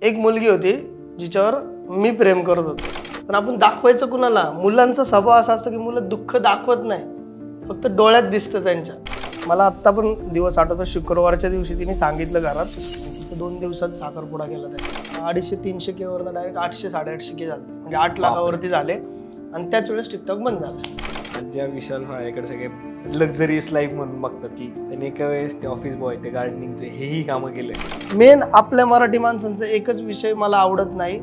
एक मुलगी होती जिच्यावर मी प्रेम करत होतो, पण आपण दाखवायचं कुणाला? मुलांचा स्वभाव असा असतो की मुलं दुःख दाखवत नाही, फक्त डोळ्यात दिसतं त्यांच्या. मला आत्ता पण दिवस आठवतो, शुक्रवारच्या दिवशी तिने सांगितलं घरात, तिथं 2 दिवसात साखरपुडा केला त्याने. 250-300 के वरनं डायरेक्ट 800-850 के झाले, म्हणजे 8 लाखावरती झाले. आणि त्याच वेळेस टिकटॉक बंद झालं. ज्या विशाल फाळेकडे सगळे लक्झरियस लाईफ म्हणून बघतात की त्यांनी एका वेळेस ते ऑफिस बॉय, ते गार्डनिंगचे हेही कामं केले. मेन आपल्या मराठी माणसांचा एकच विषय मला आवडत नाही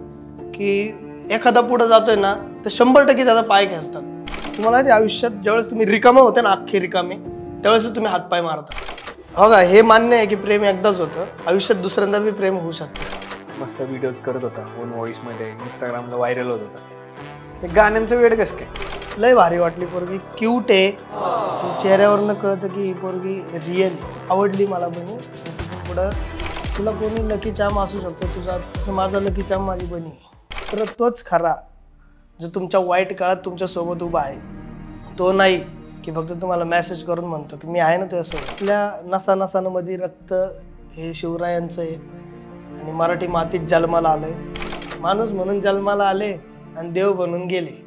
की एखादा पुढे जातोय ना तर 100% त्याचा पाय खेचतात. तुम्हाला ते आयुष्यात ज्यावेळेस तुम्ही रिकामे होते ना, अख्खे रिकामे, त्यावेळेस तुम्ही हातपाय मारता. हो का? हे मान्य आहे की प्रेम एकदाच होतं, आयुष्यात दुसऱ्यांदा बी प्रेम होऊ शकतं. मस्त व्हिडिओज करत होता ओन व्हॉइसमध्ये, इंस्टाग्रामला व्हायरल होत होता. ते गाण्यांचं वेळ कसं काय? लय भारी वाटली पोरगी, क्यूट आहे, चेहऱ्यावरनं कळतं की ही पोरगी रिअल आवडली मला. बनी पुढं तुला कोणी लकी चाम असू शकतो, तुझा माझा लकी चाम माझी बनी, तर तोच खरा जो तुमच्या वाईट काळात तुमच्यासोबत उभा आहे. तो नाही की फक्त तुम्हाला मेसेज करून म्हणतो की मी आहे ना तुझ्यासोबत. आपल्या नसानसांमध्ये रक्त हे शिवरायांचं आहे आणि मराठी मातीत जन्माला आलंय. माणूस म्हणून जन्माला आले आणि देव बनून गेले.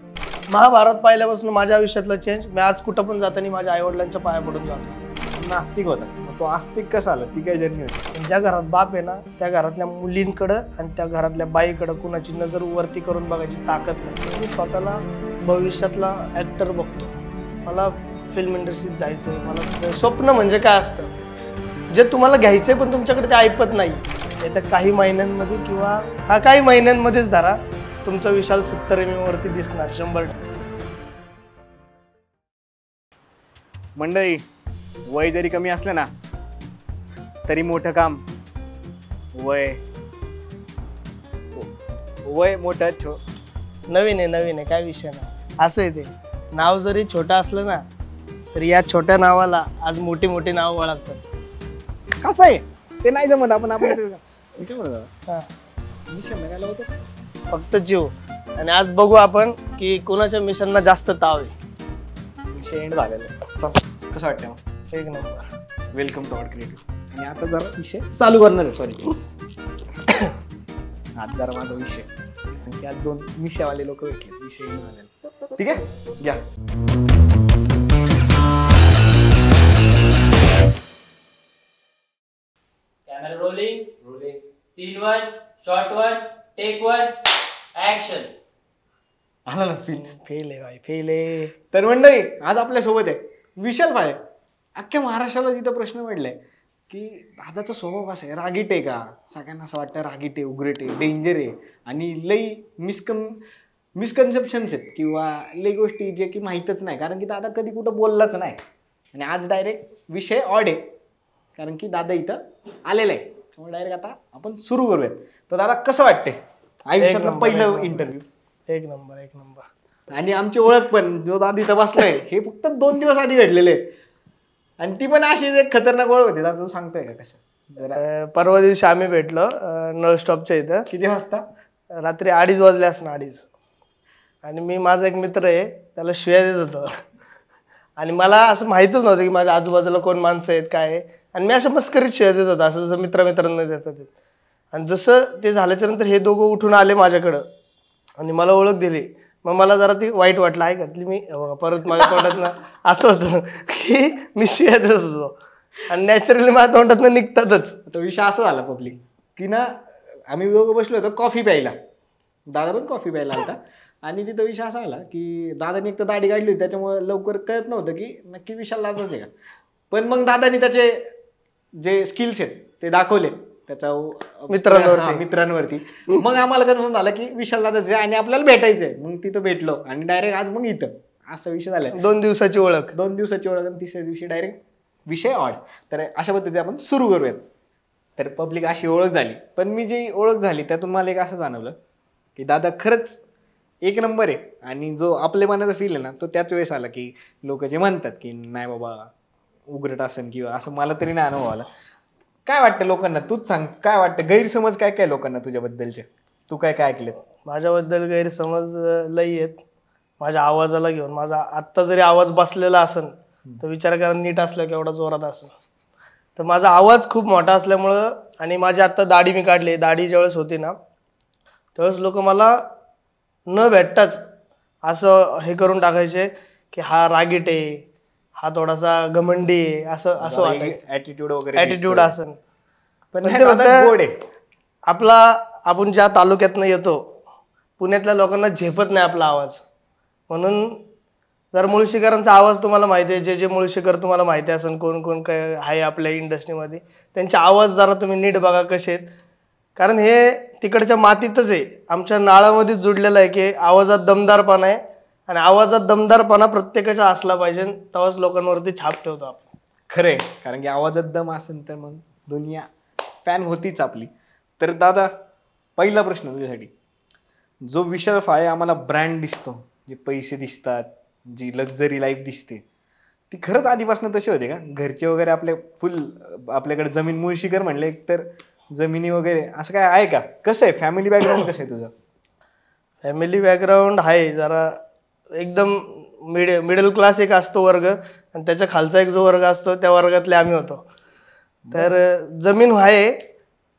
महाभारत पाहिल्यापासून माझ्या आयुष्यातला चेंज, मी आज कुठं पण जाताना माझ्या आईवडिलांच्या पाया पडून जातो. नास्तिक होता, तो आस्तिक कसा आला? ती काय जर्नी होती? ज्या घरात बाप आहे ना, त्या घरातल्या मुलींकडं आणि त्या घरातल्या बाईकडं कुणाची नजर वरती करून बघायची ताकद नाही. मी स्वतःला भविष्यातला ॲक्टर बघतो. मला फिल्म इंडस्ट्रीत जायचं आहे. मला स्वप्न म्हणजे काय असतं, जे तुम्हाला घ्यायचं आहे पण तुमच्याकडे ते ऐपत नाही. तर काही महिन्यांमध्ये किंवा काही महिन्यांमध्येच धरा, तुमचा विशाल 70 वरती दिसणार 100%. मंडळी, वय जरी कमी असलं ना तरी मोठं काम, वय मोठं नवीन आहे, काय विषय नाही. असं आहे, ते नाव जरी छोटं असलं ना तरी या छोट्या नावाला आज मोठी मोठी नाव ओळखतात. कसं आहे ते नाही जमत. आपण फक्त जीव. आणि आज बघू आपण की कोणाच्या मिशनना जास्त ताव आहे. विषय एंड झालेला आहे. चल, कसं वाटतं मग? एक नंबर. Welcome to our creative. आणि आता जरा विषय चालू करणार आहे. सॉरी, आज जरा माझा विषय, आणि त्यात 2 विषयवाले लोक भेटले. विषय एंड झालेला. ठीक आहे, घ्या. Camera rolling. Scene 1, shot 1, take 1, action. आला ना फेल आहे भाई, फेल आहे. तर मंडळी, आज आपल्या सोबत आहे विशाल फाळे. अख्ख्या महाराष्ट्राला जिथं प्रश्न पडलाय की दादाचा स्वभाव कसा आहे, रागीट आहे का? सगळ्यांना असं वाटतं रागीट आहे, उग्रट आहे, डेंजर आहे, आणि लई मिसकन्सेप्शन्स आहेत किंवा लई गोष्टी जे की माहीतच नाही, कारण की दादा कधी कुठं बोललाच नाही. आणि आज डायरेक्ट विषय ऑड आहे, कारण की दादा इथं आलेला आहे. त्यामुळे डायरेक्ट आता आपण सुरू करूयात. तर दादा, कसं वाटतंय आयुष्यातलं पहिलं इंटरव्ह्यू? एक नंबर. आणि आमची ओळख पण, जो दादा इथं बसलाय, हे फक्त 2 दिवस आधी घडलेले, आणि ती पण अशी एक खतरनाक ओळख होती. दादा, तू सांगतोय का कसं? परवा दिवशी आम्ही भेटलो नळ स्टॉपच्या इथं. किती वाजता? रात्री 2:30 वाजले असणार, 2:30. आणि मी, माझा एक मित्र आहे, त्याला शिव्या देत होतो. आणि मला असं माहीतच नव्हतं की माझ्या आजूबाजूला कोण माणसं आहेत, काय आहे. आणि मी असं मस्करीत शिव्या देत होतो, असं जसं मित्रांना देतात. आणि जसं ते झाल्याच्या नंतर हे दोघं उठून आले माझ्याकडं आणि मला ओळख दिली. मग मला जरा ती वाईट वाटलं. आहे घातली मी परत माझ्या तोंडातनं असं होतं की मी शिव्या देत होतो, आणि नॅचरली माझ्या तोंडातनं निघतातच. तो विषय असा झाला पब्लिक की ना, आम्ही दोघं बसलो होतो कॉफी प्यायला, दादा पण कॉफी प्यायला होता. आणि तिथं विषय असा आला की दादाने एक तर दाढी काढली होती, त्याच्यामुळे लवकर कळत नव्हतं की नक्की विशाल दादाच आहे का. पण मग दादानी त्याचे जे स्किल्स आहेत ते दाखवले त्याच्या मित्रांवरती. मग आम्हाला कन्फर्म झालं की विशाल दादाच आहे आणि आपल्याला भेटायचंय. मग तिथं भेटलो आणि डायरेक्ट आज मग इथं असा विषय झाला. 2 दिवसाची ओळख, 2 दिवसाची ओळख, आणि 3ऱ्या दिवशी डायरेक्ट विषय ऑड. तर अशा पद्धतीने आपण सुरू करूयात. तर पब्लिक अशी ओळख झाली. पण मी जी ओळख झाली त्यातून मला एक असं जाणवलं की दादा खरंच 1 नंबर आहे. आणि जो आपल्या मनाचा फील आहे ना, तो त्याच वेळेस आला की लोक जे म्हणतात की नाही बाबा उग्रट असेल किंवा असं, मला तरी नाही अनुभव आला. काय वाटतं लोकांना? तूच सांग, काय वाटतं? गैरसमज काय काय लोकांना तुझ्याबद्दलचे? तू काय काय ऐकलेत? माझ्याबद्दल गैरसमज लई आहेत. माझ्या आवाजाला घेऊन, माझा आत्ता जरी आवाज बसलेला असेल तर विचार करा नीट असलं केवढा जोरात असेल. तर माझा आवाज खूप मोठा असल्यामुळं आणि माझी आत्ता दाढी मी काढली, दाढी ज्यावेळेस होती ना त्यावेळेस लोक मला न भेटताच असं हे करून टाकायचे की हा रागीट आहे, हा थोडासा घमंडी आहे, असं असं वाटायचं. ऍटिट्यूड वगैरे ॲटिट्यूड असं. पण पण नाही, ते दादा फक्त गोड आहे. आपण ज्या तालुक्यातनं येतो पुण्यातल्या लोकांना झेपत नाही आपला आवाज. म्हणून जर मुळशीकरांचा आवाज तुम्हाला माहिती आहे, जे जे मुळशीकर तुम्हाला माहिती असेल, कोण कोण काय आहे आपल्या इंडस्ट्रीमध्ये, त्यांचे आवाज जरा तुम्ही नीट बघा कसे आहेत. कारण हे तिकडच्या मातीतच आहे, आमच्या नाळामध्येच जुडलेलं आहे की आवाजात दमदारपणा आहे. आणि आवाजात दमदारपणा प्रत्येकाचा असला पाहिजे, तेव्हाच लोकांवरती छाप ठेवतो आपण. खरंय, कारण की आवाजात दम असेल तर मग दुनिया फॅन होतीच आपली. तर दादा पहिला प्रश्न तुझ्यासाठी, जो विशाल आहे आम्हाला ब्रँड दिसतो, जे पैसे दिसतात, जी लक्झरी लाईफ दिसते, ती खरंच आधीपासून तशी होते का? घरचे वगैरे आपले फुल आपल्याकडे जमीन, मुळशीकर म्हणले तर जमिनी वगैरे असं काय आहे का? कसं आहे फॅमिली बॅकग्राऊंड, कसं आहे तुझं? फॅमिली बॅकग्राऊंड आहे जरा एकदम मिडल क्लास एक असतो वर्ग, आणि त्याच्या खालचा एक जो वर्ग असतो त्या वर्गातले आम्ही होतो. तर जमीन आहे,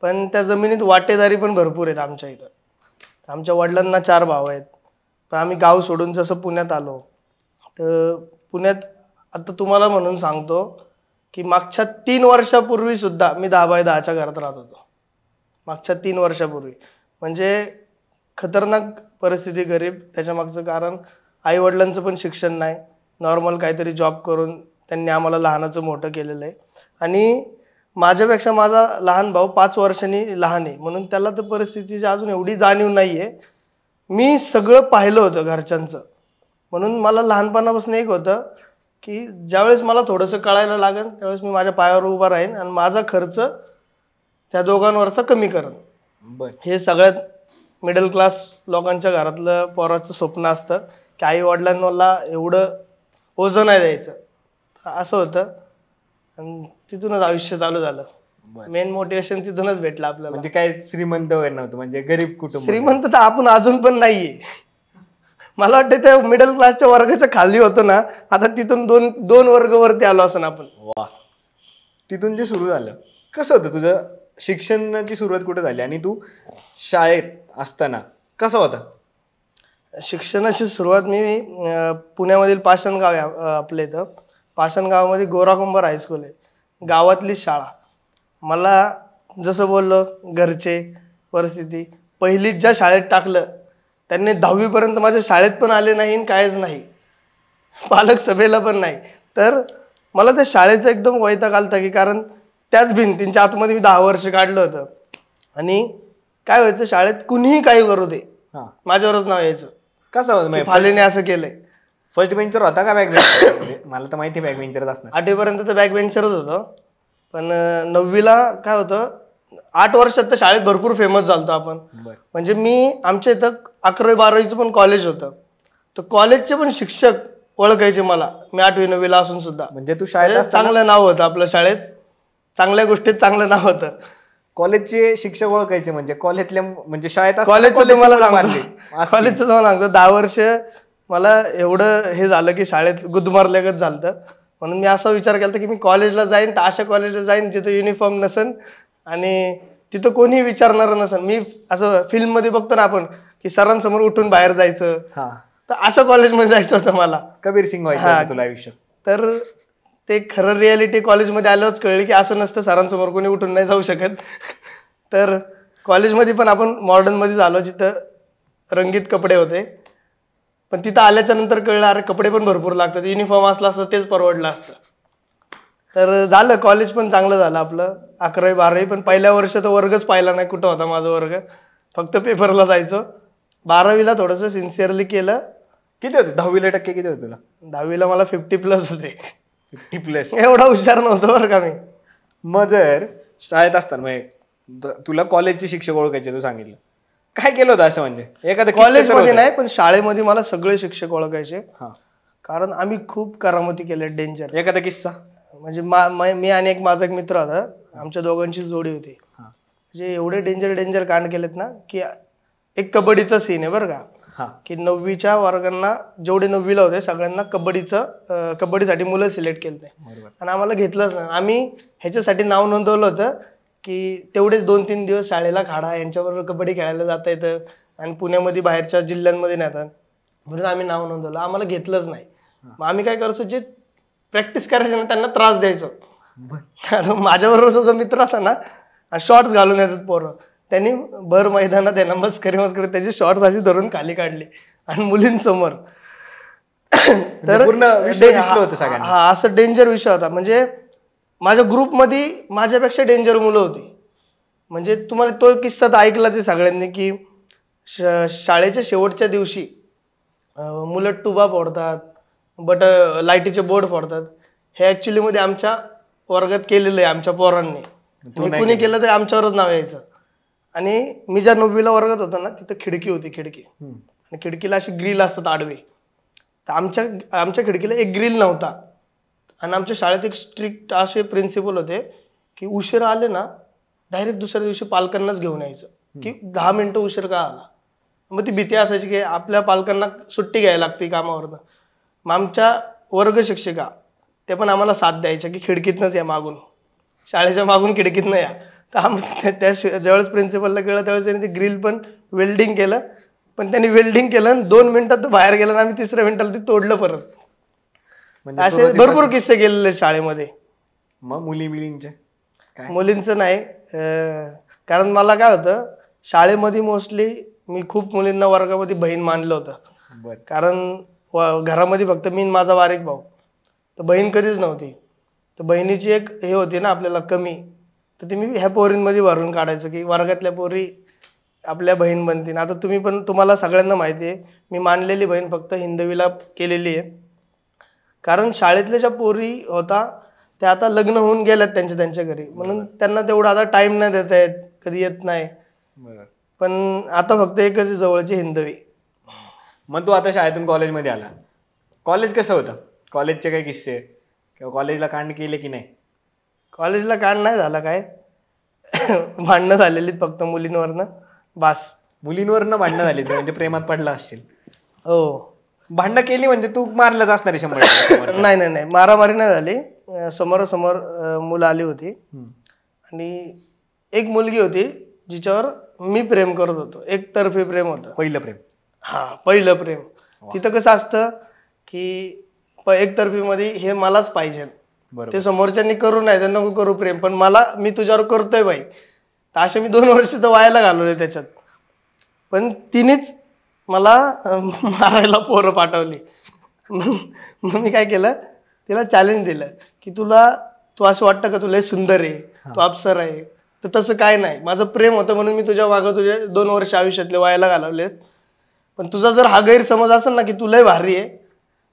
पण त्या जमिनीत वाटेदारी पण भरपूर आहेत आमच्या इथं. आमच्या वडिलांना 4 भाव आहेत, पण आम्ही गाव सोडून जसं पुण्यात आलो, तर पुण्यात आता तुम्हाला म्हणून सांगतो की मागच्या 3 वर्षापूर्वी सुद्धा मी 10 बाय 10च्या घरात राहत होतो. मागच्या 3 वर्षापूर्वी म्हणजे खतरनाक परिस्थिती, गरीब. त्याच्या मागचं कारण आई वडिलांचं पण शिक्षण नाही, नॉर्मल काहीतरी जॉब करून त्यांनी आम्हाला लहानाचं मोठं केलेलं आहे. आणि माझ्यापेक्षा माझा लहान भाऊ 5 वर्षांनी लहान आहे, म्हणून त्याला तर परिस्थितीची अजून एवढी जाणीव नाही आहे. मी सगळं पाहिलं होतं घरच्यांचं, म्हणून मला लहानपणापासून एक होतं की ज्यावेळेस मला थोडंसं कळायला लागेल त्यावेळेस मी माझ्या पायावर उभा राहीन आणि माझा खर्च त्या दोघांवरचा कमी करेन. बरं, हे सगळ्यात मिडल क्लास लोकांच्या घरातलं पोराचं स्वप्न असतं की आई वडिलांना एवढं ओझं नाही द्यायचं, असं होतं. आणि तिथूनच आयुष्य चालू झालं. बरं. मेन मोटिवेशन तिथूनच भेटलं आपल्याला. म्हणजे काय श्रीमंत वगैरे नव्हतं, म्हणजे गरीब कुटुंब? श्रीमंत तर आपण अजून पण नाहीये. मला वाटतं त्या मिडल क्लासच्या वर्गाच्या खाली होतो ना, आता तिथून दोन वर्ग वरती आलो असं आपण. वा, तिथून जे सुरू झालं, कसं होतं तुझं शिक्षणाची सुरुवात कुठे झाली आणि तू शाळेत असताना कसं होतं? शिक्षणाची सुरुवात मी पुण्यामधील पाषाणगाव आहे आपल्या इथं. पाषाणगावामध्ये गोराकुंभार हायस्कूल आहे, गावातली शाळा. मला जसं बोललो घरचे परिस्थिती, पहिलीत ज्या शाळेत टाकलं त्यांनी 10वीपर्यंत माझ्या शाळेत पण आले नाही आणि कायच नाही, पालक सभेला पण नाही. तर मला त्या शाळेचं एकदम वैताग आलता की कारण त्याच भिंतींच्या आतमध्ये मी 10 वर्ष काढलं होतं. आणि काय व्हायचं, शाळेत कुणीही काही करू दे माझ्यावरच नाव यायचं. कसं होतं? फालेने असं केलंय. फर्स्ट बेंचर होता का बॅक बेंचर? मला तर माहिती बॅक बेंचरच असणार. 8वीपर्यंत तर बॅक बेंचरच होतं, पण 9वीला काय होतं, 8 वर्षात तर शाळेत भरपूर फेमस झालतो आपण. म्हणजे आमच्या इथं 11वी 12वीचं पण कॉलेज होतं, तर कॉलेजचे पण शिक्षक ओळखायचे मला. मी 8वी 9वीला असून सुद्धा. म्हणजे तू शाळेत चांगलं नाव होतं आपल्या शाळेत, चांगल्या गोष्टीत चांगलं नाव होतं. कॉलेजचे शिक्षक ओळखायचे म्हणजे कॉलेजल्या, म्हणजे शाळेत कॉलेजचं तुम्हाला सांगतो 10 वर्ष मला एवढं हे झालं की शाळेत गुदमारल्यागत झालं. म्हणून मी असा विचार केला की मी कॉलेजला जाईन तर अशा कॉलेजला जाईन जिथं युनिफॉर्म नसेल आणि तिथं कोणीही विचारणार नसेल. मी असं फिल्ममध्ये बघतो ना आपण की सरांसमोर उठून बाहेर जायचं, तर अशा कॉलेजमध्ये जायचं होतं मला. कबीर सिंग व्हायचं तुला आयुष्य. तर ते खरं रियालिटी कॉलेजमध्ये आल्यावरच कळलं की असं नसतं, सरांसमोर कोणी उठून नाही जाऊ शकत. तर कॉलेजमध्ये पण आपण मॉडर्नमध्ये झालो जिथं रंगीत कपडे होते, पण तिथं आल्याच्या नंतर कळलं अरे कपडे पण भरपूर लागतात, युनिफॉर्म असला असतं तेच परवडलं असतं. तर झालं कॉलेज पण चांगलं झालं आपलं 11वी 12वी. पण पहिल्या वर्ष तर वर्गच पाहिला नाही कुठं होता माझा वर्ग, फक्त पेपरला जायचो. 12वीला थोडंसं सिन्सिअरली केलं. किती होते 10वीला टक्के? किती होते तुला? 10वीला मला 50+ होते. 50+? एवढा हुशार नव्हतो बरं का मी. मग जर शाळेत असताना म्हणजे तुला कॉलेजचे शिक्षक ओळखायचे, तू सांगितलं काय केलं होतं असं? म्हणजे एखादं कॉलेजमध्ये नाही पण शाळेमध्ये मला सगळे शिक्षक ओळखायचे. हा, कारण आम्ही खूप करामती केल्या डेंजर. एखादा किस्सा म्हणजे मी आणि माझा एक मित्र होता, आमच्या दोघांची जोडी होती. म्हणजे एवढे डेंजर कांड केलेत ना की एक कबड्डीचा सीन आहे बरं का, की 9वीच्या वर्गांना जेवढे 9वीला होते सगळ्यांना कबड्डीसाठी मुलं सिलेक्ट केले आणि आम्हाला घेतलंच नाही. आम्ही ह्याच्यासाठी नाव नोंदवलं होतं की तेवढेच 2-3 दिवस शाळेला खाडा, यांच्याबरोबर कबड्डी खेळायला जाता येतं आणि पुण्यामध्ये बाहेरच्या जिल्ह्यांमध्ये नेतात म्हणून आम्ही नाव नोंदवलं. आम्हाला घेतलंच नाही. मग आम्ही काय करायचो, जे प्रॅक्टिस करायचे ना त्यांना त्रास द्यायचो. कारण माझ्याबरोबर जो मित्र होता ना, शॉर्ट्स घालून येतात पोरं, त्यांनी भर मैदानात आहे ना मस्करी त्याचे शॉर्ट्स अशी धरून खाली काढले आणि मुलींसमोर. तर पूर्ण विषय दिसलं होतं सगळ्यांना. हा असं डेंजर विषय होता. म्हणजे माझ्या ग्रुपमध्ये माझ्यापेक्षा डेंजर मुलं होती. म्हणजे तुम्हाला तो किस्सा तर ऐकलाच आहे सगळ्यांनी, की शाळेच्या शेवटच्या दिवशी मुलं टुबा फोडतात, लाईटीचे बोर्ड फोडतात. हे ऍक्च्युली मध्ये आमच्या वर्गात केलेलं आहे आमच्या पोरांनी. कुणी केलं तरी आमच्यावरच नाव यायचं. आणि मी ज्या 9वीला वर्गात होतो ना, तिथं खिडकी होती, खिडकी, आणि खिडकीला अशी ग्रिल असतात आडवे. तर आमच्या खिडकीला एक ग्रिल नव्हता. आणि आमच्या शाळेत एक स्ट्रिक्ट असे प्रिन्सिपल होते की उशीर आले ना डायरेक्ट दुसऱ्या दिवशी पालकांनाच घेऊन यायचं, की 10 मिनिटं उशीर का आला. मग ती भीती असायची की आपल्या पालकांना सुट्टी घ्यायला लागते कामावरनं. मग आमच्या वर्ग शिक्षिका ते पण आम्हाला साथ द्यायच्या की खिडकीतनंच या, मागून शाळेच्या मागून खिडकीतनं या. तर त्या ज्यावेळेस प्रिन्सिपलला कळलं त्यावेळेस त्यांनी ते ग्रिल पण वेल्डिंग केलं. पण त्यांनी वेल्डिंग केलं आणि 2 मिनिटात तो बाहेर गेला आणि आम्ही 3ऱ्या मिनिटाला ते तोडलं परत. असे भरपूर किस्से गेलेले शाळेमध्ये. मग मुलींचे मुलींचं नाही, कारण मला काय होतं शाळेमध्ये मोस्टली मी खूप मुलींना वर्गामध्ये बहीण मानलं होतं. कारण घरामध्ये फक्त मी माझा बारीक भाऊ, तर बहीण कधीच नव्हती. तर बहिणीची एक हे होती ना आपल्याला कमी, तर ती मी ह्या पोरींमध्ये भरून काढायचं की वर्गातल्या पोरी आपल्या बहीण बनतील. आता तुम्हाला सगळ्यांना माहिती आहे मी मानलेली बहीण फक्त हिंदवीला केलेली आहे. कारण शाळेतल्या ज्या पोरी होता त्या आता लग्न होऊन गेल्यात त्यांच्या घरी, म्हणून त्यांना तेवढा आता टाइम नाही देता येत, कधी येत नाही. पण आता फक्त एकच आहे जवळची हिंदवी. मग तू आता शाळेतून कॉलेजमध्ये आला, कॉलेज कसं होतं? कॉलेजचे काही किस्से किंवा कॉलेजला कांड केले की नाही? कॉलेजला कांड नाही झाला काय, भांडणं झालेली फक्त मुलींवरनं, बास. मुलींवरनं भांडणं झाली म्हणजे प्रेमात पडला असशील. हो, भांडणं केली म्हणजे तू मारलंच असणार आहे 100%. नाही, मारामारी नाही झाली. समोरासमोर मुलं आली होती आणि एक मुलगी होती जिच्यावर मी प्रेम करत होतो. एकतर्फी प्रेम होतं. पहिलं प्रेम? हा, पहिलं प्रेम. तिथं कसं असतं की एकतर्फी मध्ये हे मलाच पाहिजे, ते समोरच्यांनी करू नाही तर नको करू प्रेम, पण मी तुझ्यावर करतोय बाई. तर असे मी 2 वर्ष तर व्हायला घालवले त्याच्यात. पण तिनेच मला मारायला पोरं पाठवली. मग मी काय केलं, तिला चॅलेंज दिलं की तू असं वाटतं का तुला सुंदर आहे, तू अप्सर आहे. तर तसं काय नाही, माझं प्रेम होतं म्हणून मी तुझ्या मागं तुझे 2 वर्ष आयुष्यातले व्हायला घालवलेत. पण तुझा जर हा गैरसमज असेल ना की तुलाही भारी आहे,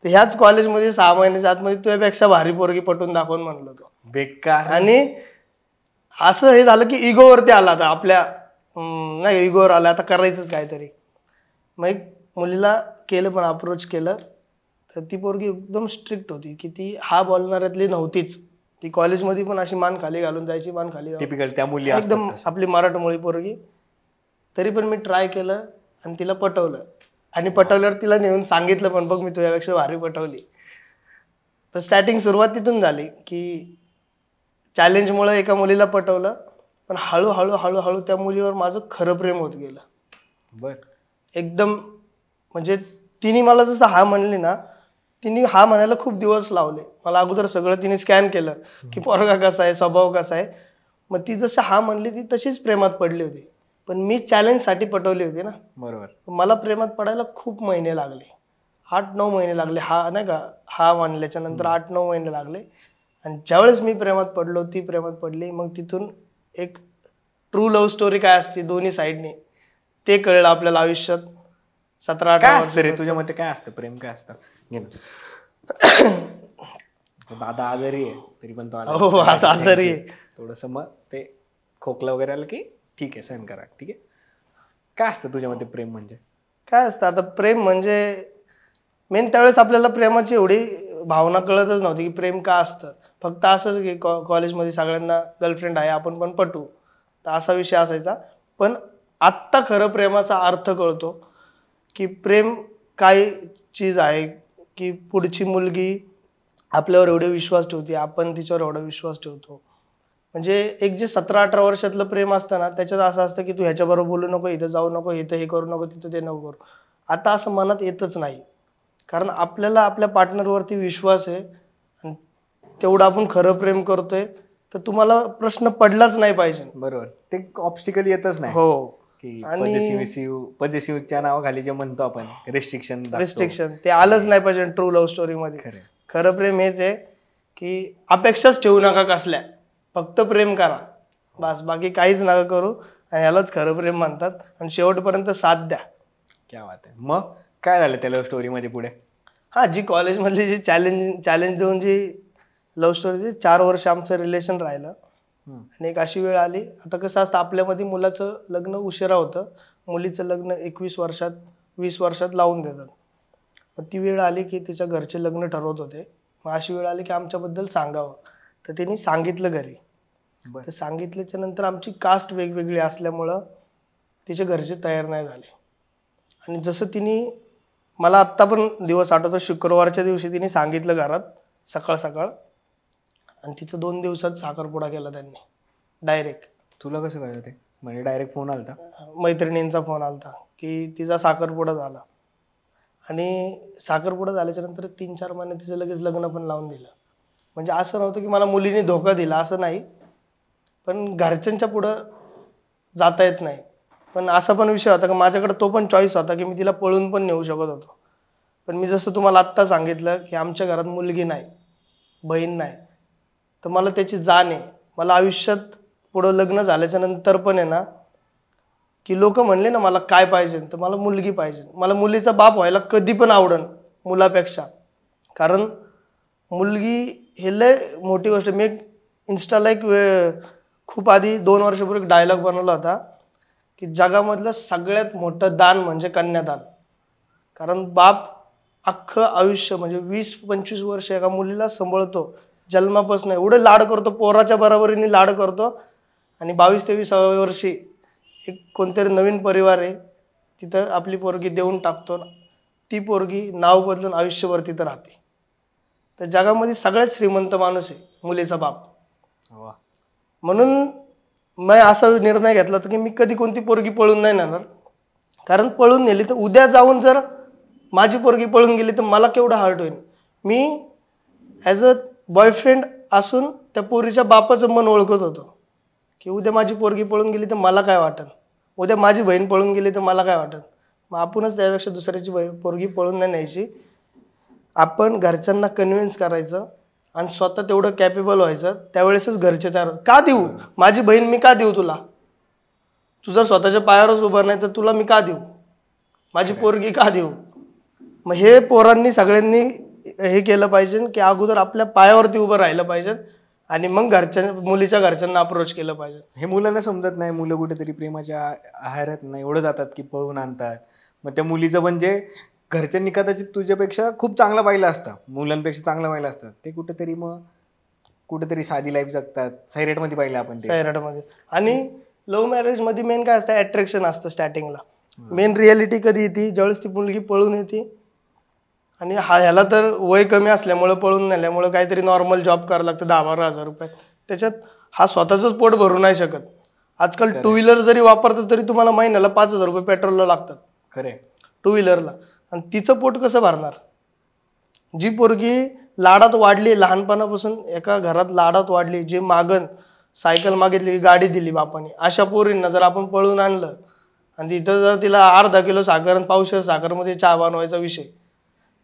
तर ह्याच कॉलेजमध्ये 6 महिन्याच्या आतमध्ये तुझ्यापेक्षा भारी पोरगी पटवून दाखवून म्हणलो तो. बेकार. आणि असं हे झालं की इगोवरती आला, आता आपल्या नाही इगोवर आला, आता करायचंच काहीतरी. मग एक मुलीला केलं, पण अप्रोच केलं. तर ती पोरगी एकदम स्ट्रिक्ट होती की ती हा बोलणाऱ्यातली नव्हतीच. ती कॉलेजमध्ये पण अशी मान खाली घालून जायची, मान खाली टिपिकल त्या मुली एकदम आपली मराठमोळी पोरगी. तरी पण मी ट्राय केलं आणि तिला पटवलं. आणि पटवल्यावर तिला नेऊन सांगितलं पण, बघ मी तुझ्यापेक्षा भारी पटवली. तर स्टार्टिंग सुरुवात तिथून झाली की चॅलेंजमुळे एका मुलीला पटवलं, पण हळूहळू त्या मुलीवर माझं खरं प्रेम होत गेलं. एकदम म्हणजे तिने मला जसं हा म्हणली ना, तिने हा म्हणायला खूप दिवस लावले. मला अगोदर सगळं तिने स्कॅन केलं की पोरगा कसा आहे, स्वभाव कसा आहे. मग ती जसं हा म्हणली ती तशीच प्रेमात पडली होती. पण मी चॅलेंजसाठी पटवली होती ना. बरोबर. मला प्रेमात पडायला खूप महिने लागले, 8-9 महिने लागले. हा नाही का, हा मानल्याच्या नंतर 8-9 महिने लागले. आणि ज्यावेळेस मी प्रेमात पडलो, ती प्रेमात पडली. मग तिथून एक ट्रू लव्ह स्टोरी काय असते दोन्ही साईडने ते कळलं आपल्याला आयुष्यात. 17-18 असतं रे तुझ्या मते? काय असतं प्रेम? काय असतं? दादा आजारी आहे तरी पण तो आजारी आहे थोडस, मग ते खोकला वगैरे आलं की ठीक आहे, सहन करा, ठीक आहे. काय असतं तुझ्या मते प्रेम म्हणजे? काय असतं आता प्रेम म्हणजे, मेन त्यावेळेस आपल्याला प्रेमाची एवढी भावना कळतच नव्हती की प्रेम का असतं. फक्त असंच की कॉलेजमध्ये सगळ्यांना गर्लफ्रेंड आहे, आपण पण पटू, तर असा विषय असायचा. पण आत्ता खरं प्रेमाचा अर्थ कळतो की प्रेम काय चीज आहे, की पुढची मुलगी आपल्यावर एवढे विश्वास ठेवते, आपण तिच्यावर एवढा विश्वास ठेवतो. म्हणजे एक जे 17-18 वर्षातलं प्रेम असतं ना, त्याच्यात असं असतं की तू ह्याच्याबरोबर बोलू नको, इथं जाऊ नको, इथं हे करू नको, तिथं ते नको करू. आता असं मनात येतच नाही, कारण आपल्याला आपल्या पार्टनरवरती विश्वास आहे आणि तेवढं आपण खरं प्रेम करतोय, तर तुम्हाला प्रश्न पडलाच नाही पाहिजे. बरोबर, ते ऑब्स्टिकल येतच नाही हो. की आणि पजेसिव्हच्या नावाखाली जे म्हणतो आपण रिस्ट्रिक्शन ते आलंच नाही पाहिजे ट्रू लव्ह स्टोरी मध्ये. खरं. खरं प्रेम हेच आहे की अपेक्षाच ठेवू नका कसल्या, फक्त प्रेम करा बस, बाकी काहीच नका करू. आणि यालाच खरं प्रेम म्हणतात. आणि शेवटपर्यंत साथ द्या. क्या बात आहे. मग काय झालं त्या लव्ह स्टोरी मध्ये पुढे? हा, जी कॉलेजमधली जी चॅलेंज देऊन जी लव्ह स्टोरी, 4 वर्ष आमचं रिलेशन राहिलं. आणि एक अशी वेळ आली, आता कसं असतं आपल्यामध्ये, मुलाचं लग्न उशिरा होतं, मुलीचं लग्न 21 वर्षात 20 वर्षात लावून देतात. मग ती वेळ आली की तिच्या घरचे लग्न ठरवत होते. मग अशी वेळ आली की आमच्याबद्दल सांगावं, तर त्यांनी सांगितलं घरी. तर सांगितल्याच्या नंतर आमची कास्ट वेगवेगळी असल्यामुळं तिचे घरचे तयार नाही झाले. आणि जसं तिने, मला आत्ता पण दिवस आठवतो, शुक्रवारच्या दिवशी तिने सांगितलं घरात सकाळ सकाळ, आणि तिचं 2 दिवसात साखरपुडा केला त्यांनी डायरेक्ट. तुला कसं काय होते? म्हणजे डायरेक्ट फोन आलता? मैत्रिणींचा फोन आलता की तिचा साखरपुडा झाला. आणि साखरपुडा झाल्याच्या नंतर 3-4 महिने तिचं लगेच लग्न पण लावून दिलं. म्हणजे असं नव्हतं की मला मुलीने धोका दिला, असं नाही, पण घरच्यांच्या पुढं जाता येत नाही. पण असा पण विषय होता की माझ्याकडे तो पण चॉईस होता की मी तिला पळून पण नेऊ शकत होतो. पण मी जसं तुम्हाला आत्ता सांगितलं की आमच्या घरात मुलगी नाही, बहीण नाही, तर मला त्याची जाण आहे. मला आयुष्यात पुढं लग्न झाल्याच्या नंतर पण आहे ना, की लोक म्हणले ना मला काय पाहिजे, तर मला मुलगी पाहिजे. मला मुलीचा बाप व्हायला कधी पण आवडेल मुलापेक्षा, कारण मुलगी हे लय मोठी गोष्ट. मी एक इन्स्टाला खूप आधी 2 वर्षापूर्वी एक डायलॉग बनवला होता की जगामधलं सगळ्यात मोठं दान म्हणजे कन्यादान. कारण बाप अख्खं आयुष्य म्हणजे 20-25 वर्ष एका मुलीला सांभाळतो, जन्मापासून एवढं लाड करतो, पोराच्या बरोबरीने लाड करतो. आणि 22-23व्या वर्षी एक कोणतरी नवीन परिवार आहे तिथं आपली पोरगी देऊन टाकतो. ती पोरगी नाव बदलून आयुष्यभर तिथं राहते. तर जगामध्ये सगळ्यात श्रीमंत माणूस आहे मुलीचा बाप. म्हणून मी असा निर्णय घेतला होता की मी कधी कोणती पोरगी पळून नाही नेणार, कारण पळून नेली तर उद्या जाऊन जर माझी पोरगी पळून गेली तर मला केवढं हार्ट होईल. मी ॲज अ बॉयफ्रेंड असून त्या पोरीच्या बापाचं मन ओळखत होतो की उद्या माझी पोरगी पळून गेली तर मला काय वाटेल, उद्या माझी बहीण पळून गेली तर मला काय वाटेल. मग आपणच त्यापेक्षा दुसऱ्याची पोरगी पळून नाही न्यायची. आपण घरच्यांना कन्व्हिन्स करायचं आणि स्वतः तेवढं कॅपेबल व्हायचं, त्यावेळेसच घरचे तयार. का देऊ माझी बहीण, मी का देऊ तुला? तू जर स्वतःच्या पायावरच उभं नाही तर तुला मी का देऊ? माझी पोरगी का देऊ? मग हे पोरांनी सगळ्यांनी हे केलं पाहिजे की अगोदर आपल्या पायावरती उभं राहिलं पाहिजे आणि मग मुलीच्या घरच्यांना अप्रोच केलं पाहिजे. हे मुलांना समजत नाही. मुलं कुठेतरी प्रेमाच्या आहारात नाही एवढं जातात की पळून आणतात. मग त्या मुलीचं म्हणजे घरच्यांनी कदाचित तुझ्यापेक्षा खूप चांगला पाहिलं असतं, मुलांपेक्षा चांगलं पाहिलं असतं, ते कुठेतरी साधी लाईफ जगतात. सैरेटमध्ये पाहिलं आपण ते. सैराटमध्ये. आणि लव्ह मॅरेजमध्ये मेन काय असतं, अट्रॅक्शन असतं स्टार्टिंगला. मेन रियालिटी कधी येते, ज्यावेळेस ती मुलगी पळून येते. आणि ह्याला तर वय कमी असल्यामुळं, पळून नेल्यामुळं काहीतरी नॉर्मल जॉब करावं लागतं 10-12 हजार रुपये. त्याच्यात हा स्वतःच पोट भरू नाही शकत. आजकाल 2 व्हीलर जरी वापरतो तरी तुम्हाला महिन्याला 5,000 रुपये पेट्रोलला लागतात. खरे 2 व्हीलरला. आणि तिचं पोट कसं भरणार? जी पोरगी लाडात वाढली, लहानपणापासून एका घरात लाडात वाढली, जे मागन सायकल मागितली, गाडी दिली बापाने, अशा पोरींना जर आपण पळून आणलं आणि तिथं जर तिला अर्धा किलो साखर आणि पावशेर साखरमध्ये चहा बनवायचा विषय,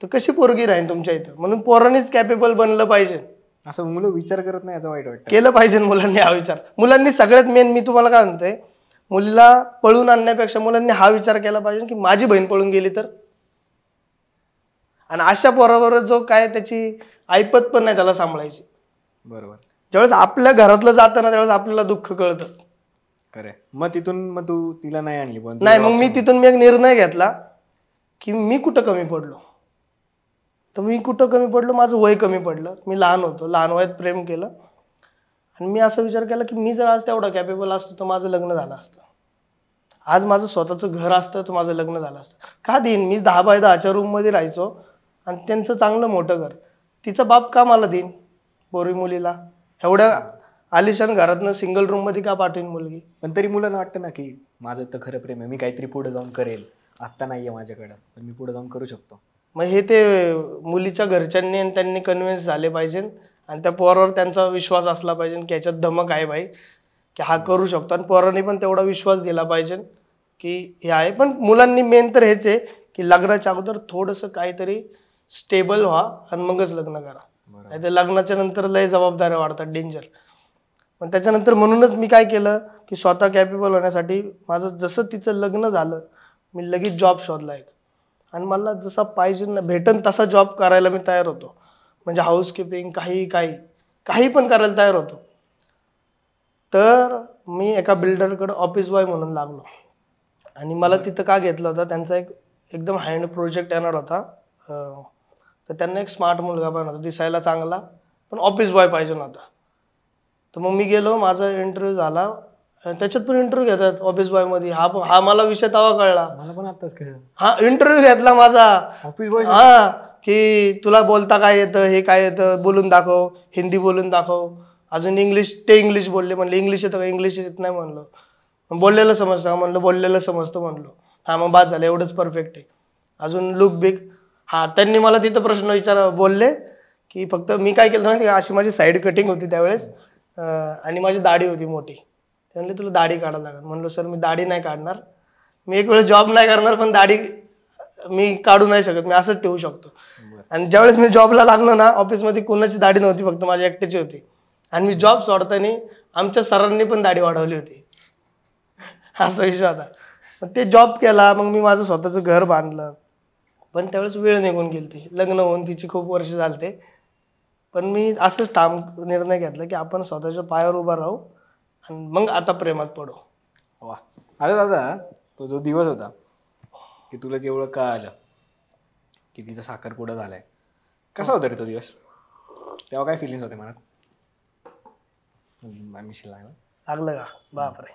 तर कशी पोरगी राहील तुमच्या इथं? म्हणून पोरांनीच कॅपेबल बनलं पाहिजे. असं मुलं विचार करत नाही, याचा वाईट वाटतं. केलं पाहिजे मुलांनी हा विचार. मुलांनी सगळ्यात मेन, मी तुम्हाला काय म्हणतोय, मुलीला पळून आणण्यापेक्षा मुलांनी हा विचार केला पाहिजे की माझी बहीण पळून गेली तर. आणि अशा पोराबरोबर जो काय त्याची ऐपत पण नाही त्याला सांभाळायची. बरोबर. ज्यावेळेस आपल्या घरातलं जातं ना त्यावेळेस आपल्याला दुःख कळतं. खरे. मग तू तिला नाही आणली? पण नाही, मग मी तिथून एक निर्णय घेतला की मी कुठं कमी पडलो, तर मी कुठं कमी पडलो, माझं वय कमी पडलं, मी लहान होतो, लहान वयात प्रेम केलं. आणि मी असा विचार केला की मी जर आज तेवढा कॅपेबल असतो तर माझं लग्न झालं असतं. आज माझं स्वतःचं घर असतं तर माझं लग्न झालं असतं. का देईन मी 10x10च्या रूममध्ये राहायचो आणि त्यांचं चांगलं मोठं घर. तिचा बाप का मला देईन पोरी मुलीला? एवढ्या आलिशान घरातनं सिंगल रूम मध्ये का पाठवीन मुलगी? पण तरी मुलांना वाटतं ना की माझं तर खरं प्रेम आहे, मी काहीतरी पुढे जाऊन करेल, आत्ता नाहीये माझ्याकडं पण मी पुढे जाऊन करू शकतो. मग हे ते मुलीच्या घरच्यांनी आणि त्यांनी कन्व्हिन्स झाले पाहिजे आणि त्या पोरावर त्यांचा विश्वास असला पाहिजे की ह्याच्यात धमक आहे भाई, की हा करू शकतो. आणि पोरांनी पण तेवढा विश्वास दिला पाहिजे की हे आहे. पण मुलांनी मेन तर हेच आहे की लग्नाच्या अगोदर थोडंसं काहीतरी स्टेबल व्हा आणि मगच लग्न करा. नाही तर लग्नाच्या नंतर लय जबाबदाऱ्या वाढतात, डेंजर. पण त्याच्यानंतर म्हणूनच मी काय केलं की स्वतः कॅपेबल होण्यासाठी माझं जसं तिचं लग्न झालं मी लगेच जॉब शोधला एक. आणि मला जसा पाहिजे ना भेटन तसा जॉब करायला मी तयार होतो. म्हणजे हाऊसकीपिंग काही पण करायला तयार होतो. तर मी एका बिल्डरकडे ऑफिस बॉय म्हणून लागलो. आणि मला तिथं का घेतलं होतं, त्यांचा एकदम हँड प्रोजेक्ट येणार होता. तर त्यांना एक स्मार्ट मुलगा पण होता, दिसायला चांगला, पण ऑफिस बॉय पाहिजे नव्हता. तर मग मी गेलो, माझा इंटरव्ह्यू झाला. त्याच्यात पण इंटरव्ह्यू घेतात ऑफिस बॉय मध्ये. हा मला विषय तेव्हा कळला. मला पण आताच कळलं. हा इंटरव्ह्यू घेतला माझा ऑफिस बॉय. हा, की तुला बोलता काय येतं, हे काय येतं, बोलून दाखव, हिंदी बोलून दाखव. अजून इंग्लिश बोलले. म्हणले इंग्लिश येतं का? इंग्लिश येत नाही म्हणलं. बोललेलं समजतं म्हणलं, बोललेलं समजतं म्हणलं. हा मग बाद झालं, एवढंच परफेक्ट आहे. अजून लुक बिग. हा, त्यांनी मला तिथं प्रश्न बोलले की फक्त मी काय केलं माहिती का, अशी माझी साईड कटिंग होती त्यावेळेस आणि माझी दाढी होती मोठी. ते म्हणले तुला दाढी काढायला लागेल. म्हणलं सर मी दाढी नाही काढणार, मी एक वेळेस जॉब नाही करणार, पण दाढी मी काढू नाही शकत, मी असंच ठेवू शकतो. आणि ज्यावेळेस मी जॉबला लागलो ना, ऑफिसमध्ये कोणाची दाढी नव्हती, फक्त माझी एकट्याची होती. आणि मी जॉब सोडताना आमच्या सरांनी पण दाढी वाढवली होती. असा विषय होता. मग ते जॉब केला, मग मी माझं स्वतःचं घर बांधलं. पण त्यावेळेस वेळ निघून गेली, ती लग्न होऊन तिची खूप वर्ष झालते. पण मी असंच ठाम निर्णय घेतला की आपण स्वतःच्या पायावर उभा राहू आणि मग आता प्रेमात पडू. वा. अरे दादा, तो जो दिवस होता की तुला जेवढं कळालं की तिचा साखरपुडा झालाय, कसा होता रे तो दिवस? तेव्हा काय फिलिंग्स होते मनात? लागलं का? बापरे.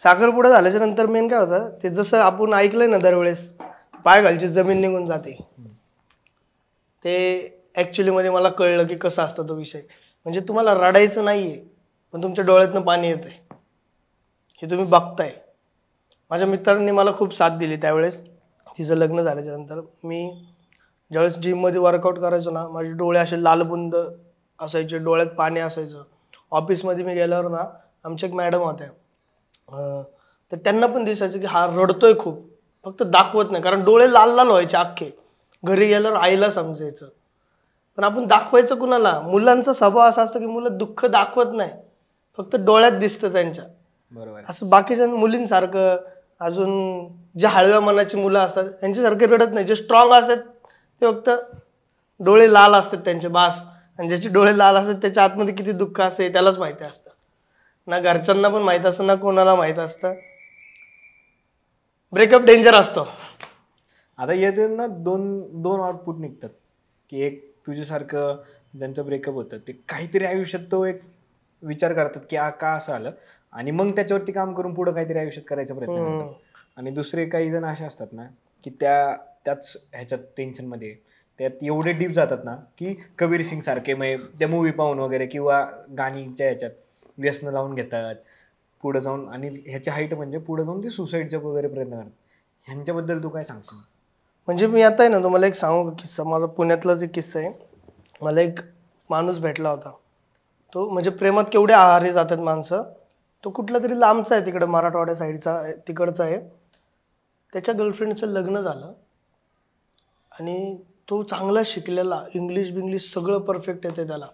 साखरपुडा झाल्याच्या नंतर मेन काय होतं, ते जसं आपण ऐकलंय ना दरवेळेस, पाय घालची जमीन निघून जाते. ते ऍक्च्युली मध्ये मला कळलं की कसं असतं तो विषय. म्हणजे तुम्हाला रडायचं नाहीये, पण तुमच्या डोळ्यातनं पाणी येतंय, हे तुम्ही बघताय. माझ्या मित्रांनी मला खूप साथ दिली त्यावेळेस. तिचं लग्न झाल्याच्या नंतर मी ज्यावेळेस जिममध्ये वर्कआउट करायचो ना, माझे डोळे असे लालबुंद असायचे, डोळ्यात पाणी असायचं. ऑफिसमध्ये मी गेल्यावर ना, आमच्या एक मॅडम होत्या, तर त्यांना पण दिसायचं की हा रडतोय खूप, फक्त दाखवत नाही, कारण डोळे लाल लाल व्हायचे अख्खे. घरी गेल्यावर आईला समजायचं, पण आपण दाखवायचं कुणाला? मुलांचा स्वभाव असा असतो की मुलं दुःख दाखवत नाही, फक्त डोळ्यात दिसतं त्यांच्या. बरोबर. असं बाकीच्या मुलींसारखं, अजून जे हळव्या मनाची मुलं असतात त्यांच्यासारखे रडत नाही. जे स्ट्रॉंग असतात ते फक्त डोळे लाल असतात त्यांचे, बास. आणि ज्याचे डोळे लाल असतात त्याच्या आतमध्ये किती दुःख असते त्यालाच माहिती असतं. ना घरच्यांना पण माहित असतं, ना कोणाला माहित असतं. ब्रेकअप डेंजर असतो. आता येते ना दोन आउटपुट निघतात की एक तुझ्यासारखं ज्यांचं ब्रेकअप होतं ते काहीतरी आयुष्यात तो एक विचार करतात की का असं आलं, आणि मग त्याच्यावरती काम करून पुढे काहीतरी आयुष्यात करायचा प्रयत्न करतात. आणि दुसरे काही जण असे असतात ना की त्याच ह्याच्यात टेन्शनमध्ये त्यात एवढे डीप जातात ना की कबीर सिंग सारखे, मग त्या मूवी पाहून वगैरे किंवा गाणीच्या ह्याच्यात व्यसन लावून घेतात पुढे जाऊन, आणि ह्याच्या हाईट म्हणजे पुढे जाऊन ते सुसाईडचा वगैरे प्रयत्न करतात. ह्यांच्याबद्दल तू काय सांगशील? म्हणजे मी आता आहे ना, तुम्हाला एक सांगू किस्सा. माझा पुण्यातलाच एक किस्सा आहे. मला एक माणूस भेटला होता. तो म्हणजे प्रेमात केवढे आहारी जातात माणसं. तो कुठला तरी लांबचा आहे, तिकडे मराठवाड्या साईडचा तिकडचा आहे. त्याच्या गर्लफ्रेंडचं लग्न झालं आणि तो चांगला शिकलेला, इंग्लिश सगळं परफेक्ट येते त्याला,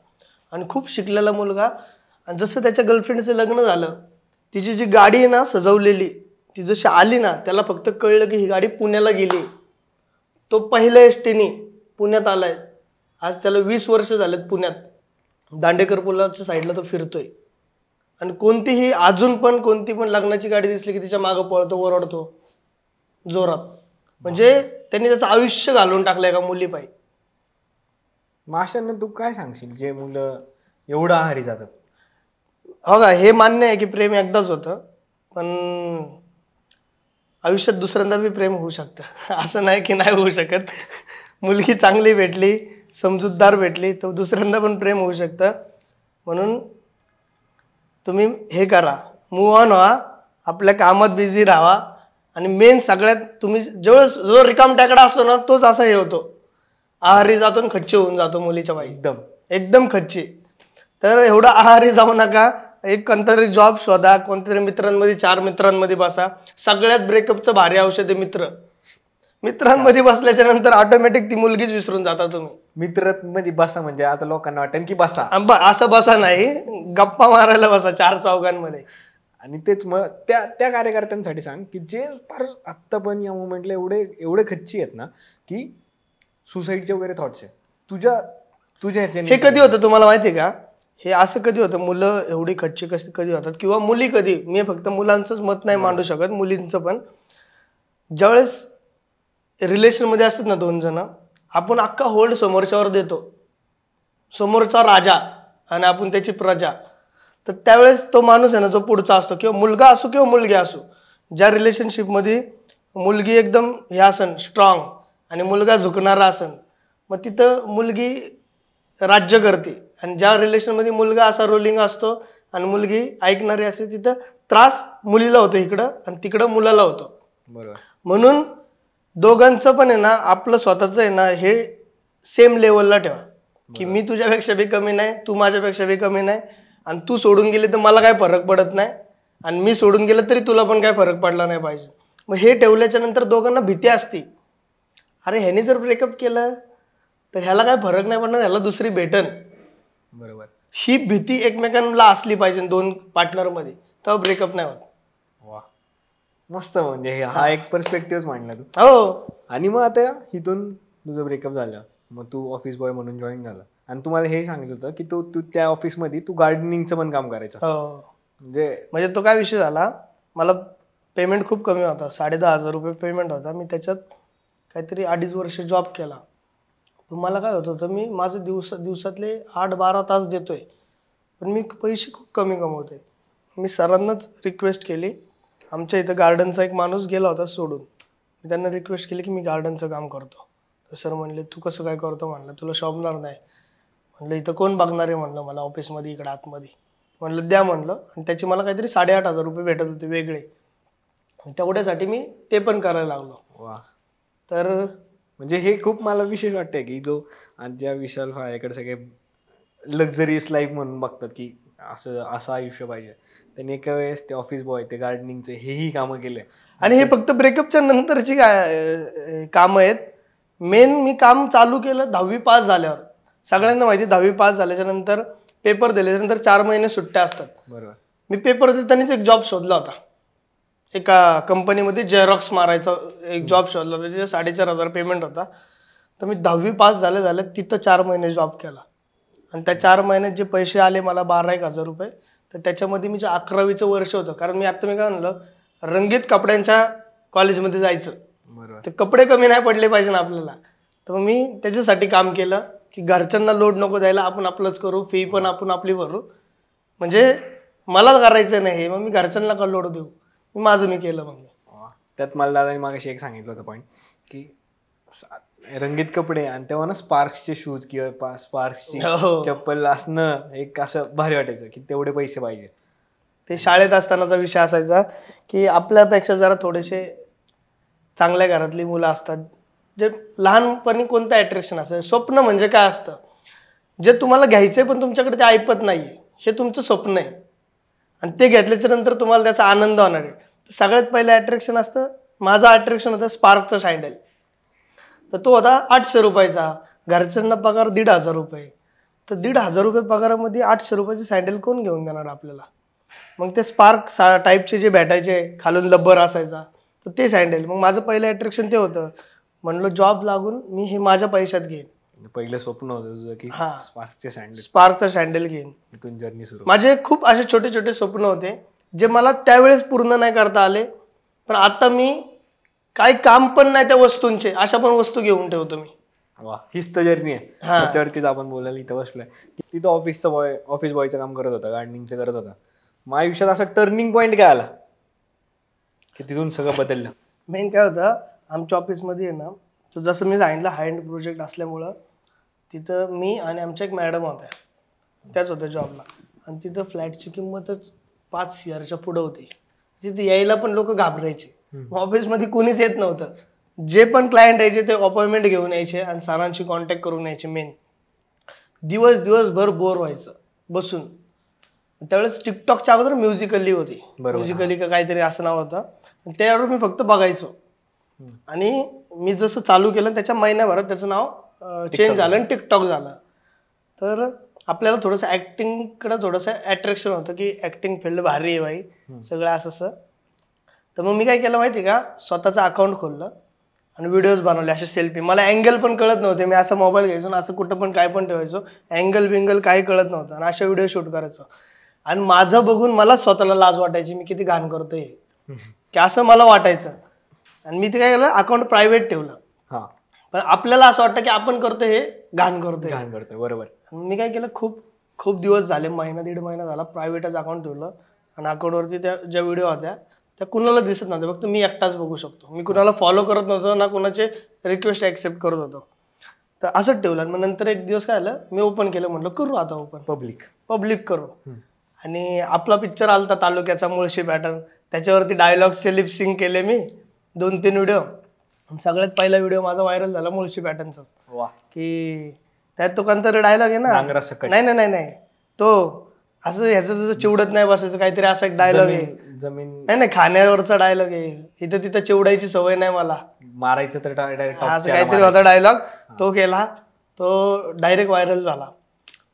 आणि खूप शिकलेला मुलगा. आणि जसं त्याच्या गर्लफ्रेंडचं लग्न झालं, तिची जी गाडी आहे ना सजवलेली, ती जशी आली ना, त्याला फक्त कळलं की ही गाडी पुण्याला गेली. तो पहिल्या एसटीने पुण्यात आलाय. आज त्याला 20 वर्ष झालेत पुण्यात. दांडेकर पुलाच्या साईडला तो फिरतोय. आणि अजून पण कोणती पण लग्नाची गाडी दिसली की तिच्या मागं पळतो, ओरडतो जोरात. म्हणजे त्यांनी त्याचं आयुष्य घालवून टाकलंय का मुलीपायी. मग अशांना तू काय सांगशील जे मुलं एवढं आहारी जातात? हो का, हे मान्य आहे की प्रेम एकदाच होतं, पण आयुष्यात दुसऱ्यांदा बी प्रेम होऊ शकतं. असं नाही की नाही होऊ शकत. मुलगी चांगली भेटली, समजूतदार भेटली तर दुसऱ्यांदा पण प्रेम होऊ शकतं. म्हणून तुम्ही हे करा, मूव्ह ऑन व्हा, आपल्या कामात बिझी राहा. आणि मेन सगळ्यात तुम्ही जो रिकाम टाकडा असतो ना तोच असा हे होतो, आहारी जातो आणि खच्ची होऊन जातो मुलीच्या बाई, एकदम खच्ची. तर एवढा आहारी जाऊ नका. एक कोणतरी जॉब शोधा, कोणतरी मित्रांमध्ये 4 मित्रांमध्ये बसा. सगळ्यात ब्रेकअपचं भारी औषध आहे मित्र. मित्रांमध्ये बसल्याच्या नंतर ऑटोमॅटिक ती मुलगीच विसरून जाता तुम्ही. मित्रांमध्ये बसा म्हणजे आता लोकांना वाटेल की बसा, असं बसा नाही, गप्पा मारायला बसा 4 चौघांमध्ये. आणि तेच मग त्या कार्यकर्त्यांसाठी सांग की जे फार आत्ता पण या मोमेंटला एवढे खच्ची आहेत ना की सुसाईडचे वगैरे थॉट्स आहेत तुझ्या ह्याच्याने. हे कधी होतं तुम्हाला माहिती आहे का? हे असं कधी होतं, मुलं एवढी खच्ची कधी होतात किंवा मुली कधी, मी फक्त मुलांचंच मत नाही मांडू शकत, मुलींचं पण. ज्यावेळेस रिलेशनमध्ये असतात ना 2 जण, आपण अख्खा होल्ड समोरच्यावर देतो, समोरचा राजा आणि आपण त्याची प्रजा. तर त्यावेळेस तो माणूस आहे ना जो पुढचा असतो, किंवा मुलगा असो किंवा मुलगी असो, ज्या रिलेशनशिपमध्ये मुलगी एकदम हे असन स्ट्रॉंग आणि मुलगा झुकणारा असन, मग तिथं मुलगी राज्य करते. आणि ज्या रिलेशनमध्ये मुलगा असा रोलिंग असतो आणि मुलगी ऐकणारी असते, तिथं त्रास मुलीला होतो इकडं आणि तिकडं मुलाला होतो. बरोबर. म्हणून दोघांचं पण आहे ना, आपलं स्वतःचं आहे ना, हे सेम लेवलला ठेवा की मी तुझ्यापेक्षा बी कमी नाही, तू माझ्यापेक्षा बी कमी नाही. आणि तू सोडून गेली तर मला काय फरक पडत नाही, आणि मी सोडून गेलं तरी तुला पण काय फरक पडला नाही पाहिजे. मग हे ठेवल्याच्या नंतर दोघांना भीती असती, अरे ह्याने जर ब्रेकअप केलं तर ह्याला काय फरक नाही पडणार, ह्याला दुसरी भेटन. बरोबर. ही भीती एकमेकांना असली पाहिजे 2 पार्टनरमध्ये, तेव्हा ब्रेकअप नाही होत. वा, मस्त. म्हणजे हा एक पर्स्पेक्टिव्ह मांडला तू. हो. आणि मग आता इथून तुझं ब्रेकअप झालं, मग तू ऑफिस बॉय म्हणून जॉईन झाला, आणि तुम्हाला हे सांगितलं होतं की तू त्या ऑफिसमध्ये तू गार्डनिंगचं पण काम करायचं. हो. म्हणजे तो काय विषय झाला, मला पेमेंट खूप कमी होता, 10,500 रुपये पेमेंट होता. मी त्याच्यात काहीतरी 2.5 वर्ष जॉब केला. मला काय होत होतं, मी माझं दिवसातले 8-12 तास देतोय, पण मी पैसे खूप कमी कमवतोय. मी सरांनाच रिक्वेस्ट केली, आमच्या इथं गार्डनचा एक माणूस गेला होता सोडून, मी त्यांना रिक्वेस्ट केली की मी गार्डनचं काम करतो. तर सर म्हणले तू कसं काय करतो, म्हणलं तुला शोभणार नाही. म्हणलं इथं कोण बघणार आहे, म्हणलं मला ऑफिसमध्ये इकडं आतमध्ये. म्हणलं द्या म्हणलं, आणि त्याचे मला काहीतरी 8,500 रुपये भेटत होते वेगळे. तेवढ्यासाठी मी ते पण करायला लागलो. वा. तर म्हणजे हे खूप मला विशेष वाटतंय की जो आज ज्या विशाल फाळेकडे सगळे लक्झरियस लाईफ म्हणून बघतात की असं आयुष्य पाहिजे, त्यांनी एका वेळेस ते ऑफिस बॉय, ते गार्डनिंगचे हेही कामं केले. आणि हे फक्त ब्रेकअपच्या नंतरची कामं आहेत. मेन मी काम चालू केलं 10वी पास झाल्यावर. सगळ्यांना माहिती 10वी पास झाल्याच्या नंतर पेपर दिल्यानंतर 4 महिने सुट्ट्या असतात. बरोबर. मी पेपर देतानाच एक जॉब शोधला होता, एका कंपनीमध्ये जेरॉक्स मारायचा एक जॉब शोधला होता, त्याच्या 4,500 पेमेंट होता. तर मी 10वी पास झाल्या तिथं 4 महिने जॉब केला, आणि त्या 4 महिन्यात जे पैसे आले मला 12,000 रुपये. तर त्याच्यामध्ये मी जे 11वीचं वर्ष होतं, कारण मी काय म्हणलं, रंगीत कपड्यांच्या कॉलेजमध्ये जायचं. बरोबर. ते कपडे कमी नाही पडले पाहिजे ना आपल्याला. तर मग मी त्याच्यासाठी काम केलं की घरच्यांना लोड नको द्यायला, आपण आपलंच करू, फी पण आपण आपली भरू. म्हणजे मला करायचं नाही, मग मी घरच्यांना का लोड देऊ, मी केलं. मग त्यात मला दादाने मागाशी एक सांगितलं होतं पॉईंट की रंगीत कपडे, आणि तेव्हा ना स्पार्क्सचे शूज किंवा स्पार्क्सची चप्पल असणं एक असं भारी वाटायचं की तेवढे पैसे पाहिजे. ते शाळेत असतानाचा विषय असायचा की आपल्यापेक्षा जरा थोडेसे चांगल्या घरातली मुलं असतात, जे लहानपणी कोणतं अट्रॅक्शन असतं, स्वप्न म्हणजे काय असतं, जे तुम्हाला घ्यायचंय पण तुमच्याकडे ते ऐपत नाहीये, हे तुमचं स्वप्न आहे, आणि ते घेतल्याच्या नंतर तुम्हाला त्याचा आनंद होणार आहे. सगळ्यात पहिलं अट्रॅक्शन असतं, माझा अट्रॅक्शन होतं स्पार्कचा सँडल. तर तो होता 800 रुपयाचा, घरच्यांना पगार 1,500 रुपये. तर 1,500 रुपये पगारामध्ये 800 रुपयाचे सँडल कोण घेऊन देणार आपल्याला. मग ते स्पार्क टाईपचे जे भेटायचे, खालून लब्बर असायचा, तर ते सँडल. मग माझं पहिलं अट्रॅक्शन ते होतं. म्हणलं जॉब लागून मी हे माझ्या पैशात घेईन. पहिलं स्वप्न होतं तुझं की स्पार्कचा सँडल घेईन. इथून जर्नी सुरू. माझे खूप असे छोटे छोटे स्वप्न होते जे मला त्यावेळेस पूर्ण नाही करता आले, पण आता मी काही काम पण नाही त्या वस्तूंचे, अशा पण वस्तू घेऊन ठेवतो मी. वा, हीच तर जर्नी आहे. त्याच्यावरतीच आपण बोलायला इथं बसलोय. तिथं ऑफिस बॉयचं काम करत होता, गार्डनिंगचं करत होता. माझ्या आयुष्यात असा टर्निंग पॉईंट काय आला की तिथून सगळं बदललं? मेन काय होतं, आमच्या ऑफिसमध्ये आहे ना, तो जसं मी सांगितलं हाय एंड प्रोजेक्ट असल्यामुळं तिथं मी आणि आमच्या एक मॅडम होत्या, त्याच होत्या जॉबला. आणि तिथं फ्लॅटची किंमतच 5 CR पुढं होती. तिथे यायला पण लोक घाबरायचे. ऑफिसमध्ये कुणीच येत नव्हतं. जे पण क्लायंट यायचे ते अपॉइंटमेंट घेऊन यायचे आणि सरांशी कॉन्टॅक्ट करून यायचे. मेन दिवसभर बोर व्हायचं बसून. त्यावेळेस टिकटॉकच्या अगोदर म्युझिकली होती, म्युझिकली का काहीतरी असं नाव होतं. त्यावर मी फक्त बघायचो. आणि मी जसं चालू केलं त्याच्या महिन्याभरात त्याचं नाव चेंज झालं आणि टिकटॉक झालं. तर आपल्याला थोडंसं ऍक्टिंगकडे थोडंसं अट्रॅक्शन होतं की ऍक्टिंग फील्ड भारी आहे बाई, सगळं असं. तर मग मी काय केलं माहिती का, स्वतःचं अकाउंट खोललं आणि व्हिडिओज बनवले असे सेल्फी. मला अँगल पण कळत नव्हते. मी असं मोबाईल घ्यायचो ना, असं कुठं पण काय पण ठेवायचो, अँगल बिंगल काही कळत नव्हतं आणि अशा व्हिडिओ शूट करायचो. आणि माझं बघून मला स्वतःला लाज वाटायची, मी किती घाण करतोय की असं मला वाटायचं. आणि मी ते काय केलं, अकाउंट प्रायव्हेट ठेवलं. पण आपल्याला असं वाटतं की आपण करतोय हे घाण करतोय. बरोबर. मी काय केलं, खूप दिवस झाले, महिना 1.5 महिना झाला, प्रायव्हेटच अकाउंट ठेवलं. आणि अकाउंटवरती त्या ज्या व्हिडिओ होत्या त्या कुणाला दिसत नव्हत्या, फक्त मी एकटाच बघू शकतो. मी कुणाला फॉलो करत नव्हतो ना, कुणाचे रिक्वेस्ट ऍक्सेप्ट करत होतो. तर असंच ठेवलं. आणि मग नंतर एक दिवस काय आलं, मी ओपन केलं, म्हटलं करू आता ओपन, पब्लिक करू. आणि आपला पिक्चर आलता तालुक्याचा मुळशी पॅटर्न, त्याच्यावरती डायलॉगचे लिपसिंग केले मी 2-3 व्हिडिओ. सगळ्यात पहिला व्हिडिओ माझा व्हायरल झाला मुळशी पॅटर्नचा. की त्यात तो कोणतरी डायलॉग आहे ना, नाही तो असं ह्याचं त्याचं चिवडत नाही बसायचं, काहीतरी असा एक डायलॉग आहे. नाही खाण्यावरचा डायलॉग आहे. इथं तिथं चिवडायची सवय नाही मला, मारायचं तर डायरेक्ट असं काहीतरी होता डायलॉग. तो केला, तो डायरेक्ट व्हायरल झाला.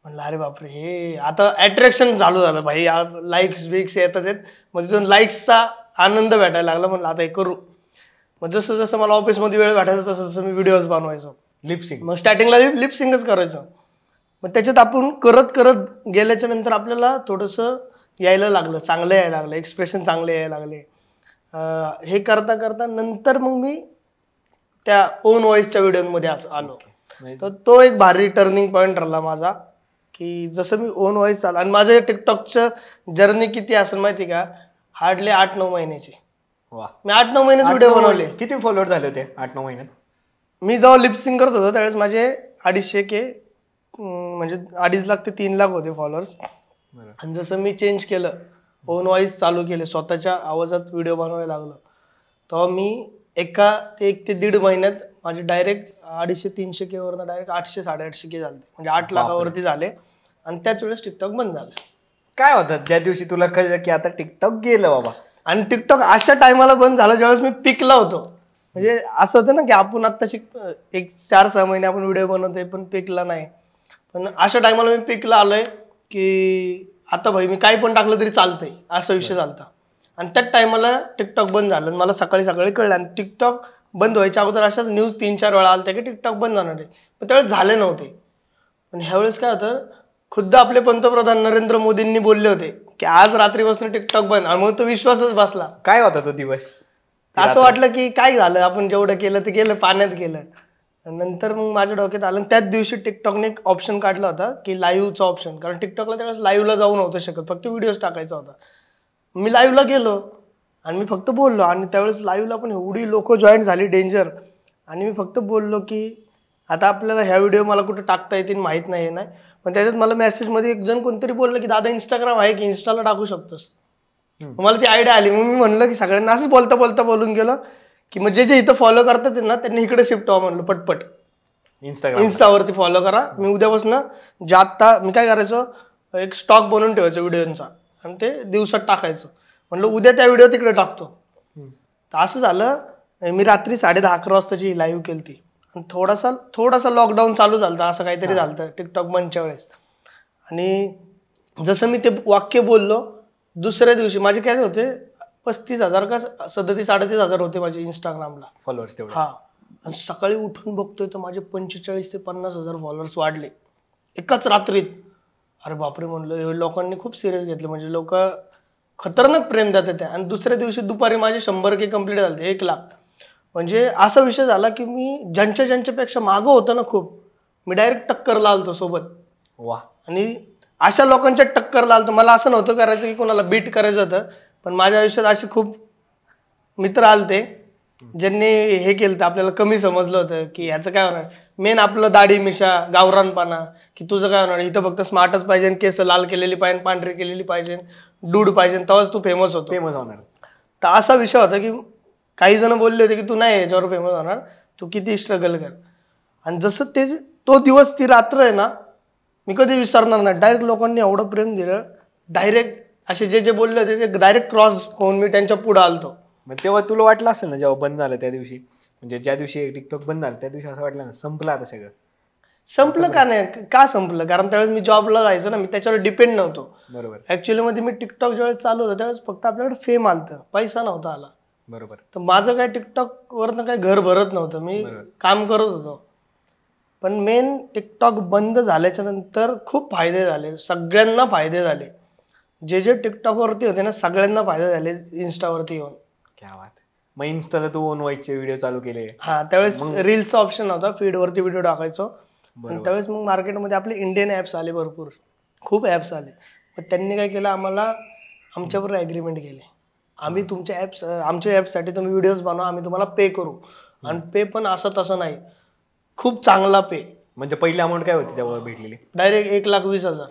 म्हणलं अरे बापरे, हे आता अट्रॅक्शन चालू झालं भाई, लाईक्स बिक्स येतात. मग तिथून लाईक्सचा आनंद भेटायला लागला. म्हणलं आता हे करू. मग जसं जसं मला ऑफिसमध्ये वेळ भेटायचा तसं तसं मी व्हिडिओज बनवायचो, लिपसिंग. मग स्टार्टिंगला लिपसिंगच करायचो. मग त्याच्यात आपण करत गेल्याच्या नंतर आपल्याला थोडंसं यायला लागलं, चांगलं यायला लागलं, एक्सप्रेशन चांगले यायला लागले. हे करता करता नंतर मग मी त्या ओन व्हॉइसच्या व्हिडिओमध्ये आलो. तर तो एक भारी टर्निंग पॉईंट ठरला माझा, की जसं मी ओन व्हॉइस आला. आणि माझं टिकटॉकचं जर्नी किती असेल माहिती का, हार्डली 8-9 महिन्याची. मी 8-9 महिन्यात व्हिडिओ बनवले. किती फॉलोअर झाले होते 8-9 महिन्यात? मी जेव्हा लिपसिंग करत होतो त्यावेळेस माझे 250K, म्हणजे 2.5 लाख ते 3 लाख होते फॉलोअर्स. आणि जसं मी चेंज केलं, ओन व्हॉइस चालू केले, स्वतःच्या आवाजात व्हिडिओ बनवायला लागलो, तेव्हा मी 1 ते 1.5 महिन्यात माझे डायरेक्ट 250-300K वरनं डायरेक्ट 800-850K झाले, म्हणजे 8 लाखावरती झाले. आणि त्याच वेळेस टिकटॉक बंद झालं. काय होतं ज्या दिवशी तुला कळलं की आता टिकटॉक गेलं बाबा? आणि टिकटॉक अशा टायमाला बंद झालं ज्यावेळेस मी पिकला होतो. म्हणजे असं होतं ना की आपण आत्ताशी 4-6 महिने आपण व्हिडिओ बनवतोय पण पिकला नाही. पण अशा टायमाला मी पिकला आलोय की आता भाई मी काय पण टाकलं तरी चालतंय, असा विषय झालता. आणि त्याच टायमाला टिकटॉक बंद झालं. मला सकाळी कळलं. आणि टिकटॉक बंद व्हायच्या अगोदर अशाच न्यूज 3-4 वेळा आल्या की टिकटॉक बंद जाणार आहे, पण त्यावेळेस झाले नव्हते. पण ह्यावेळेस काय होतं, खुद्द आपले पंतप्रधान नरेंद्र मोदींनी बोलले होते की आज रात्रीपासून टिकटॉक बंद. आणि मग तो विश्वासच बसला. काय होता तो दिवस, असं वाटलं की काय झालं, आपण जेवढं केलं ते केलं, पाण्यात गेलं. नंतर मग माझ्या डोक्यात आलं. त्याच दिवशी टिकटॉकने एक ऑप्शन काढला होता की लाईव्हचा ऑप्शन, कारण टिकटॉकला त्यावेळेस लाईव्हला जाऊ नव्हतं शकत, फक्त व्हिडिओज टाकायचा होता. मी लाईव्हला गेलो आणि मी फक्त बोललो. आणि त्यावेळेस लाईव्हला पण एवढी लोक जॉईन झाली, डेंजर. आणि मी फक्त बोललो की आता आपल्याला ह्या व्हिडिओ मला कुठं टाकता येतील माहित नाही, नाही. पण त्याच्यात मला मेसेजमध्ये एक जण कोणतरी बोललं की दादा इंस्टाग्राम आहे की इन्स्टाला टाकू शकतोस. मला ती आयडिया आली. मग मी म्हणलं की सगळ्यांना असंच बोलता बोलून गेलो की मग जे इथं फॉलो करतात ना त्यांनी इकडे शिफ्ट व्हा म्हणलं, पटपट इन्स्टावरती फॉलो करा. मी उद्यापासून जे आत्ता मी काय करायचो, एक स्टॉक बनवून ठेवायचो व्हिडिओचा आणि ते दिवसात टाकायचो. म्हणलं उद्या त्या व्हिडिओ तिकडे टाकतो. तर असं झालं. मी रात्री 10:30-11 वाजताची लाईव्ह केली ती. आणि थोडासा लॉकडाऊन चालू झालं, असं काहीतरी झालं टिकटॉक बंदच्या वेळेस. आणि जसं मी ते वाक्य बोललो, दुसऱ्या दिवशी माझे काय होते 35,000 का 37-38,000 होते माझे इंस्टाग्रामला फॉलोअर्स तेवढे. हा. आणि सकाळी उठून बघतोय तर माझे 45,000 ते 50,000 फॉलोअर्स वाढले एकाच रात्रीत. अरे बापरे म्हणलं, लोकांनी खूप सिरियस घेतलं, म्हणजे लोक खतरनाक प्रेम देतात त्या. आणि दुसऱ्या दिवशी दुपारी माझे 100K कंप्लीट झाले, 1 लाख. म्हणजे असा विषय झाला की मी ज्यांच्यापेक्षा मागं होतं ना खूप, मी डायरेक्ट टक्करला आलतो सोबत. वा. आणि अशा लोकांच्या टक्करला आलतो. मला असं नव्हतं करायचं की कोणाला बीट करायचं होतं, पण माझ्या आयुष्यात असे खूप मित्र आलते ज्यांनी हे केलं तर आपल्याला कमी समजलं होतं की ह्याचं काय होणार. मेन आपलं दाढी मिशा गावरानपणा की तुझं काय होणार, इथं फक्त स्मार्टच पाहिजे, केस लाल केलेली पाहिजे, पांढरी केलेली पाहिजे, डूड पाहिजे, तेव्हाच तू फेमस होतो. फेमस होणार. तर असा विषय होता की काही जण बोलले होते की तू नाही याच्यावर फेमस होणार, तू किती स्ट्रगल कर. आणि जसं ते तो दिवस ती रात्र आहे ना मी कधी विसरणार नाही. डायरेक्ट लोकांनी एवढं प्रेम दिलं, डायरेक्ट असे जे जे बोलले होते ते डायरेक्ट क्रॉस होऊन मी त्यांच्या पुढे आलतो. मग तेव्हा तुला वाटलं असेल ना जेव्हा बंद झालं त्या दिवशी, म्हणजे ज्या दिवशी टिकटॉक बंद झालं त्या दिवशी असं वाटलं ना संपलं आता सगळं? संपलं का नाही, का संपलं, कारण त्यावेळेस मी जॉबला जायचो ना, मी त्याच्यावर डिपेंड नव्हतो. बरोबर. ऍक्च्युअली मध्ये मी टिकटॉक ज्यावेळेस चालू होतं त्यावेळेस फक्त आपल्याकडे फेम आलतं, पैसा नव्हता आला. बरोबर. तर माझं काय टिकटॉक वरनं काही घर भरत नव्हतं, मी काम करत होतो. पण मेन टिकटॉक बंद झाल्याच्या नंतर खूप फायदे झाले, सगळ्यांना फायदे झाले. जे जे टिकटॉक वरती होते ना सगळ्यांना फायदे झाले इंस्टावरती येऊन. क्या बात. मग इन्स्टाला तू ओन व्हायचे व्हिडिओ चालू केले? हा, त्यावेळेस रील्सचा ऑप्शन होता, फीड वरती व्हिडिओ टाकायचो. त्यावेळेस मग मार्केटमध्ये आपले इंडियन ऍप्स आले, भरपूर खूप ऍप्स आले. पण त्यांनी काय केलं, आम्हाला आमच्याबरोबर ॲग्रीमेंट केले, आम्ही तुमच्या ऍप्स, आमच्या ऍपसाठी तुम्ही व्हिडिओज बनवा, आम्ही तुम्हाला पे करू. आणि पे पण असं तसं नाही, खूप चांगला पे. म्हणजे पहिली अमाऊंट काय होती तेव्हा भेटलेली? डायरेक्ट 1,20,000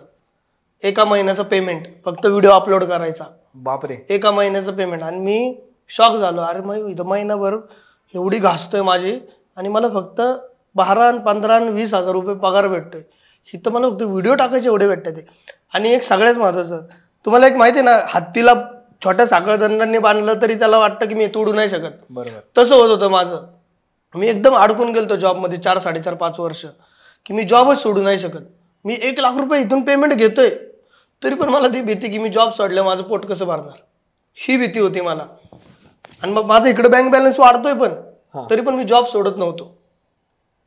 एका महिन्याचं पेमेंट, फक्त व्हिडिओ अपलोड करायचा. बापरे. एका महिन्याचं पेमेंट. आणि मी शॉक झालो, अरे मग इथं महिनाभर एवढी घासतोय माझी आणि मला फक्त 12, 15, 20,000 रुपये पगार भेटतोय. इथं मला फक्त व्हिडिओ टाकायचे एवढे भेटतात ते. आणि एक सगळ्यात महत्वाचं, तुम्हाला एक माहिती आहे ना, हत्तीला छोट्या साखळदंडांनी बांधलं तरी त्याला वाटतं की मी तोडू नाही शकत. बरोबर. तसं होत होतं माझं. मी एकदम अडकून गेलतो जॉबमध्ये 4, 4.5, 5 वर्ष, की मी जॉबच सोडू नाही शकत. मी 1,00,000 रुपये इथून पेमेंट घेतोय तरी पण मला ती भीती की मी जॉब सोडलं माझं पोट कसं भरणार, ही भीती होती मला. आणि मग माझं इकडे बँक बॅलन्स वाढतोय पण तरी पण मी जॉब सोडत नव्हतो.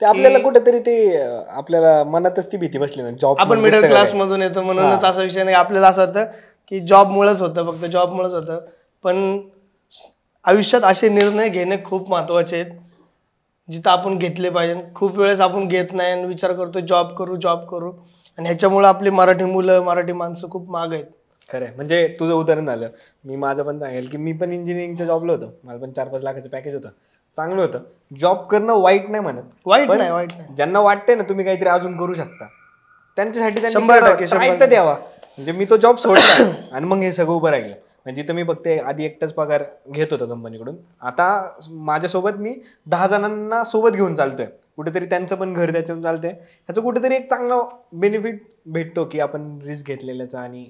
ते आपल्याला कुठेतरी ते आपल्याला मनातच ती भीती बसली ना, जॉब आपण मिडल क्लास मधून येतो म्हणूनच असा विषय नाही. आपल्याला असं होतं की जॉबमुळेच होतं, फक्त जॉबमुळेच होतं. पण आयुष्यात असे निर्णय घेणे खूप महत्वाचे आहेत जिथं आपण घेतले पाहिजे. खूप वेळेस आपण घेत नाही आणि विचार करतो जॉब करू जॉब करू, आणि ह्याच्यामुळे आपली मराठी मुलं मराठी माणसं खूप माग आहेत. खरं. म्हणजे तुझं उदाहरण झालं, मी माझं पण सांगेल की मी पण इंजिनिअरिंगच्या जॉबला होतो, मला पण 4-5 लाखाचं पॅकेज होतं, चांगलं होतं. जॉब करणं वाईट नाही म्हणत, वाईट नाही. ज्यांना वाटतंय ना तुम्ही काहीतरी अजून करू शकता त्यांच्यासाठी 100% द्यावा. म्हणजे मी तो जॉब सोडला आणि मग हे सगळं उभं राहिलं. म्हणजे जिथं मी बघते आधी एकटाच पगार घेत होतो कंपनीकडून, आता माझ्यासोबत मी 10 जणांना सोबत घेऊन चालतोय, कुठेतरी त्यांचं पण घर त्याच्यावर चालतंय. ह्याचं कुठेतरी एक चांगला बेनिफिट भेटतो की आपण रिस्क घेतलेल्याचा आणि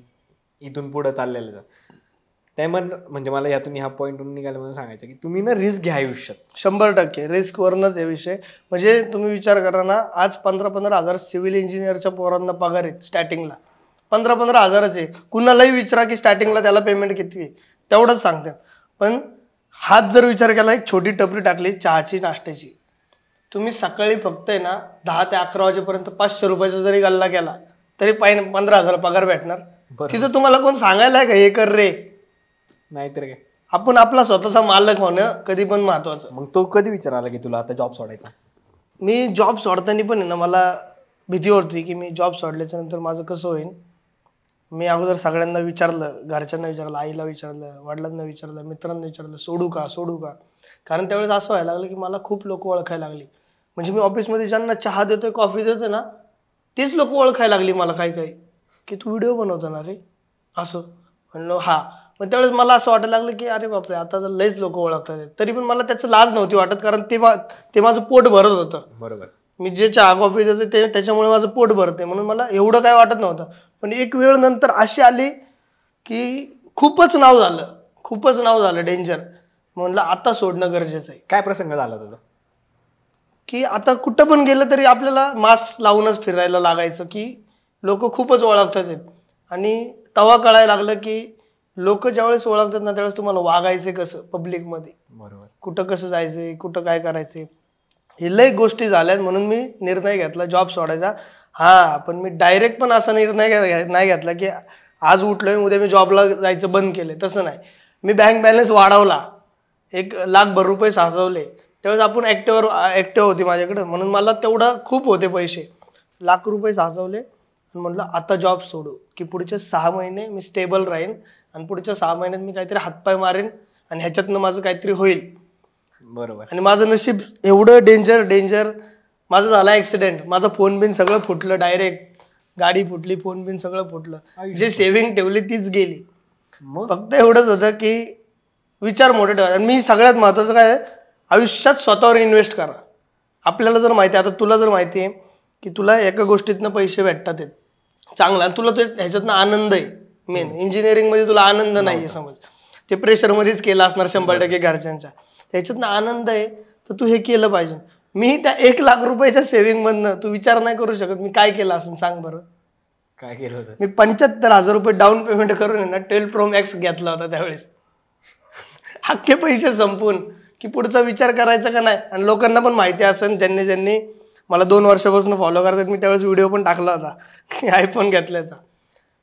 इथून पुढं चाललेल्याचा. म्हणजे मला यातून ह्या पॉईंटून निघालं म्हणून सांगायचं की तुम्ही ना रिस्क घ्या आयुष्यात. 100% रिस्क वरनच हे विषय. म्हणजे तुम्ही विचार करा ना, आज 15-15 हजार सिव्हिल इंजिनियरच्या पोरांना पगार आहेत स्टार्टिंगला, 15-15 हजारच आहे. कुणालाही विचारा की स्टार्टिंगला त्याला पेमेंट किती आहे, तेवढंच सांगतात. पण हाच जर विचार केला, एक छोटी टपरी टाकली चहाची नाश्त्याची, तुम्ही सकाळी फक्त आहे ना 10 ते 11 वाजेपर्यंत 500 रुपयाचा जरी गल्ला केला तरी 15,000 पगार भेटणार. तिथं तुम्हाला कोण सांगायला आहे का हे कर रे, नाहीतर काय. आपण आपला स्वतःचा मालक होणं कधी पण महत्वाचं. मग तो कधी विचार आला की तुला आता जॉब सोडायचा? मी जॉब सोडताना पण आहे ना मला भीती होती की मी जॉब सोडल्याच्या नंतर माझं कसं होईल. मी अगोदर सगळ्यांना विचारलं, घरच्यांना विचारलं, आईला विचारलं, वडिलांना विचारलं, मित्रांना विचारलं, सोडू का. कारण त्यावेळेस असं व्हायला लागलं की मला खूप लोक ओळखायला लागली. म्हणजे मी ऑफिसमध्ये ज्यांना चहा देतोय कॉफी देतोय ना तेच लोक ओळखायला लागली मला, काही की तू व्हिडिओ बनवतो ना रे, असं म्हणलं हा. मग त्यावेळेस मला असं वाटायला लागलं की अरे बापरे, आता तर लयच लोक ओळखतात. तरी पण मला त्याचं लाज नव्हती वाटत, कारण ते माझं पोट भरत होतं. बरोबर. मी जे चहा कॉफी देतो ते त्याच्यामुळे माझं पोट भरते, म्हणून मला एवढं काय वाटत नव्हतं. पण एक वेळ नंतर अशी आली की खूपच नाव झालं डेंजर. म्हणलं आता सोडणं गरजेचं आहे. काय प्रसंग झाला तुझा? की आता कुठं पण गेलं तरी आपल्याला मास्क लावूनच फिरायला लागायचं, की लोक खूपच ओळखतात आहेत. आणि तेव्हा कळायला लागलं की लोक ज्यावेळेस ओळखतात ना त्यावेळेस तुम्हाला वागायचे कसं पब्लिकमध्ये, बरोबर, कुठं कसं जायचंय, कुठं काय करायचंय, हे लय गोष्टी झाल्यात. म्हणून मी निर्णय घेतला जॉब सोडायचा. हा, पण मी डायरेक्ट पण असा निर्णय नाही घेतला की आज उठलोय उद्या मी जॉबला जायचं बंद केलंय, तसं नाही. मी बँक बॅलन्स वाढवला, 1,00,000 रुपये साचवले. त्यावेळेस आपण ऍक्टिव्ह होती माझ्याकडे, म्हणून मला तेवढं खूप होते पैसे, 1,00,000 रुपये साचवले. आणि म्हटलं आता जॉब सोडू की पुढचे 6 महिने मी स्टेबल राहीन आणि पुढच्या 6 महिन्यात मी काहीतरी हातपाय मारेन आणि ह्याच्यातनं माझं काहीतरी होईल. बरोबर. आणि माझं नशीब एवढं डेंजर माझं झालं ऍक्सिडेंट, माझा फोन बिन सगळं फुटलं, डायरेक्ट गाडी फुटली, फोन बिन सगळं फुटलं, जे सेव्हिंग ठेवली तीच गेली. मग फक्त एवढंच होतं की विचार मोठे ठेवा. आणि मी सगळ्यात महत्वाचं काय आहे, आयुष्यात स्वतःवर इन्व्हेस्ट करा. आपल्याला जर माहिती आहे, आता तुला जर माहिती आहे की तुला एका गोष्टीतनं पैसे भेटतात आहेत चांगला, आणि तुला ह्याच्यातनं आनंद आहे, मेन इंजिनिअरिंग मध्ये तुला आनंद नाहीये समज, ते प्रेशर मध्येच केलं असणार 100% घरच्यांच्या, त्याच्यातनं आनंद आहे, तर तू हे केलं पाहिजे. मी त्या 1 लाख रुपयाच्या सेव्हिंग मधनं तू विचार नाही करू शकत मी काय केलं असं, सांग बरं. काय केलं होतं? मी 75,000 रुपये डाऊन पेमेंट करून आहे ना 12 Pro Max घेतला होता त्यावेळेस. अख्खे पैसे संपून की पुढचा विचार करायचा का नाही. आणि लोकांना पण माहिती असेल, ज्यांनी मला 2 वर्षापासून फॉलो करतात, मी त्यावेळेस व्हिडिओ पण टाकला होता की आयफोन घेतल्याचा.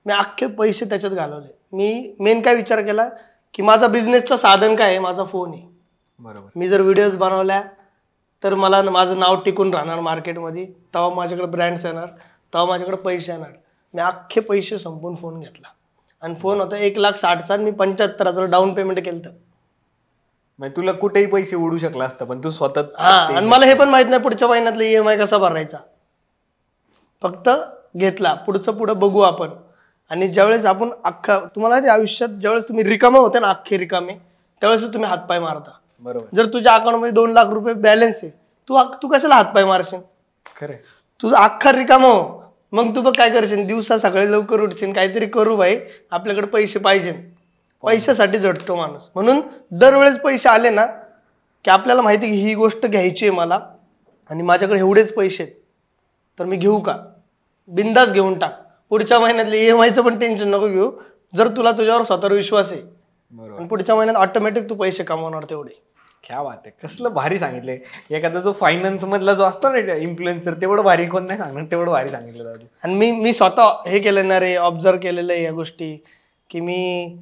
मी अख्खे पैसे त्याच्यात घालवले. मी मेन काय विचार केला की माझा बिझनेसचं साधन काय आहे, माझा फोन आहे. बरोबर. मी जर व्हिडिओज बनवल्या तर मला माझं नाव टिकून राहणार मार्केटमध्ये, तेव्हा माझ्याकडे ब्रँड्स येणार, तेव्हा माझ्याकडे पैसे येणार. मी अख्खे पैसे संपून फोन घेतला आणि फोन होता 1,60,000चा, आणि मी 75,000 डाऊन पेमेंट केलं. म्हणजे तुला कुठेही पैसे उडू शकला असतं, पण तू स्वतः आणि मला हे पण माहित नाही पुढच्या महिन्यातला EMI कसा भरायचा. फक्त घेतला, पुढं बघू आपण. आणि ज्यावेळेस आपण अख्खा, तुम्हाला आयुष्यात ज्यावेळेस तुम्ही रिकामे होते ना, अख्खे रिकामे, त्यावेळेस तुम्ही हातपाय मारता. बरोबर. जर तुझ्या अकाउंटमध्ये 2 लाख रुपये बॅलन्स आहे, तू कशाला हातपाय मारशील? खरे. तुझं अख्खा रिकाम हो, मग तू बघ काय करशील, दिवसा सकाळी लवकर उठशील, काहीतरी करू भाई, आपल्याकडे पैसे पाहिजे, पैशासाठी झटतो माणूस. म्हणून दरवेळेस पैसे आले ना की आपल्याला माहिती की ही गोष्ट घ्यायची आहे मला आणि माझ्याकडे एवढेच पैसे आहेत, तर मी घेऊ का? बिंदास घेऊन टाक. पुढच्या महिन्यातले EMIचं पण टेन्शन नको घेऊ, जर तुला तुझ्यावर स्वतःवर विश्वास आहे. बरोबर. आणि पुढच्या महिन्यात ऑटोमॅटिक तू पैसे कमवणार तेवढे. क्या बात आहे, कसलं भारी सांगितलंय. एखादा जो फायनान्स मधला जो असतो ना इन्फ्लुएन्सर, तेवढं भारी कोण नाही सांगणार, तेवढं भारी सांगितलं दादू. आणि मी स्वतः हे केलं ना रे, ऑब्झर्व केलेलं आहे या गोष्टी, की मी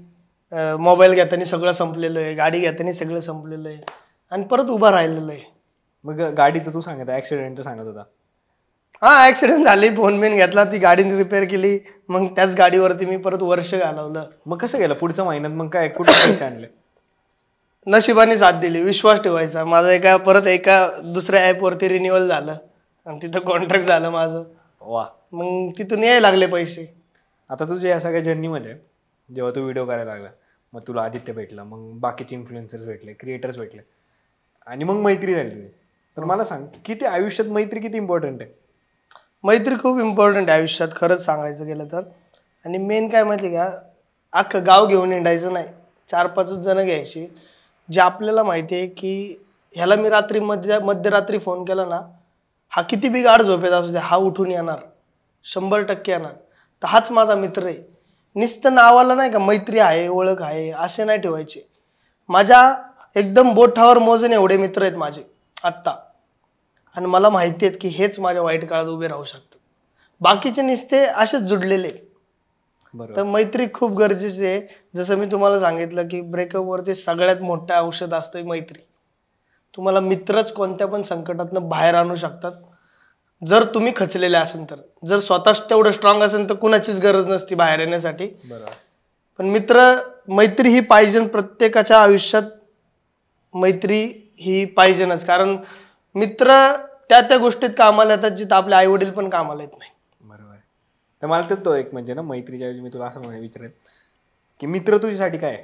मोबाईल घेताना सगळं संपलेलं आहे, गाडी घेताना सगळं संपलेलं आहे, आणि परत उभा राहिलेलं आहे. मग गाडीचं तू सांगत ऍक्सिडेंट सांगत होता. हा, ऍक्सिडेंट झाली, फोन बिन घेतला, ती गाडी रिपेअर केली, मग त्याच गाडीवरती मी परत वर्ष घालवलं. मग कसं गेलं पुढच्या महिन्यात? मग काय कुठे पैसे आणले? नशिबाने साथ दिली, विश्वास ठेवायचा. माझं परत एका दुसऱ्या ॲपवरती रिन्युअल झालं आणि तिथं कॉन्ट्रॅक्ट झालं माझं. वा. मग तिथून यायला लागले पैसे. आता तुझ्या या सगळ्या जर्नीमध्ये जेव्हा तू व्हिडिओ करायला लागला, मग तुला आदित्य भेटला, मग बाकीचे इन्फ्लुएन्सर्स भेटले, क्रिएटर्स भेटले, आणि मग मैत्री झाली तुझी. तर मला सांग, किती आयुष्यात मैत्री किती इम्पॉर्टंट आहे? मैत्री खूप इम्पॉर्टंट आहे आयुष्यात, खरंच सांगायचं गेलं तर. आणि मेन काय माहिती का, अख्खं गाव घेऊन हिंडायचं नाही, 4-5 जण घ्यायची, जे आपल्याला माहिती आहे की ह्याला मी रात्री मध्यरात्री फोन केला ना, हा किती बी गाढ झोपेत असू दे, हा उठून येणार, 100% येणार. तर हाच माझा मित्र आहे. नुसतं नावाला नाही का मैत्री आहे, ओळख आहे, असे नाही ठेवायचे. माझ्या एकदम बोटावर मोजून एवढे मित्र आहेत माझे आत्ता, आणि मला माहिती आहेत की हेच माझ्या वाईट काळात उभे राहू शकतात. बाकीचे नुसते असेच जुडलेले. तर मैत्री खूप गरजेची आहे. जसं मी तुम्हाला सांगितलं की ब्रेकअपवरती सगळ्यात मोठं औषध असतं मैत्री. तुम्हाला मित्रच कोणत्या पण संकटातनं बाहेर आणू शकतात, जर तुम्ही खचलेले असेल तर. जर स्वतःच तेवढं स्ट्रॉंग असेल तर कुणाचीच गरज नसती बाहेर येण्यासाठी. पण मैत्री ही पाहिजे, प्रत्येकाच्या आयुष्यात मैत्री ही पाहिजेच. कारण मित्र त्या गोष्टीत कामाला येतात जिथं आपले आई वडील पण कामाला येत नाही. बरोबर. तर मला तर तो एक म्हणजे ना, मैत्रीच्या ऐवजी मी तुला असं विचारेन की मित्र तुझ्यासाठी काय आहे?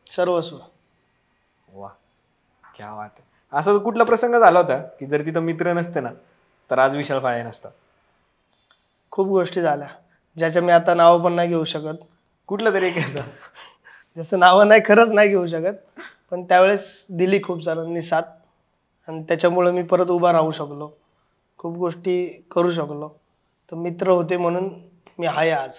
सर्वस्व. वा, क्या बात आहे. असा कुठला प्रसंग झाला होता की जर तिथं मित्र नसते ना, तर आज विशाल फाळे नसता? खूप गोष्टी झाल्या ज्याच्या मी आता नाव पण नाही घेऊ शकत. कुठलं तरी एक जसं नावं नाही, खरंच नाही घेऊ शकत, पण त्यावेळेस दिली खूप जणांनी साथ, आणि त्याच्यामुळे मी परत उभा राहू शकलो, खूप गोष्टी करू शकलो. तर मित्र होते म्हणून मी आहे आज.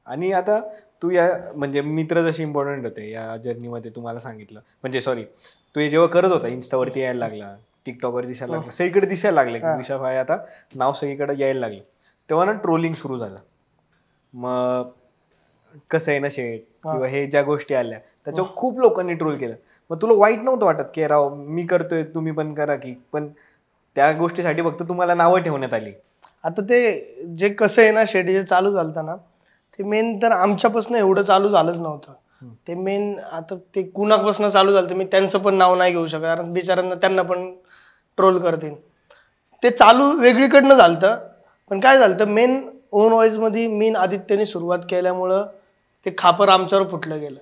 आणि आता तू या म्हणजे मित्र जसे इम्पॉर्टंट होते या जर्नीमध्ये, तुम्हाला सांगितलं म्हणजे सॉरी, तू हे जेव्हा करत होता इंस्टावरती यायला लागला, टिकटॉकवर दिसायला लागला, सगळीकडे दिसायला लागले की विशाल फाळे आता नाव सगळीकडे यायला लागले, तेव्हा ना ट्रोलिंग सुरू झालं. मग कसं आहे ना शेट किंवा हे ज्या गोष्टी आल्या त्याच्यावर खूप लोकांनी ट्रोल केलं. मग तुला वाईट नव्हतं वाटत की राव मी करतोय तुम्ही पण करा की? पण त्या गोष्टीसाठी फक्त तुम्हाला नावं ठेवण्यात आली. आता ते जे कसं आहे ना शेट, जे चालू झालं ना, ते मेन तर आमच्यापासून एवढं चालू झालंच नव्हतं. ते मेन आता ते कुणापासून चालू झालं तर मी त्यांचं पण नाव नाही घेऊ शकत कारण बिचाऱ्यांना त्यांना पण ट्रोल करतील. ते चालू वेगळीकडनं झालं पण काय झालं मेन ओन व्हॉइस मध्ये मी आदित्यने सुरुवात केल्यामुळं ते खापर आमच्यावर फुटलं गेलं.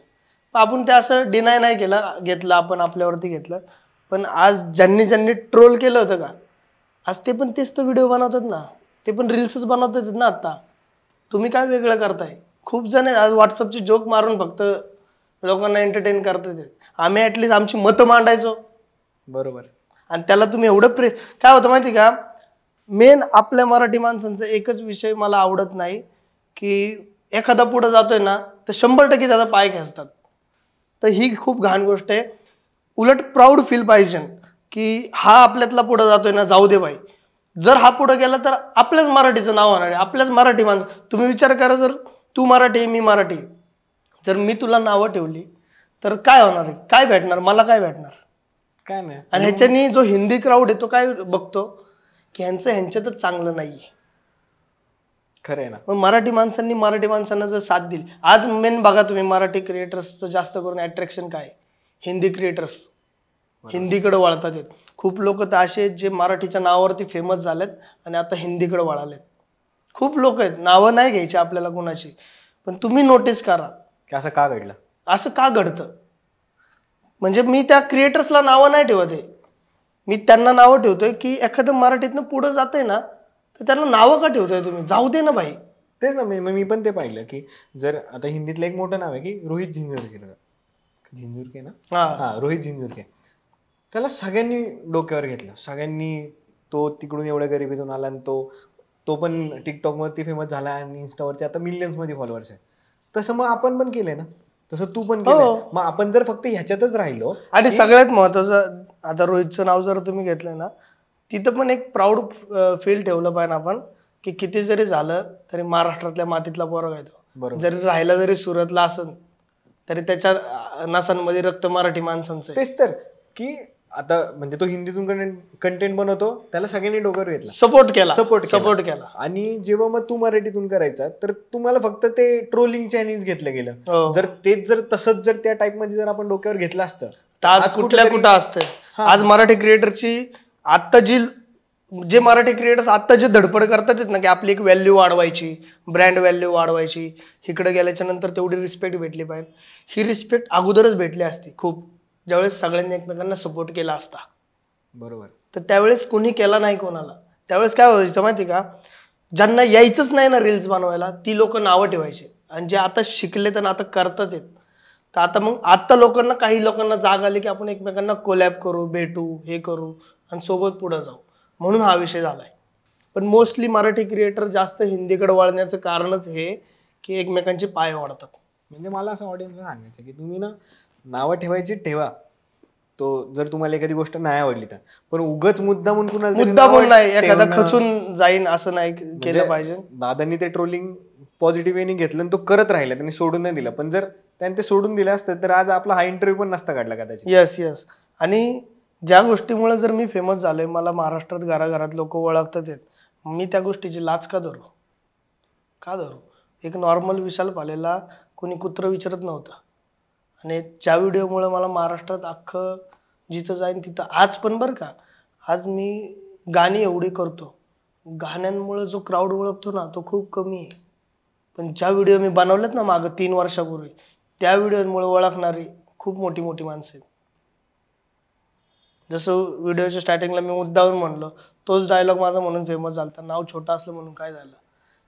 आपण ते असं डिनाय नाही केलं घेतलं आपण आपल्यावरती घेतलं. पण आज ज्यांनी ज्यांनी ट्रोल केलं होतं का आज ते पण तेच तर व्हिडिओ बनवतात ना, ते पण रील्सच बनवतात ना. आता तुम्ही काय वेगळं करताय? खूप जण आज व्हॉट्सअपची जोक मारून फक्त लोकांना एंटरटेन करतात. आम्ही ऍटलीस्ट आमची मतं मांडायचो. बरोबर. आणि त्याला तुम्ही एवढं काय होतं माहिती का, मेन आपल्या मराठी माणसांचा एकच विषय मला आवडत नाही की एखादा पुढे जातोय ना तर 100% त्याचा पाय खेचतात. तर ही खूप घाण गोष्ट आहे. उलट प्राऊड फील पाहिजे की हा आपल्यातला पुढे जातोय ना, जाऊ दे बाई. जर हा पुढे गेला तर आपल्याच मराठीचं नाव होणार आहे, आपल्याच मराठी माणसं. तुम्ही विचार करा, जर तू मराठी मी मराठी, जर मी तुला नावं ठेवली तर काय होणार आहे? काय भेटणार मला? काय भेटणार? काय नाही. आणि ह्याच्यानी जो हिंदी क्राऊड आहे तो काय बघतो की ह्यांच्यातच चांगलं नाहीये. खरं आहे ना. मग मराठी माणसांना जर साथ दिली, आज मेन बघा तुम्ही मराठी क्रिएटर्सचं जास्त करून अट्रॅक्शन काय? हिंदी क्रिएटर्स हिंदीकडे वळतात. खूप लोक तर असे आहेत जे मराठीच्या नावावरती फेमस झालेत आणि आता हिंदीकडे वळालेत. खूप लोक आहेत, नावं नाही घ्यायची आपल्याला कोणाची, पण तुम्ही नोटीस करा की असं का घडलं, असं का घडतं. म्हणजे मी त्या क्रिएटर्सला नावं नाही ठेवत आहे, मी त्यांना नावं ठेवतोय की एखादं मराठीतनं पुढं जातंय ना तर त्यांना नावं का ठेवताय तुम्ही? जाऊ दे ना भाई. तेच ना. मी पण ते पाहिलं की जर आता हिंदीतलं एक मोठं नाव आहे की रोहित झिंझुरके ना, हा रोहित झिंझुरके. त्याला सगळ्यांनी डोक्यावर घेतलं, सगळ्यांनी. तो तिकडून एवढ्या गरिबीतून आला आणि तो पण टिकटॉकवरती फेमस झाला आणि इन्स्टावरती आता मिलियन्स मध्ये फॉलोअर्स आहे. तसं मग आपण पण केलंय ना, तसं तू पण केलंय. मग आपण जर फक्त ह्याच्यातच राहिलो. आणि सगळ्यात महत्वाचं, आता रोहितचं नाव जर तुम्ही घेतलं ना, तिथं पण एक प्राऊड फील ठेवलं पाहिजे आपण की किती जरी झालं तरी महाराष्ट्रातल्या मातीतला पोरगा येतो. जरी राहिला जरी सुरतला असेल तरी त्याच्या नसांमध्ये रक्त मराठी माणसांचं. तेच तर की आता म्हणजे तो हिंदीतून कंटेंट बनवतो, त्याला सगळ्यांनी डोक्यावर घेतला, सपोर्ट केला. आणि जेव्हा मग तू मराठीतून करायचा तर तुम्हाला फक्त ते ट्रोलिंग चॅनेल्स घेतलं गेलं. जर तेच जर तसंच जर त्या टाइप मध्ये जर आपण डोक्यावर घेतलं असतं तर आज कुठं असतं. आज मराठी क्रिएटरची आता जे मराठी क्रिएटर्स आता जे धडपड करतात ना की आपली एक व्हॅल्यू वाढवायची, ब्रँड व्हॅल्यू वाढवायची, इकडे गेल्याच्या नंतर तेवढी रिस्पेक्ट भेटली पाहिजे. ही रिस्पेक्ट अगोदरच भेटली असती खूप, ज्यावेळेस सगळ्यांनी एकमेकांना सपोर्ट केला असता. बरोबर. तर त्यावेळेस कोणी केला नाही कोणाला. त्यावेळेस काय व्हायचं माहिती का, ज्यांना यायचंच नाही ना रील्स बनवायला ती लोक नावं ठेवायचे, आणि जे आता शिकले तर आता करतात येत. तर आता मग आता लोकांना, काही लोकांना जाग आली की आपण एकमेकांना कोलॅब करू, भेटू, हे करू आणि सोबत पुढे जाऊ, म्हणून हा विषय झालाय. पण मोस्टली मराठी क्रिएटर जास्त हिंदीकडे वळण्याचं कारणच हे की एकमेकांचे पाय वाढतात. म्हणजे मला असं ऑडियन्सला सांगायचं की तुम्ही ना नावं ठेवायची ठेवा, तो जर तुम्हाला एखादी गोष्ट नाही आवडली तर, पण उगच मुद्दामून नाही, एखादा खचून जाईन असं नाही केलं पाहिजे. दादांनी ते ट्रोलिंग पॉझिटिव्ह वेनी घेतलं आणि तो करत राहिला, त्यांनी सोडून नाही दिलं. पण जर त्यांनी ते सोडून दिलं असतं तर आज आपला हा इंटरव्ह्यू पण नसता काढला कदाचित. येस. आणि ज्या गोष्टीमुळे जर मी फेमस झालोय, मला महाराष्ट्रात घराघरात लोक ओळखतात आहेत, मी त्या गोष्टीची लाच का धरू? एक नॉर्मल विशाल पालेला कोणी कुत्र विचारत नव्हतं, आणि ज्या व्हिडिओमुळे मला महाराष्ट्रात अख्खं जिथं जाईन तिथं, आज पण बरं का, आज मी गाणी एवढी करतो, गाण्यांमुळे जो क्राऊड ओळखतो ना तो खूप कमी आहे. पण ज्या व्हिडिओ मी बनवलेत ना मागं 3 वर्षापूर्वी, त्या व्हिडिओमुळे ओळखणारी खूप मोठी माणसं आहेत. जसं व्हिडिओच्या स्टार्टिंगला मी मुद्दाहून म्हणलो, तोच डायलॉग माझा म्हणून फेमस झाला. नाव छोटं असलं म्हणून काय झालं,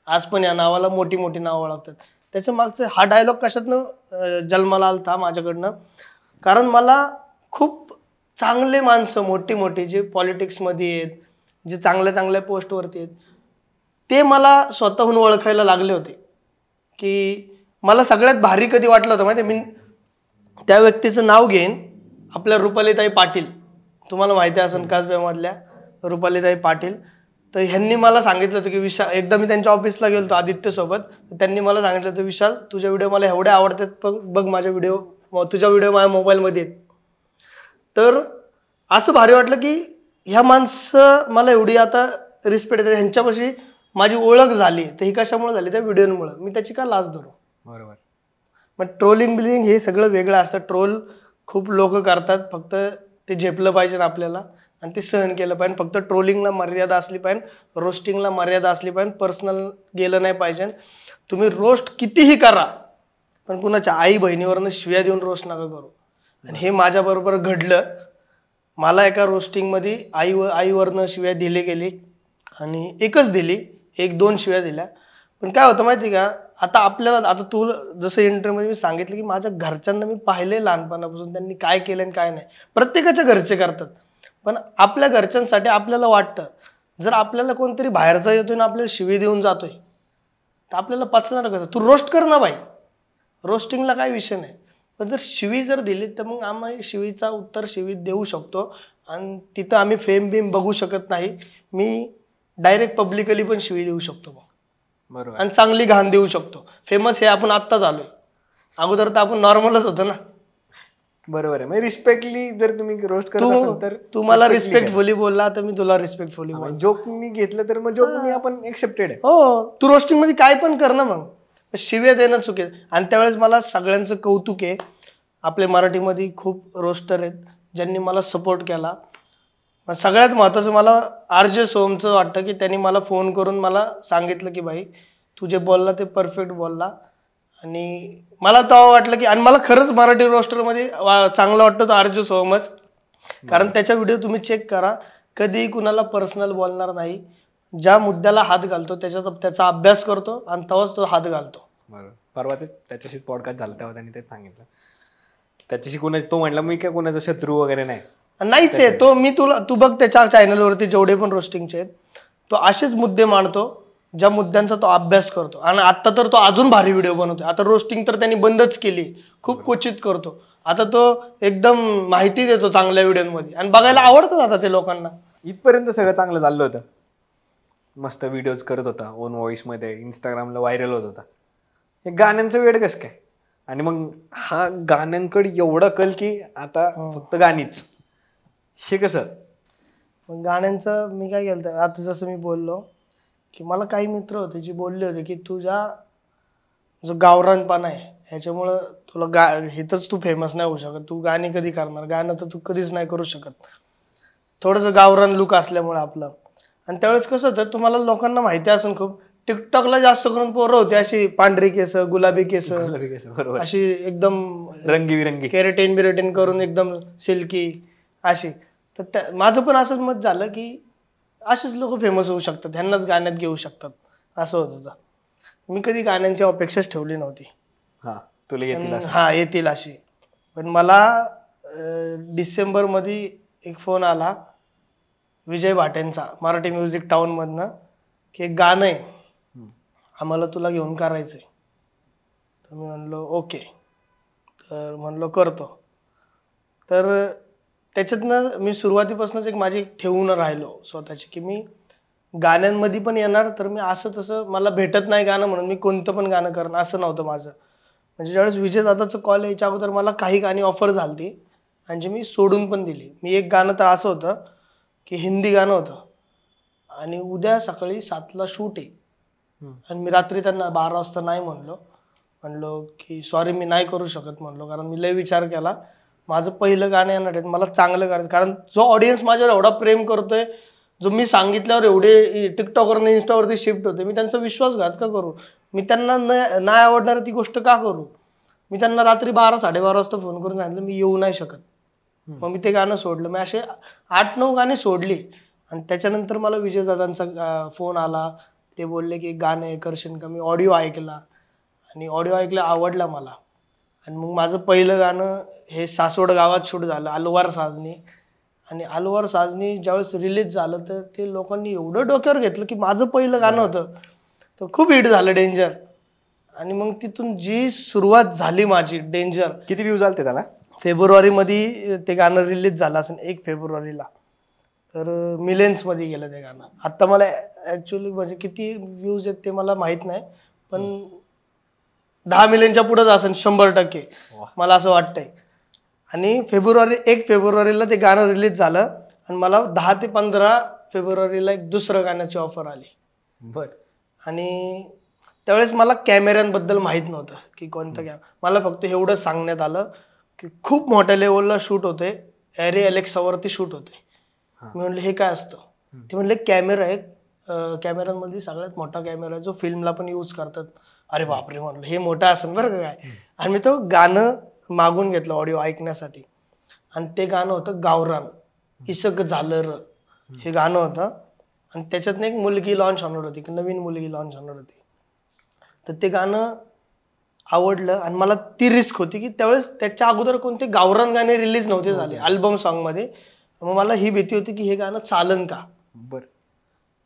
आज पण या नावाला मोठी नावं ओळखतात. त्याच्या मागचं हा डायलॉग कशातनं जन्माला आलता माझ्याकडनं, कारण मला खूप चांगले माणसं मोठी जे पॉलिटिक्समध्ये आहेत, जे चांगल्या पोस्टवरती आहेत, ते मला स्वतःहून ओळखायला लागले होते. की मला सगळ्यात भारी कधी वाटलं होतं माहिती, मी त्या व्यक्तीचं नाव घेईन, आपल्या रुपालीताई पाटील, तुम्हाला माहिती असेल कासब्यामधल्या रुपालीताई पाटील. तर ह्यांनी मला सांगितलं होतं की विशाल, एकदा मी त्यांच्या ऑफिसला गेलो होतो आदित्य सोबत, त्यांनी मला सांगितलं होतं विशाल तुझे व्हिडिओ मला एवढे आवडतात, बघ माझे व्हिडिओ, तुझ्या व्हिडिओ माझ्या मोबाईलमध्ये आहेत. तर असं भारी वाटलं की ह्या माणसं मला एवढी आता रिस्पेक्ट देतात, ह्यांच्यापाशी माझी ओळख झाली. तर ही कशामुळे झाली? त्या व्हिडिओमुळे. मी त्याची का लाज धरू? बरोबर. मग ट्रोलिंग बिलिंग हे सगळं वेगळं असतं. ट्रोल खूप लोक करतात, फक्त ते झेपलं पाहिजे आपल्याला आणि ते सहन केलं पाहिजे. फक्त ट्रोलिंगला मर्यादा असली पाहिजे, रोस्टिंगला मर्यादा असली पाहिजे, पर्सनल गेलं नाही पाहिजे. तुम्ही रोस्ट कितीही करा, पण कुणाच्या आई बहिणीवरनं शिव्या देऊन रोस्ट नका करू. आणि हे माझ्याबरोबर घडलं. मला एका रोस्टिंगमध्ये आईवरनं शिव्या दिली गेली आणि एकच दिली, 1-2 शिव्या दिल्या. पण काय होतं माहिती का, आता आपल्याला, आता तू जसं इंटरव्ह्यूमध्ये मी सांगितलं की माझ्या घरच्यांना मी पाहिले लहानपणापासून, त्यांनी काय केलं आणि काय नाही. प्रत्येकाच्या घरचे करतात, पण आपल्या घरच्यांसाठी आपल्याला वाटतं जर आपल्याला कोणतरी बाहेरचा येतोय ना आपल्याला शिवी देऊन जातोय तर आपल्याला पचणार कसं. तू रोस्ट कर ना बाई, रोस्टिंगला काय विषय नाही, पण जर शिवी जर दिली तर मग आम्ही शिवीचा उत्तर शिवीत देऊ शकतो. आणि तिथं आम्ही फेम बिम बघू शकत नाही. मी डायरेक्ट पब्लिकली पण शिवी देऊ शकतो मग, बरोबर. आणि चांगली घाण देऊ शकतो. फेमस हे आपण आत्ताच आलोय, अगोदर तर आपण नॉर्मलच होतो ना. बरोबर आहे. म्हणजे रिस्पेक्टली जर तुम्ही रोस्ट करत असाल तर तू मला रिस्पेक्टफुली बोलला तर मी तुला रिस्पेक्टफुली बोल. जोकनी घेतलं तर मग जोकनी आपण एक्सेप्टेड आहे. हो, तू रोस्टिंग मध्ये काय पण कर ना, मग शिव्या देणं चुके. आणि त्यावेळेस मला सगळ्यांचं कौतुक आहे. आपल्या मराठीमध्ये खूप रोस्टर आहेत ज्यांनी मला सपोर्ट केला. सगळ्यात महत्त्वाचं मला RJ सोमचं वाटतं की त्यांनी मला फोन करून मला सांगितलं की भाई तू जे बोलला ते परफेक्ट बोलला. आणि मला तेव्हा वाटलं की, आणि मला खरंच मराठी रोस्टरमध्ये चांगलं वाटतं तो RJ सोमच. कारण त्याच्या व्हिडिओ तुम्ही चेक करा, कधी कुणाला पर्सनल बोलणार नाही. ज्या मुद्द्याला हात घालतो त्याचा अभ्यास करतो आणि तेव्हाच तो हात घालतो. बरोबर. परवा त्याच्याशी पॉडकास्ट झाला तेव्हा त्यांनी तेच सांगितलं. त्याच्याशी कोणाची, तो म्हटला मी काय कोणाचा शत्रू वगैरे नाही. नाहीच आहे तो. तू बघ त्याच्या चॅनलवरती जेवढे पण रोस्टिंगचे आहेत, तो असेच मुद्दे मांडतो ज्या मुद्द्यांचा तो अभ्यास करतो. आणि आता तर तो अजून भारी व्हिडिओ बनवतो. आता रोस्टिंग तर त्यांनी बंदच केली, खूप क्वचित करतो. आता तो एकदम माहिती देतो चांगल्या व्हिडिओमध्ये आणि बघायला आवडतं आता ते लोकांना. इथपर्यंत सगळं चांगलं चाललं होतं, मस्त व्हिडिओज करत होता, ओन व्हॉइस मध्ये, इंस्टाग्रामला व्हायरल होत होता. हे गाण्यांचं वेळ कसं काय, आणि मग हा गाण्यांकडे एवढा कल की आता फक्त गाणीच, हे कसं? मग गाण्यांचं मी काय केलं, आता जसं मी बोललो की मला काही मित्र होते जे बोलले होते की तुझा जो गावरानपणा आहे ह्याच्यामुळं तुला हिथंच तू फेमस नाही होऊ शकत, तू गाणी कधी करणार, गाणं तर तू कधीच नाही करू शकत, थोडंसं गावरान लुक असल्यामुळे आपलं. आणि त्यावेळेस कसं होतं, तुम्हाला लोकांना माहिती असेल खूप, टिकटॉकला जास्त करून पोरं होते अशी पांढरी केस, गुलाबी केस, अशी एकदम रंगीबिरंगी केरेटीन बिरेटीन करून एकदम सिल्की अशी. तर माझं पण असंच मत झालं की असेच लोक फेमस होऊ शकतात, ह्यांनाच गाण्यात घेऊ शकतात, असं होत होतं. मी कधी गाण्यांची अपेक्षाच ठेवली नव्हती. तुला येतील येतील अशी. पण मला डिसेंबरमध्ये एक फोन आला विजय भाटेंचा, मराठी म्युझिक टाउन मधनं, की एक गाणं आहे आम्हाला तुला घेऊन करायचंय. तर मी म्हणलो ओके, तर म्हणलो करतो. तर त्याच्यातनं मी सुरुवातीपासूनच एक माझी ठेवून राहिलो स्वतःची की मी गाण्यांमध्ये पण येणार, तर मी असं तसं मला भेटत नाही गाणं म्हणून मी कोणतं पण गाणं करणं असं नव्हतं माझं. म्हणजे ज्यावेळेस विजय दादाचं कॉल यायच्या अगोदर मला काही गाणी ऑफर झाली आणि जी मी सोडून पण दिली. मी एक गाणं तर असं होतं की हिंदी गाणं होतं आणि उद्या सकाळी 7ला शूट आहे आणि मी रात्री त्यांना 12 वाजता नाही म्हणलो की सॉरी मी नाही करू शकत म्हणलो, कारण मी लय विचार केला, माझं पहिलं गाणं येणार आहे, मला चांगलं करायचं. कारण जो ऑडियन्स माझ्यावर एवढा प्रेम करतोय, जो मी सांगितल्यावर एवढे टिकटॉकवरनं इंस्टावरती शिफ्ट होते, मी त्यांचा विश्वासघात का करू, मी त्यांना नाही आवडणार ती गोष्ट का करू. मी त्यांना रात्री 12-12:30 वाजता फोन करून सांगितलं मी येऊ नाही शकत. मग मी ते गाणं सोडलं. मी असे 8-9 गाणी सोडली. आणि त्याच्यानंतर मला विजयदादांचा फोन आला, ते बोलले की गाणं हे करशील का. मी ऑडिओ ऐकला आणि ऑडिओ ऐकला, आवडला मला. आणि मग माझं पहिलं गाणं हे सासवड गावात शूट झालं, अलवार साजनी. आणि अलवार साजनी ज्यावेळेस रिलीज झालं तर ते लोकांनी एवढं डोक्यावर घेतलं की माझं पहिलं गाणं होतं, तर खूप हिट झालं डेंजर. आणि मग तिथून जी सुरुवात झाली माझी डेंजर. किती व्ह्यूज आले त्याला? फेब्रुवारीमध्ये ते गाणं रिलीज झालं असेल 1 फेब्रुवारीला, तर मिलियन्समध्ये गेलं ते गाणं. आत्ता मला ॲक्च्युली म्हणजे किती व्ह्यूज आहेत ते मला माहीत नाही, पण 10 मिलियनच्या पुढेच असेल 100%, मला असं वाटतंय. आणि 1 फेब्रुवारीला ते गाणं रिलीज झालं आणि मला 10 ते 15 फेब्रुवारीला एक दुसरं गाण्याची ऑफर आली. बर. आणि त्यावेळेस मला कॅमेऱ्यांबद्दल माहीत नव्हतं की कोणतं मला फक्त एवढं सांगण्यात आलं की खूप मोठ्या लेवलला शूट होते, एरे अलेक्सावरती शूट होते. मी म्हणलं हे काय असतं? ते म्हणले कॅमेरा आहे, कॅमेऱ्यांमध्ये सगळ्यात मोठा कॅमेरा जो फिल्मला पण यूज करतात. अरे बापरे म्हणलं हे मोठं असेल बरं का काय. आणि मी तो गाणं मागून घेतलं ऑडिओ ऐकण्यासाठी, आणि ते गाणं होतं गावरान इसक झालं र हे गाणं होतं. आणि त्याच्यात एक मुलगी लॉन्च होणार होती, नवीन मुलगी लॉन्च होणार होती. तर ते गाणं आवडलं आणि मला ती रिस्क होती की त्यावेळेस त्याच्या अगोदर कोणते गावरान गाणे रिलीज नव्हते झाले अल्बम सॉन्गमध्ये. मग मला ही भीती होती की हे गाणं चालन का. बरं.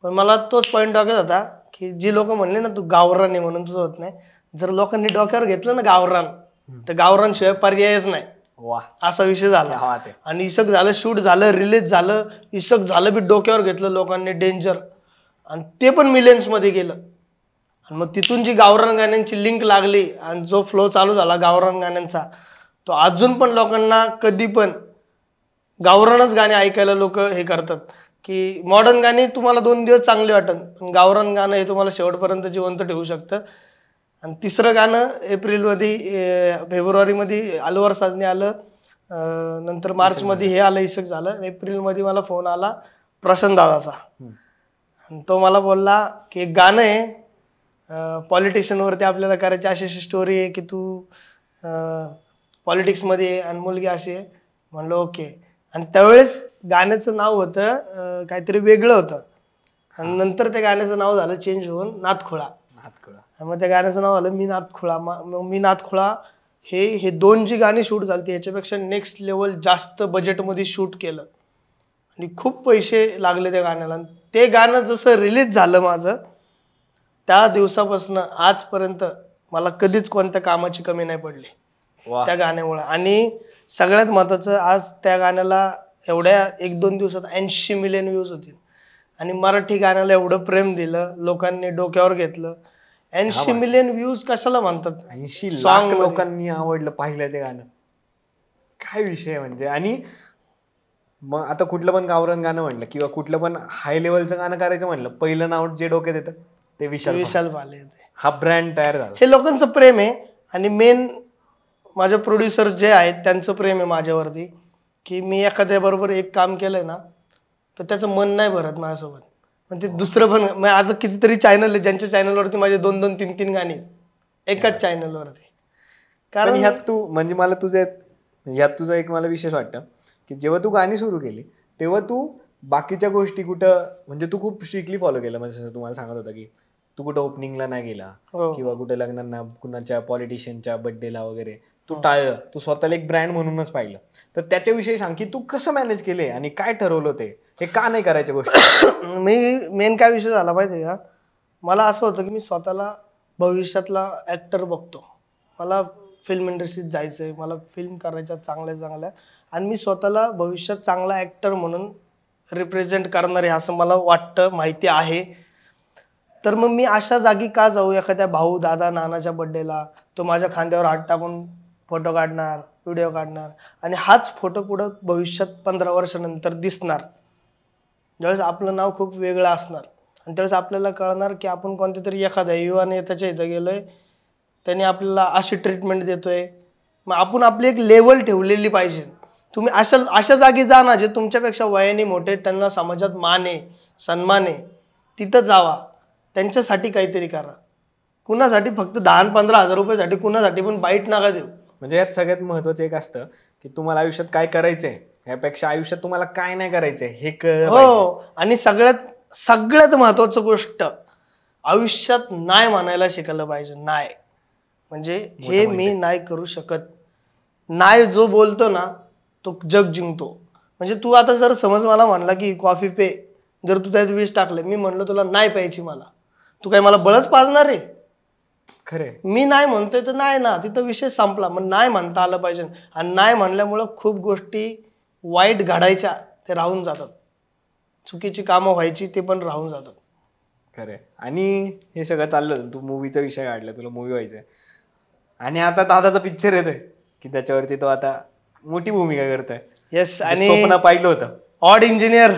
पण मला तोच पॉईंट डोक्यात होता की जी लोक म्हणले ना तू गावरान आहे म्हणून तुझं होत नाही, जर लोकांनी डोक्यावर घेतलं ना गावरान, तर गावरान शिवाय पर्यायच नाही. वा, असा विषय झाला. आणि इसक झालं, शूट झालं, रिलीज झालं, इसक झालं बी डोक्यावर घेतलं लोकांनी डेंजर, आणि ते पण मिलियन्स मध्ये गेलं. आणि मग तिथून जी गावरान गाण्यांची लिंक लागली आणि जो फ्लो चालू झाला गावरान गाण्यांचा, तो अजून पण लोकांना कधी पण गावरानच गाणे ऐकायला लोक हे करतात की मॉडर्न गाणी तुम्हाला 2 दिवस चांगली वाटत, पण गावरान गाणं हे तुम्हाला शेवटपर्यंत जिवंत ठेवू शकतं. आणि तिसरं गाणं फेब्रुवारीमध्ये अलवर साजने आलं, नंतर मार्चमध्ये हे आलं इसक झालं, एप्रिलमध्ये मला फोन आला प्रशांत दादाचा. आणि तो मला बोलला की एक गाणं आहे पॉलिटिशियनवरती आपल्याला करायची, अशी अशी स्टोरी आहे की तू पॉलिटिक्समध्ये आणि मुलगी अशी आहे. म्हणलं ओके. आणि त्यावेळेस गाण्याचं नाव होतं काहीतरी वेगळं होतं, आणि नंतर त्या गाण्याचं नाव झालं चेंज होऊन नाथखुळा. मग त्या गाण्याचं नाव आलं मी नाथखुळा. मी नाथखुळा हे 2 जी गाणी शूट झाली ह्याच्यापेक्षा नेक्स्ट लेवल जास्त बजेटमध्ये शूट केलं आणि खूप पैसे लागले त्या गाण्याला. ते गाणं जसं रिलीज झालं माझं, त्या दिवसापासून आजपर्यंत मला कधीच कोणत्या कामाची कमी नाही पडली त्या गाण्यामुळे. आणि सगळ्यात महत्वाचं, आज त्या गाण्याला एवढ्या 1-2 दिवसात 80 मिलियन व्ह्यूज होतील. आणि मराठी गाण्याला एवढं प्रेम दिलं, लोकांनी डोक्यावर घेतलं. 80 मिलियन व्ह्यूज कशाला म्हणतात? 80 लाख लोकांनी आवडलं, पाहिलं ते गाणं. काय विषय म्हणजे. आणि मग आता कुठलं पण गावरान गाणं म्हणलं किंवा कुठलं पण हाय लेवलचं गाणं करायचं म्हणलं, पहिलं नाव जे डोक्यात येतं ते विशाल पाले. हा ब्रँड तयार झाला. हे लोकांचं प्रेम आहे. आणि मेन माझे प्रोड्युसर जे आहेत त्यांचं प्रेम आहे माझ्यावरती, की मी एखाद्या बरोबर एक काम केलंय ना तर त्याचं मन नाही भरत माझ्यासोबत. पण ते दुसरं पण आज कितीतरी चॅनल आहे ज्यांच्या चॅनलवरती माझे 2-2, 3-3 गाणी एकाच चॅनलवरती. कारण ह्यात तू म्हणजे मला ह्यात तुझं एक मला विशेष वाटतं की जेव्हा तू गाणी सुरू केली तेव्हा तू बाकीच्या गोष्टी कुठं म्हणजे तू खूप स्ट्रिक्टली फॉलो केलं. म्हणजे तुम्हाला सांगत होता की तू कुठं ओपनिंगला नाही गेला किंवा कुठे लग्नांना कुणाच्या पॉलिटिशियनच्या बर्थडेला वगैरे तू टाळलं. तू स्वतःला एक ब्रँड म्हणूनच पाहिलं. तर त्याच्याविषयी सांग की तू कसं मॅनेज केले आणि काय ठरवलं ते, हे का नाही करायच्या गोष्टी. मी मेन काय विषय झाला माहिती आहे का, मला असं होतं की मी स्वतःला भविष्यातला ऍक्टर बघतो. मला फिल्म इंडस्ट्रीत जायचंय, मला फिल्म करायच्या चांगल्या, आणि मी स्वतःला भविष्यात चांगला ऍक्टर म्हणून रिप्रेझेंट करणार आहे असं मला वाटतं, माहिती आहे. तर मग मी अशा जागी का जाऊ, एखाद्या भाऊ दादा नानाच्या बर्थडेला तो माझ्या खांद्यावर हात टाकून फोटो काढणार, व्हिडिओ काढणार, आणि हाच फोटो पुढं भविष्यात 15 वर्षानंतर दिसणार, ज्यावेळेस आपलं नाव खूप वेगळं असणार. आणि त्यावेळेस आपल्याला कळणार की आपण कोणत्या तरी एखाद्या युवा नेत्याच्या इथं गेलोय, त्याने आपल्याला अशी ट्रीटमेंट देतोय. मग आपण आपली एक लेवल ठेवलेली पाहिजे. तुम्ही अशा जागी जा ना जे तुमच्यापेक्षा वयाने मोठे, त्यांना समाजात मान आहे, सन्मान आहे, तिथं जावा, त्यांच्यासाठी काहीतरी करा. कुणासाठी फक्त 10-15 हजार रुपयासाठी कुणासाठी पण बाईट नका देऊ. म्हणजे यात सगळ्यात महत्वाचं एक असतं की तुम्हाला आयुष्यात काय करायचंय यापेक्षा आयुष्यात तुम्हाला काय नाही करायचंय हे कळलं. हो. आणि सगळ्यात महत्वाचं गोष्ट, आयुष्यात नाही म्हणायला शिकायला पाहिजे. नाही म्हणजे हे मी नाही करू शकत. नाही जो बोलतो ना तो जग जिंकतो. म्हणजे तू आता जर समज मला म्हणला की कॉफी पे, जर तू त्यात 20 टाकले, मी म्हणलं तुला नाही प्यायची मला, तू काय मला बळच पाजणार आहे? खरे. मी नाही म्हणतोय तर नाही ना, तिथं विषय संपला. मग नाही म्हणता आलं पाहिजे. आणि नाही म्हणल्यामुळं खूप गोष्टी वाईट घडायच्या ते राहून जातात, चुकीची कामं व्हायची ते पण राहून जातात. खरे. आणि हे सगळं चाललं, तू मूवीचा विषय काढला, तुला मूवी व्हायचंय, आणि आता दादाचा पिक्चर येतोय की त्याच्यावरती तो आता मोठी भूमिका करतोय. येस. आणि आणि स्वप्न पाहिलं होतं ऑड इंजिनियर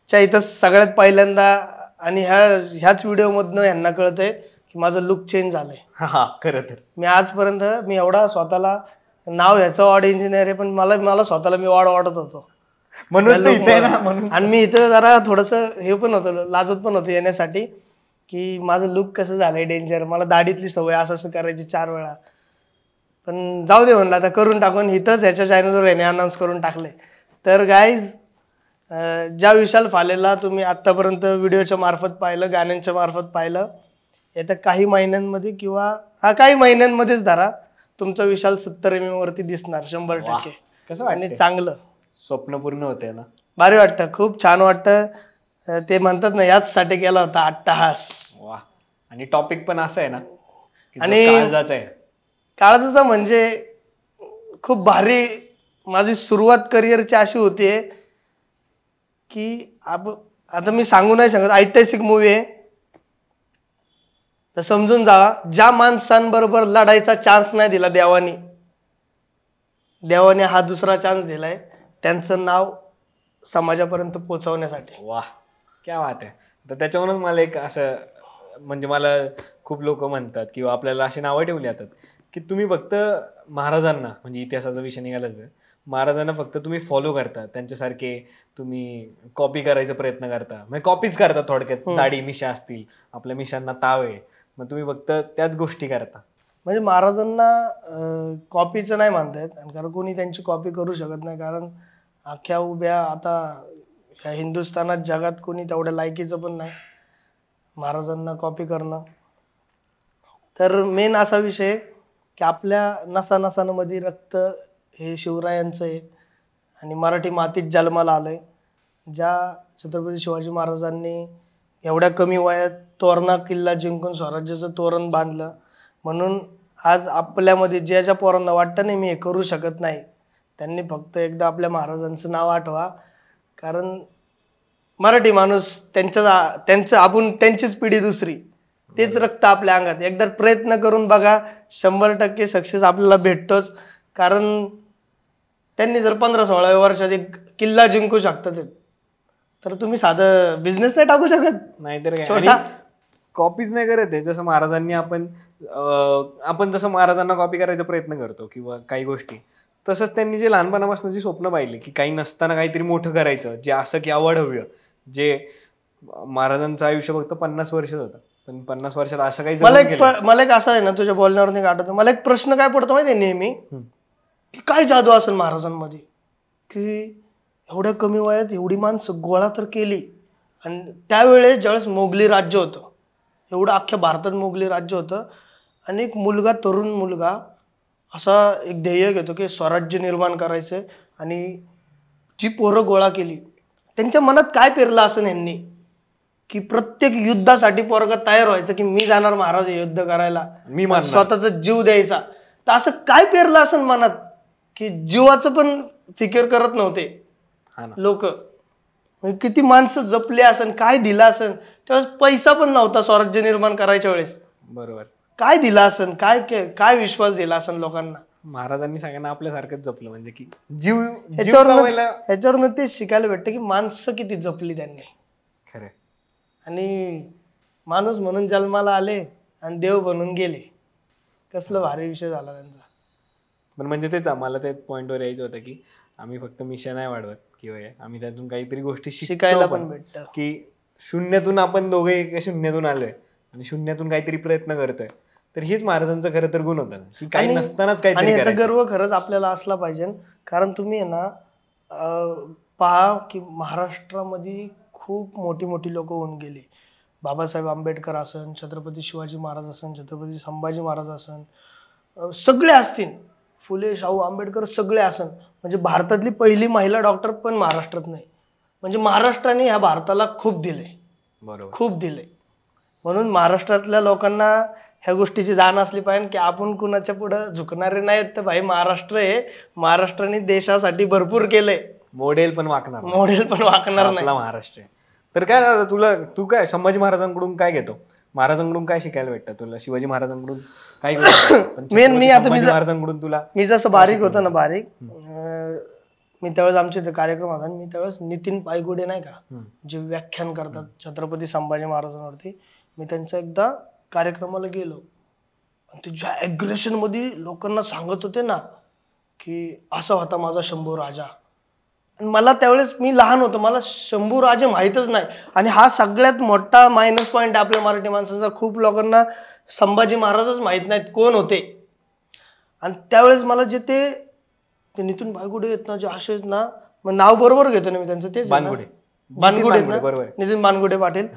च्या इथं सगळ्यात पहिल्यांदा, आणि ह्याच व्हिडिओमधनं ह्यांना कळतंय की की माझं लुक चेंज झालंय. हा खरं तर मी आजपर्यंत मी एवढा स्वतःला नाव ह्याचं ऑड इंजिनियर आहे, पण मला स्वतःला मी ऑड वाटत होतो म्हणून तर इथे आहे ना, म्हणून. आणि मी इथं जरा थोडंसं हे पण होतं, लाजत पण होतं येण्यासाठी, की माझं लुक कसं झालंय डेंजर. मला दाढीतली सवय असं करायची 4 वेळा, पण जाऊ दे म्हणलं आता करून टाकून. इथंच ह्याच्या चॅनलवर याने अनाऊन्स करून टाकले. तर गाईज, ज्या विशाल फालेला तुम्ही आत्तापर्यंत व्हिडिओच्या मार्फत पाहिलं, गाण्यांच्या मार्फत पाहिलं, येत्या काही महिन्यांमध्ये किंवा काही महिन्यांमध्येच धरा तुमचा विशाल 70 mm वरती दिसणार 100%. कसं आणि वाटतंय? चांगलं स्वप्न पूर्ण होते ना. भारी वाटतं, खूप छान वाटतं. ते म्हणतात ना, याचसाठी केला होता अट्टहास. वा. आणि टॉपिक पण असं आहे ना की जो आणि काळजाचा आहे. काळजाचा म्हणजे खूप भारी. माझी सुरुवात करिअरची अशी होती की आता मी सांगू नाही शकत, ऐतिहासिक मूवी आहे तर समजून जावा. ज्या माणसांबरोबर लढायचा चान्स नाही दिला देवाने हा दुसरा चान्स दिलाय, त्यांचं नाव समाजापर्यंत पोहोचवण्यासाठी. वा, क्या बात आहे. तर त्याच्यावरूनच मला एक असं, म्हणजे मला खूप लोक म्हणतात किंवा आपल्याला अशी नावं ठेवली जातात की तुम्ही फक्त महाराजांना, म्हणजे इतिहासाचा विषय निघालाच आहे, महाराजांना फक्त तुम्ही फॉलो करता, त्यांच्यासारखे तुम्ही कॉपी करायचा प्रयत्न करता, म्हणजे कॉपीच करता थोडक्यात. दाढी मिशा असतील, आपल्या मिशांना ताव आहे, मग तुम्ही फक्त त्याच गोष्टी करता. म्हणजे महाराजांना कॉपीचं नाही म्हणता येत, कारण कोणी त्यांची कॉपी करू शकत नाही. कारण अख्ख्या उभ्या आता ह्या हिंदुस्थानात, जगात कोणी तेवढ्या लायकीचं पण नाही महाराजांना कॉपी करणं. तर मेन असा विषय की आपल्या नसानसांमध्ये रक्त हे शिवरायांचं आहे आणि मराठी मातीत जन्माला आलंय. ज्या छत्रपती शिवाजी महाराजांनी एवढ्या कमी वयात तोरणा किल्ला जिंकून स्वराज्याचं तोरण बांधलं, म्हणून आज आपल्यामध्ये ज्या पोरांना वाटतं नाही मी हे करू शकत नाही, त्यांनी फक्त एकदा आपल्या महाराजांचं नाव आठवा. कारण मराठी माणूस त्यांचं आपण त्यांचीच पिढी दुसरी, तेच रक्त आपल्या अंगात. एकदा प्रयत्न करून बघा, 100% सक्सेस आपल्याला भेटतोच. कारण त्यांनी जर 15-16 वर्षात एक किल्ला जिंकू शकतात, तर तुम्ही साधं बिझनेस नाही टाकू शकत. नाहीतर काय. छोटा कॉपीच नाही करत आहे. जसं महाराजांनी आपण जसं महाराजांना कॉपी करायचा प्रयत्न करतो किंवा काही गोष्टी, तसंच त्यांनी जे लहानपणापासून जी स्वप्न पाहिली की काही नसताना काहीतरी मोठं करायचं, जे असं की अवाढव्य, जे महाराजांचं आयुष्य फक्त 50 वर्षात होतं, पण 50 वर्षात असं काही मला एक असं आहे ना, तुझ्या बोलण्यावर नाही आठवतं, मला एक प्रश्न काय पडतो माहिती आहे नेहमी, की काय जादू असेल महाराजांमध्ये की एवढ्या कमी वयात एवढी माणसं गोळा तर केली. आणि त्यावेळेस ज्यावेळेस मोगली राज्य होतं, एवढं अख्ख्या भारतात मोगली राज्य होतं, आणि एक तरुण मुलगा असा एक ध्येय घेतो की स्वराज्य निर्माण करायचंय, आणि जी पोरं गोळा केली त्यांच्या मनात काय पेरलं असं यांनी की प्रत्येक युद्धासाठी पोरगा तयार व्हायचं की मी जाणार महाराज हे युद्ध करायला, मी स्वतःचा जीव द्यायचा. तर असं काय पेरलं असं मनात की जीवाचं पण फिकर करत नव्हते लोक. किती माणसं जपले असन, काय दिलं असन. त्यावेळेस पैसा पण नव्हता स्वराज्य निर्माण करायच्या वेळेस. बरोबर. काय दिला असन, काय विश्वास दिला असन लोकांना. महाराजांनी सगळ्यांना आपल्यासारखंच जपलं, म्हणजे की जीव ह्याच्यावरनं ते शिकायला भेटतं की माणसं किती जपली त्यांनी. खरं. आणि माणूस म्हणून जन्माला आले आणि देव बनून गेले. कसलं भारी विषय झाला त्यांचा. पण म्हणजे तेच आम्हाला ते पॉइंटवर यायचं होतं की आम्ही फक्त मिशन नाही वाढवत किंवा आम्ही त्यातून काहीतरी गोष्टी शिकायला पण भेटतं. की शून्यातून आपण दोघे शून्यातून आलोय आणि शून्यातून काहीतरी प्रयत्न करतोय, तर हेच महाराजांचं खरं तर गुण होतं की काही नसतानाच आणि काहीतरी. याचा गर्व खरंच आपल्याला असला पाहिजे. कारण तुम्ही आहे ना पहा की महाराष्ट्रामध्ये खूप मोठी मोठी लोक होऊन गेली. बाबासाहेब आंबेडकर असन, छत्रपती शिवाजी महाराज असन, छत्रपती संभाजी महाराज असन, सगळे असतील, फुले शाहू आंबेडकर सगळे असन. म्हणजे भारतातली पहिली महिला डॉक्टर पण महाराष्ट्रात नाही. म्हणजे महाराष्ट्राने ह्या भारताला खूप दिले, बरोबर, खूप दिले. म्हणून महाराष्ट्रातल्या लोकांना ह्या गोष्टीची जाण असली पाहिजे की आपण कुणाच्या पुढं झुकणारे नाहीत. तर भाई महाराष्ट्र आहे, महाराष्ट्राने देशासाठी भरपूर केलंय. मॉडेल पण वाकणार नाही महाराष्ट्र. तर काय दादा, तू काय संभाजी महाराजांकडून काय घेतो, महाराजांकडून काय शिकायला भेटतं तुला, शिवाजी महाराजांकडून काय मेन महाराजांकडून तुला? मी जसं बारीक होतो ना, मी त्यावेळेस आमच्या इथे कार्यक्रम होता, मी त्यावेळेस नितीन पायगुडे नाही का, जे व्याख्यान करतात छत्रपती संभाजी महाराजांवरती, मी त्यांचं एकदा कार्यक्रमाला गेलो आणि ते ज्या ॲग्रेशन मध्ये लोकांना सांगत होते ना की असा होता माझा शंभू राजा, आणि मला त्यावेळेस मी लहान होतो, मला शंभू राजे माहीतच नाही. आणि हा सगळ्यात मोठा मायनस पॉईंट आहे आपल्या मराठी माणसाचा. खूप लोकांना संभाजी महाराजच माहीत नाहीत कोण होते. आणि त्यावेळेस मला जे ते नितीन बानगुडे आहेत ना, जे असे आहेत ना, मग नाव बरोबर घेतो ना मी त्यांचं, तेच बानगुडे आहेत ना, नितीन बानगुडे पाटील.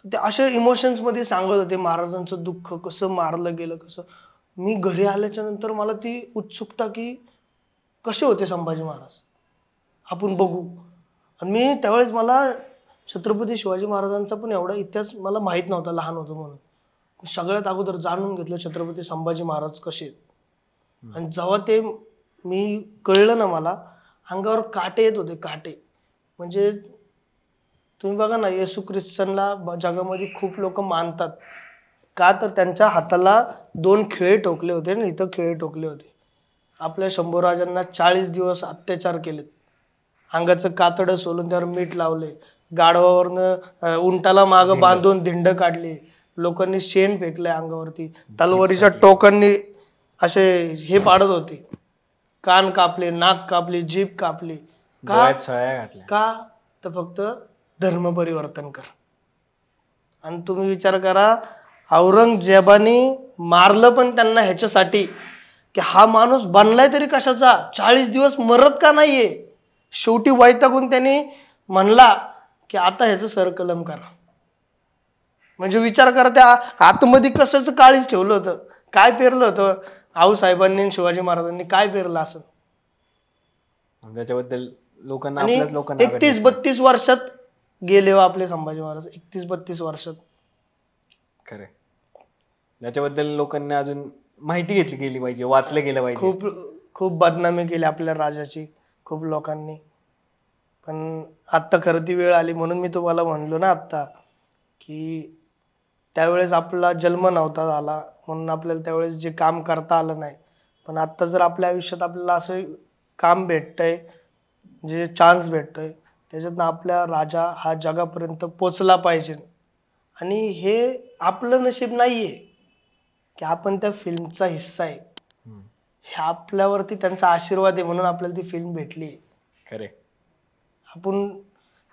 ते असे इमोशन्स मध्ये सांगत होते महाराजांचं दुःख, कसं मारलं गेलं कसं. मी घरी आल्याच्या नंतर मला ती उत्सुकता की कसे होते संभाजी महाराज आपण बघू. आणि मी त्यावेळेस मला छत्रपती शिवाजी महाराजांचा पण एवढा इतिहास मला माहीत नव्हता, लहान होतो म्हणून. सगळ्यात अगोदर जाणून घेतलं छत्रपती संभाजी महाराज कसे आहेत. आणि जेव्हा ते मी कळलं ना, मला अंगावर काटे येत होते, काटे. म्हणजे तुम्ही बघा ना, येशू ख्रिस्तांना जगामध्ये खूप लोक मानतात का, तर त्यांच्या हाताला 2 खिळे ठोकले होते आणि इथं खिळे ठोकले होते. आपल्या शंभूराजांना 40 दिवस अत्याचार केलेत, अंगाचं कातडं सोलून त्यावर मीठ लावले, गाढवावरनं उंटाला मागं बांधून धिंड काढली, लोकांनी शेण फेकलंय अंगावरती, तलवारीच्या टोकांनी असे हे पाडत होते, कान कापले, नाक कापली, जीभ कापली. का तर फक्त धर्म परिवर्तन कर. आणि तुम्ही विचार करा, औरंगजेबाने मारलं पण त्यांना ह्याच्यासाठी की हा माणूस बनलाय तरी कशाचा, 40 दिवस मरत का नाहीये. शेवटी वैतागून त्यांनी म्हणला की आता ह्याचं सरकलम करा. म्हणजे विचार करा, त्या आतमध्ये कशाचं काळीच ठेवलं होतं, काय पेरलं होतं आऊसाहेबांनी, शिवाजी महाराजांनी काय पेरलं असं. त्याच्याबद्दल लोकांना 31-32 वर्षात गेले हो आपले संभाजी महाराज, 31-32 वर्षात. खरं, त्याच्याबद्दल लोकांनी अजून माहिती घेतली गेली पाहिजे, वाचलं गेलं पाहिजे. खूप बदनामी केली आपल्या राजाची खूप लोकांनी. पण आत्ता खरं ती वेळ आली, म्हणून मी तुम्हाला म्हणलो ना आत्ता की त्यावेळेस आपला जन्म नव्हता झाला म्हणून आपल्याला त्यावेळेस जे काम करता आलं नाही. पण आत्ता जर आपल्या आयुष्यात आपल्याला असं काम भेटतंय, जे चान्स भेटतोय, त्याच्यातनं आपल्या राजा हा जगापर्यंत पोचला पाहिजे. आणि हे आपलं नशीब नाहीये की आपण त्या फिल्मचा हिस्सा आहे, हे आपल्यावरती त्यांचा आशीर्वाद आहे, म्हणून आपल्याला ती फिल्म भेटली. खरे, आपण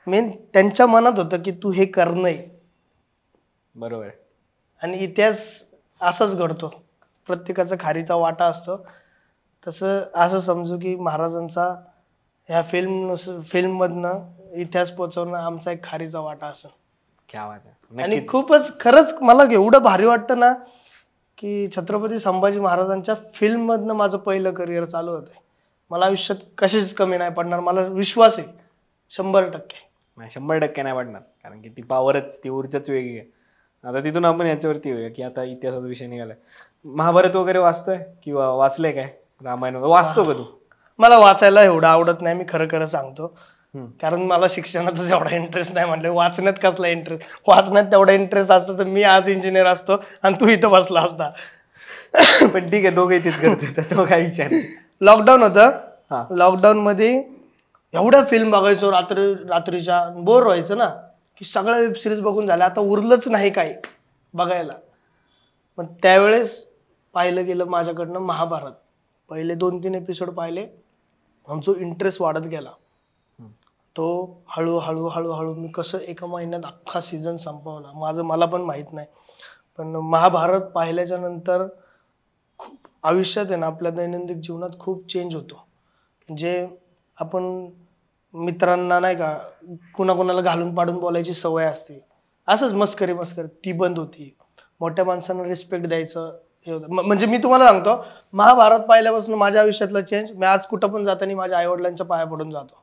मेन त्यांच्या मनात होतं की तू हे करणं. बरोबर. आणि इतिहास असाच घडतो, प्रत्येकाचा खारीचा वाटा असतो. तसं असं समजू की महाराजांचा ह्या फिल्ममधनं इतिहास पोचवणं आमचा एक खारीचा वाटा असेल. क्या बात आहे. आणि खूपच खरंच मला एवढं भारी वाटतं ना की छत्रपती संभाजी महाराजांच्या फिल्ममधनं माझं पहिलं करिअर चालू होतंय. मला आयुष्यात कशीच कमी नाही पडणार, मला विश्वास आहे 100%. 100% नाही पडणार, कारण की ती पावरच, ती ऊर्जाच वेगळी आहे. आता तिथून आपण याच्यावरती येऊया की आता इतिहासाचा विषय निघालाय. महाभारत वगैरे वाचतोय किंवा वाचलंय काय, रामायण वाचतो का तू? मला वाचायला एवढं आवडत नाही, मी खरं खरं सांगतो. कारण मला शिक्षणातच एवढा इंटरेस्ट नाही. म्हणलं वाचण्यात कसला इंटरेस्ट, वाचण्यात तेवढा इंटरेस्ट असतो तर मी आज इंजिनियर असतो आणि तू इथं बसला असता. पण ठीक आहे, दोघे तेच करतो, त्याच्यावर काही विचार नाही. लॉकडाऊन होतं, लॉकडाऊन मध्ये एवढ्या फिल्म बघायचो, रात्रीच्या बोर व्हायचं ना की सगळ्या वेब सिरीज बघून झाल्या, आता उरलंच नाही काही बघायला. मग त्यावेळेस पाहिलं गेलं माझ्याकडनं महाभारत. पहिले 2-3 एपिसोड पाहिले, आमचा इंटरेस्ट वाढत गेला. तो हळूहळू हळूहळू मी कसं एका महिन्यात अख्खा सीझन संपवला मला पण माहीत नाही. पण महाभारत पाहिल्याच्या नंतर खूप आयुष्यात आहे ना, आपल्या दैनंदिन जीवनात खूप चेंज होतो. जे आपण मित्रांना नाही का कुणाकुणाला घालून पाडून बोलायची सवय असते, असंच मस्करी ती बंद होती. मोठ्या माणसांना रिस्पेक्ट द्यायचं हे होतं. म्हणजे मी तुम्हाला सांगतो, महाभारत पाहिल्यापासून माझ्या आयुष्यातलं चेंज, मी आज कुठं पण जाताना माझ्या आईवडिलांच्या पाया पडून जातो.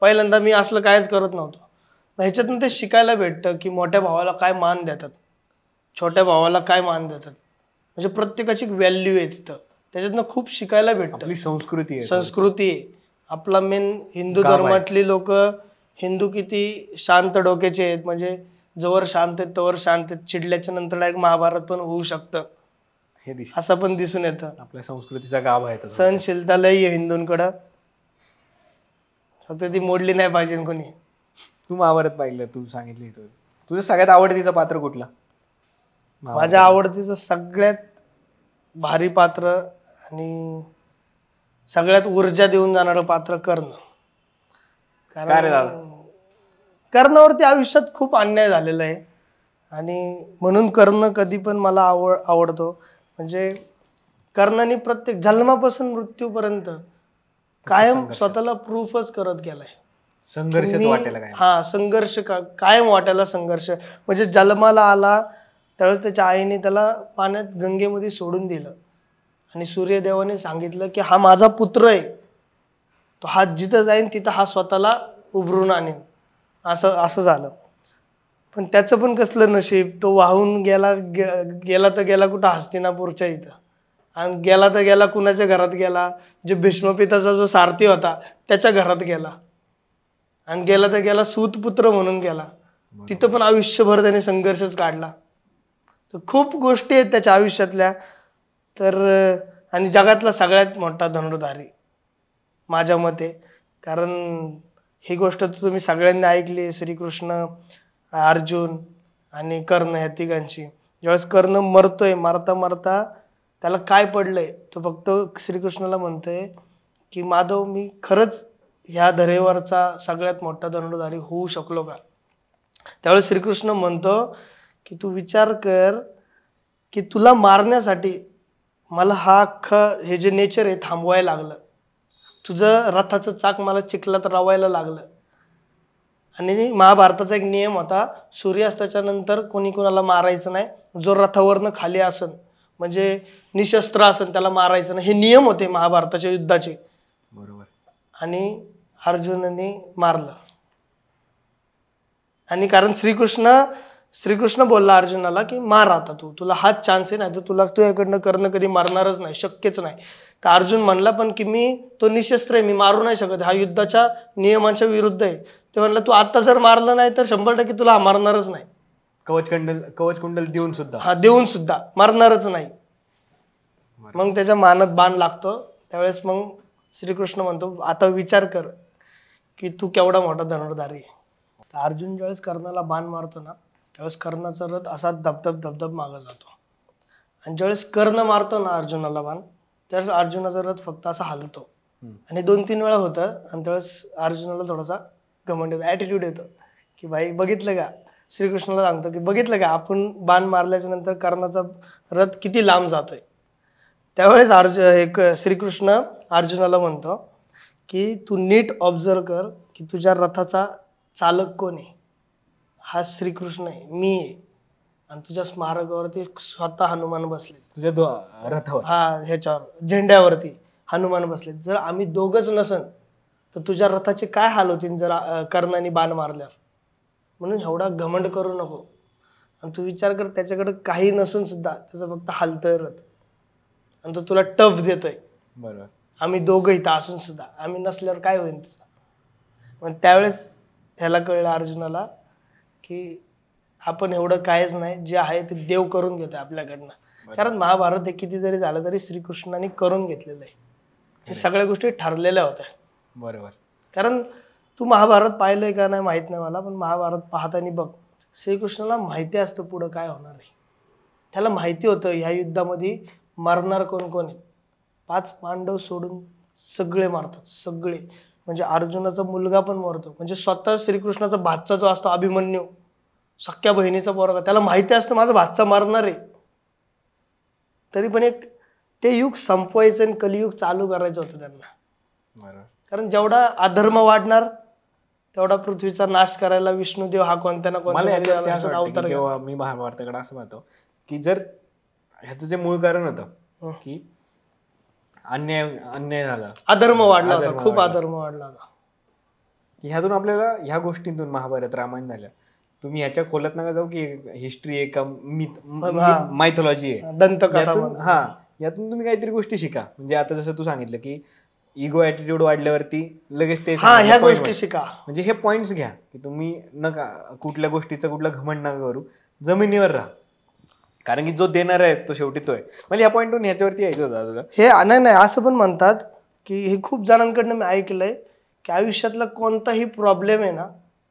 पहिल्यांदा मी असलं कायच करत नव्हतो. ह्याच्यातून ते शिकायला भेटतं की मोठ्या भावाला काय मान देतात, छोट्या भावाला काय मान देतात. म्हणजे प्रत्येकाची व्हॅल्यू आहे तिथं, त्याच्यातनं खूप शिकायला भेटतं. आपली संस्कृती आहे. आपला मेन हिंदू धर्मातली लोक, हिंदू किती शांत डोक्याचे आहेत, म्हणजे जवळ शांत आहेत तवर शांत आहेत, चिडल्याच्या नंतर डायरेक्ट महाभारत पण होऊ शकतं, हे असं पण दिसून येतं. आपल्या संस्कृतीचा गाभा आहे, सहनशीलता लई आहे हिंदूंकडं, फक्त ती मोडली नाही पाहिजे कोणी. तू महाभारत पाहिलं, तू सांगितली, तुझं सगळ्यात आवडतीचं पात्र कुठलं? माझ्या आवडतीचं सगळ्यात भारी पात्र आणि सगळ्यात ऊर्जा देऊन जाणारं पात्र कर्ण. काय रे दादा? कर्णावरती आयुष्यात खूप अन्याय झालेला आहे आणि म्हणून कर्ण कधी पण मला आवडतो. म्हणजे कर्णाने प्रत्येक जन्मापासून मृत्यूपर्यंत कायम स्वतःला प्रूफच करत गेलाय. संघर्षच वाटेल काय. हा संघर्ष कायम वाटायला संघर्ष. म्हणजे जन्माला आला त्यावेळेस त्याच्या आईने त्याला पाण्यात गंगेमध्ये सोडून दिलं आणि सूर्यदेवाने सांगितलं की हा माझा पुत्र आहे, तो हा जिथं जाईन तिथं हा स्वतःला उभरून आणेन. असं झालं. पण त्याचं पण कसलं नशीब, तो वाहून गेला तर गेला कुठं हस्तिनापूरच्या इथं, आणि गेला तर गेला कुणाच्या घरात गेला, जे भीष्मपिताचा जो सारथी होता त्याच्या घरात गेला, आणि गेला तर गेला सूतपुत्र म्हणून गेला. तिथं पण आयुष्यभर त्याने संघर्षच काढला. तर खूप गोष्टी आहेत त्याच्या आयुष्यातल्या. तर आणि जगातला सगळ्यात मोठा धनुर्धारी माझ्या मते. कारण ही गोष्ट तर तुम्ही सगळ्यांनी ऐकली, श्रीकृष्ण, अर्जुन आणि कर्ण ह्या तिघांची. ज्यावेळेस कर्ण मरतोय, मारता मारता त्याला काय पडलंय, तो फक्त श्रीकृष्णाला म्हणतोय की माधव, मी खरंच ह्या धरेवरचा सगळ्यात मोठा धनुर्धारी होऊ शकलो का? त्यावेळेस श्रीकृष्ण म्हणतो की तू विचार कर की तुला मारण्यासाठी मला हा अख्खं हे जे नेचर आहे थांबवायला लागलं, तुझं रथाचं चाक मला चिखलात रवायला लागलं. आणि महाभारताचा एक नियम होता, सूर्यास्ताच्या नंतर कोणी कोणाला मारायचं नाही, जो रथावरनं खाली असन म्हणजे निशस्त्र असन त्याला मारायचं नाही. हे नियम होते महाभारताच्या युद्धाचे. बरोबर. आणि अर्जुनाने मारलं. आणि कारण श्रीकृष्ण बोलला अर्जुनाला की मार आता, तुला हाच चान्स आहे, नाही तर तुला तुझ्याकडनं कर्ण कधी मारणारच नाही, शक्यच नाही. तर अर्जुन म्हणला पण की मी तो निशस्त्र आहे, मी मारू नाही शकत, हा युद्धाच्या नियमांच्या विरुद्ध आहे. ते म्हणलं तू आता जर मारलं नाही तर 100% तुला मारणारच नाही. कवच कुंडल देऊन सुद्धा? हा, देऊन सुद्धा मारणारच नाही. मग त्याच्या मानात बाण लागतो. त्यावेळेस मग श्रीकृष्ण म्हणतो आता विचार कर की तू केवढा मोठा धनुर्धारी आहे. तर अर्जुन ज्यावेळेस कर्णाला बाण मारतो ना, त्यावेळेस कर्णाचा रथ असा धबधब मागं जातो. आणि ज्यावेळेस कर्ण मारतो ना अर्जुनाला बाण, त्यावेळेस अर्जुनाचा रथ फक्त असा हलतो. आणि 2-3 वेळा होतं. आणि त्यावेळेस अर्जुनाला थोडासा घमंड येतो, ॲटिट्यूड येतो की भाई बघितलं का, श्रीकृष्णाला सांगतो की बघितलं का आपण बाण मारल्याच्या नंतर कर्णाचा रथ किती लांब जातोय. त्यावेळेस श्रीकृष्ण अर्जुनाला म्हणतो की तू नीट ऑब्झर्व कर की तुझ्या रथाचा चालक कोण आहे. हा श्रीकृष्ण आहे, मी आहे. आणि तुझ्या स्मारकावरती स्वतः हनुमान बसले, तुझ्या रथावर, हा ह्याच्यावर झेंड्यावरती हनुमान बसले. जर आम्ही दोघंच नसन तर तुझ्या रथाचे काय हाल होतील जर कर्णाने बाण मारल्यावर. म्हणून एवढा घमंड करू नको. आणि तू विचार कर, त्याच्याकडे काही नसून सुद्धा त्याचं फक्त हालतोय रथ, आणि तो तुला टफ देतोय. बरोबर. आम्ही दोघं इथं असून सुद्धा, आम्ही नसल्यावर काय होईल तुझा. मग त्यावेळेस ह्याला कळलं अर्जुनाला की आपण एवढं कायच नाही, जे आहे ते देव करून घेतोय आपल्याकडनं. कारण महाभारत हे किती जरी झालं तरी श्रीकृष्णाने करून घेतलेलं आहे. हे सगळ्या गोष्टी ठरलेल्या होत्या. बरोबर. कारण तू महाभारत पाहिलंय का नाही माहित नाही मला, पण महाभारत पाहताना बघ, श्रीकृष्णाला माहिती असतं पुढं काय होणार आहे. त्याला माहिती होतं ह्या युद्धामध्ये मरणार कोण कोण आहे. 5 पांडव सोडून सगळे मारतात, सगळे. म्हणजे अर्जुनाचा मुलगा पण मरतो. म्हणजे स्वतः श्रीकृष्णाचा भाचा जो असतो अभिमन्यू, सख्या बहिणीचा पोरगा, त्याला माहिती असतं माझा भाचा मारणार आहे. तरी पण एक ते युग संपवायचं आणि कलियुग चालू करायचं होतं त्यांना. बरोबर. कारण जेवढा अधर्म वाढणार तेवढा पृथ्वीचा नाश करायला विष्णुदेव हा कोणत्या ना कोणत्या अवतार. जेव्हा मी महाभारताकडे असं पाहतो की जर ह्याचं जे मूळ कारण होतं की अन्याय झाला, अधर्म वाढला होता, खूप अधर्म वाढला होता. ह्यातून आपल्याला ह्या गोष्टींतून महाभारत रामायण झालं. तुम्ही ह्याच्या खोलात नका जाऊ की हिस्ट्री आहे का मायथॉलॉजी आहे, दंतकथा. यातून तुम्ही काहीतरी गोष्टी शिका. म्हणजे आता जसं तू सांगितलं की इगो ॲटिट्यूड वाढल्यावरती लगेच ते ह्या गोष्टी शिका. म्हणजे हे पॉइंट्स घ्या की तुम्ही नका कुठल्या गोष्टीचा कुठला घमंड नका करू, जमिनीवर राहा. कारण की जो देणार आहे तो शेवटी तो आहे. म्हणजे या पॉईंटवरून ह्याच्यावरती यायचं होतं तुला. हे नाही असं पण म्हणतात की हे खूप जणांकडनं मी ऐकलंय की आयुष्यातला कोणताही प्रॉब्लेम आहे ना,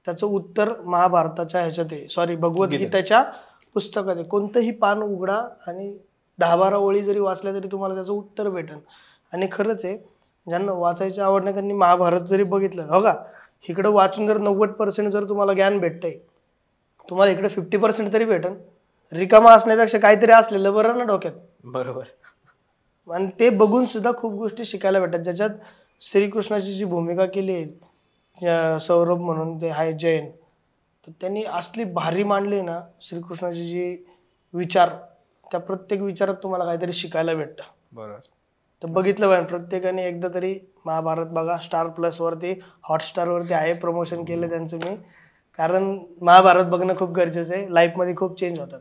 त्याचं उत्तर महाभारताच्या ह्याच्यात आहे, सॉरी भगवद्गीतेच्या पुस्तकात आहे. कोणतंही पान उघडा आणि 10-12 ओळी जरी वाचल्या तरी तुम्हाला त्याचं उत्तर भेटेल. आणि खरंच आहे, ज्यांना वाचायची आवड नाही त्यांनी महाभारत जरी बघितलं, हो का, इकडं वाचून जर 90% जर तुम्हाला ज्ञान भेटतंय, तुम्हाला इकडे 50% तरी भेटेल. रिकामा असण्यापेक्षा काहीतरी असलेलं बरं ना डोक्यात. बरोबर. आणि ते बघून सुद्धा खूप गोष्टी शिकायला भेटतात. ज्याच्यात श्रीकृष्णाची जी भूमिका केली आहे, सौरभ म्हणून ते आहे जैन, तर त्यांनी असली भारी मांडली ना श्रीकृष्णाची जी विचार, त्या प्रत्येक विचारात तुम्हाला काहीतरी शिकायला भेटतं. बरोबर. तर बघितलं पाहिजे प्रत्येकाने एकदा तरी महाभारत बघा. स्टार प्लस वरती, हॉटस्टारवरती आहे, प्रमोशन केलं त्यांचं मी. कारण महाभारत बघणं खूप गरजेचं आहे, लाईफमध्ये खूप चेंज होतात.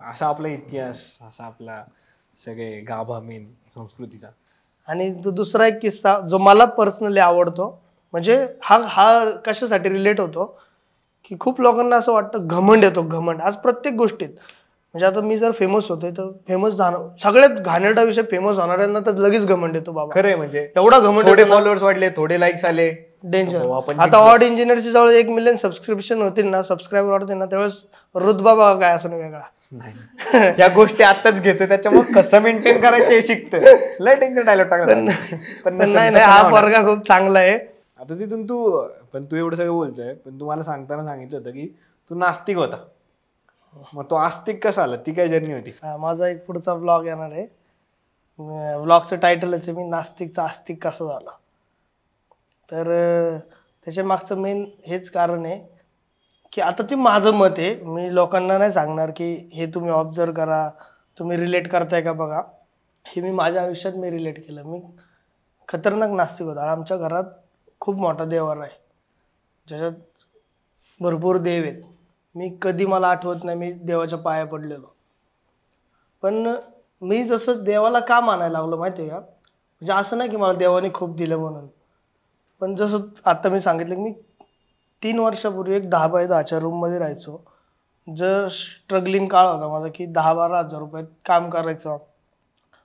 असा आपला इतिहास, असा आपला सगळे गाभा मेन संस्कृतीचा. आणि दुसरा एक किस्सा जो मला पर्सनली आवडतो, म्हणजे हा कशासाठी रिलेट होतो, की खूप लोकांना असं वाटतं घमंड येतो, घमंड आज प्रत्येक गोष्टीत. म्हणजे आता मी जर फेमस होतोय तर फेमस झालं, सगळ्यात घाणेरडा विषय फेमस होणाऱ्यांना तर लगेच घमंड येतो बाबा. खरंय, म्हणजे एवढा घमंड, थोडे फॉलोअर्स वाढले, थोडे लाईक्स आले, डेंजर. आपण आता ऑड इंजिनियरची जवळ 1 मिलियन सबस्क्रिप्शन होतील ना, सबस्क्राईबर वाढतील ना, त्यावेळेस रुतबा बघा काय असं वेगळा. या गोष्टी आताच घेतो, त्याच्यामुळे कसं मेंटेन करायचं हे शिकतं. लय टेन्शन डायलॉग टाकला. पण नाही, हा वर्ग खूप चांगला आहे. आता तिथून तू एवढं सगळं बोलतोय, पण तू मला सांगताना सांगितलं होतं की तू नास्तिक होता. मग तो आस्तिक कसा आला, ती काय जर्नी होती? माझा एक पुढचा व्लॉग येणार आहे. व्लॉगचं टायटलच आहे मी नास्तिकचा आस्तिक कसं झाला. तर त्याच्या मागचं मेन हेच कारण आहे की आता ते माझं मत आहे, मी लोकांना नाही सांगणार की हे तुम्ही ऑब्झर्व करा, तुम्ही रिलेट करताय का बघा. हे मी माझ्या आयुष्यात मी रिलेट केलं. मी खतरनाक नास्तिक होता. आमच्या घरात खूप मोठा देवारा आहे, ज्याच्यात भरपूर देव आहेत. मी कधी, मला आठवत नाही मी देवाच्या पाया पडलेलो. पण मी जसं देवाला का मानायला लागलो माहिती आहे का, म्हणजे असं नाही की मला देवाने खूप दिलं म्हणून, पण जसं आता मी सांगितलं की मी 3 वर्षापूर्वी एक 10x10च्या रूममध्ये राहायचो. जर स्ट्रगलिंग काळ होता माझा की 10-12 हजार रुपयात काम करायचं,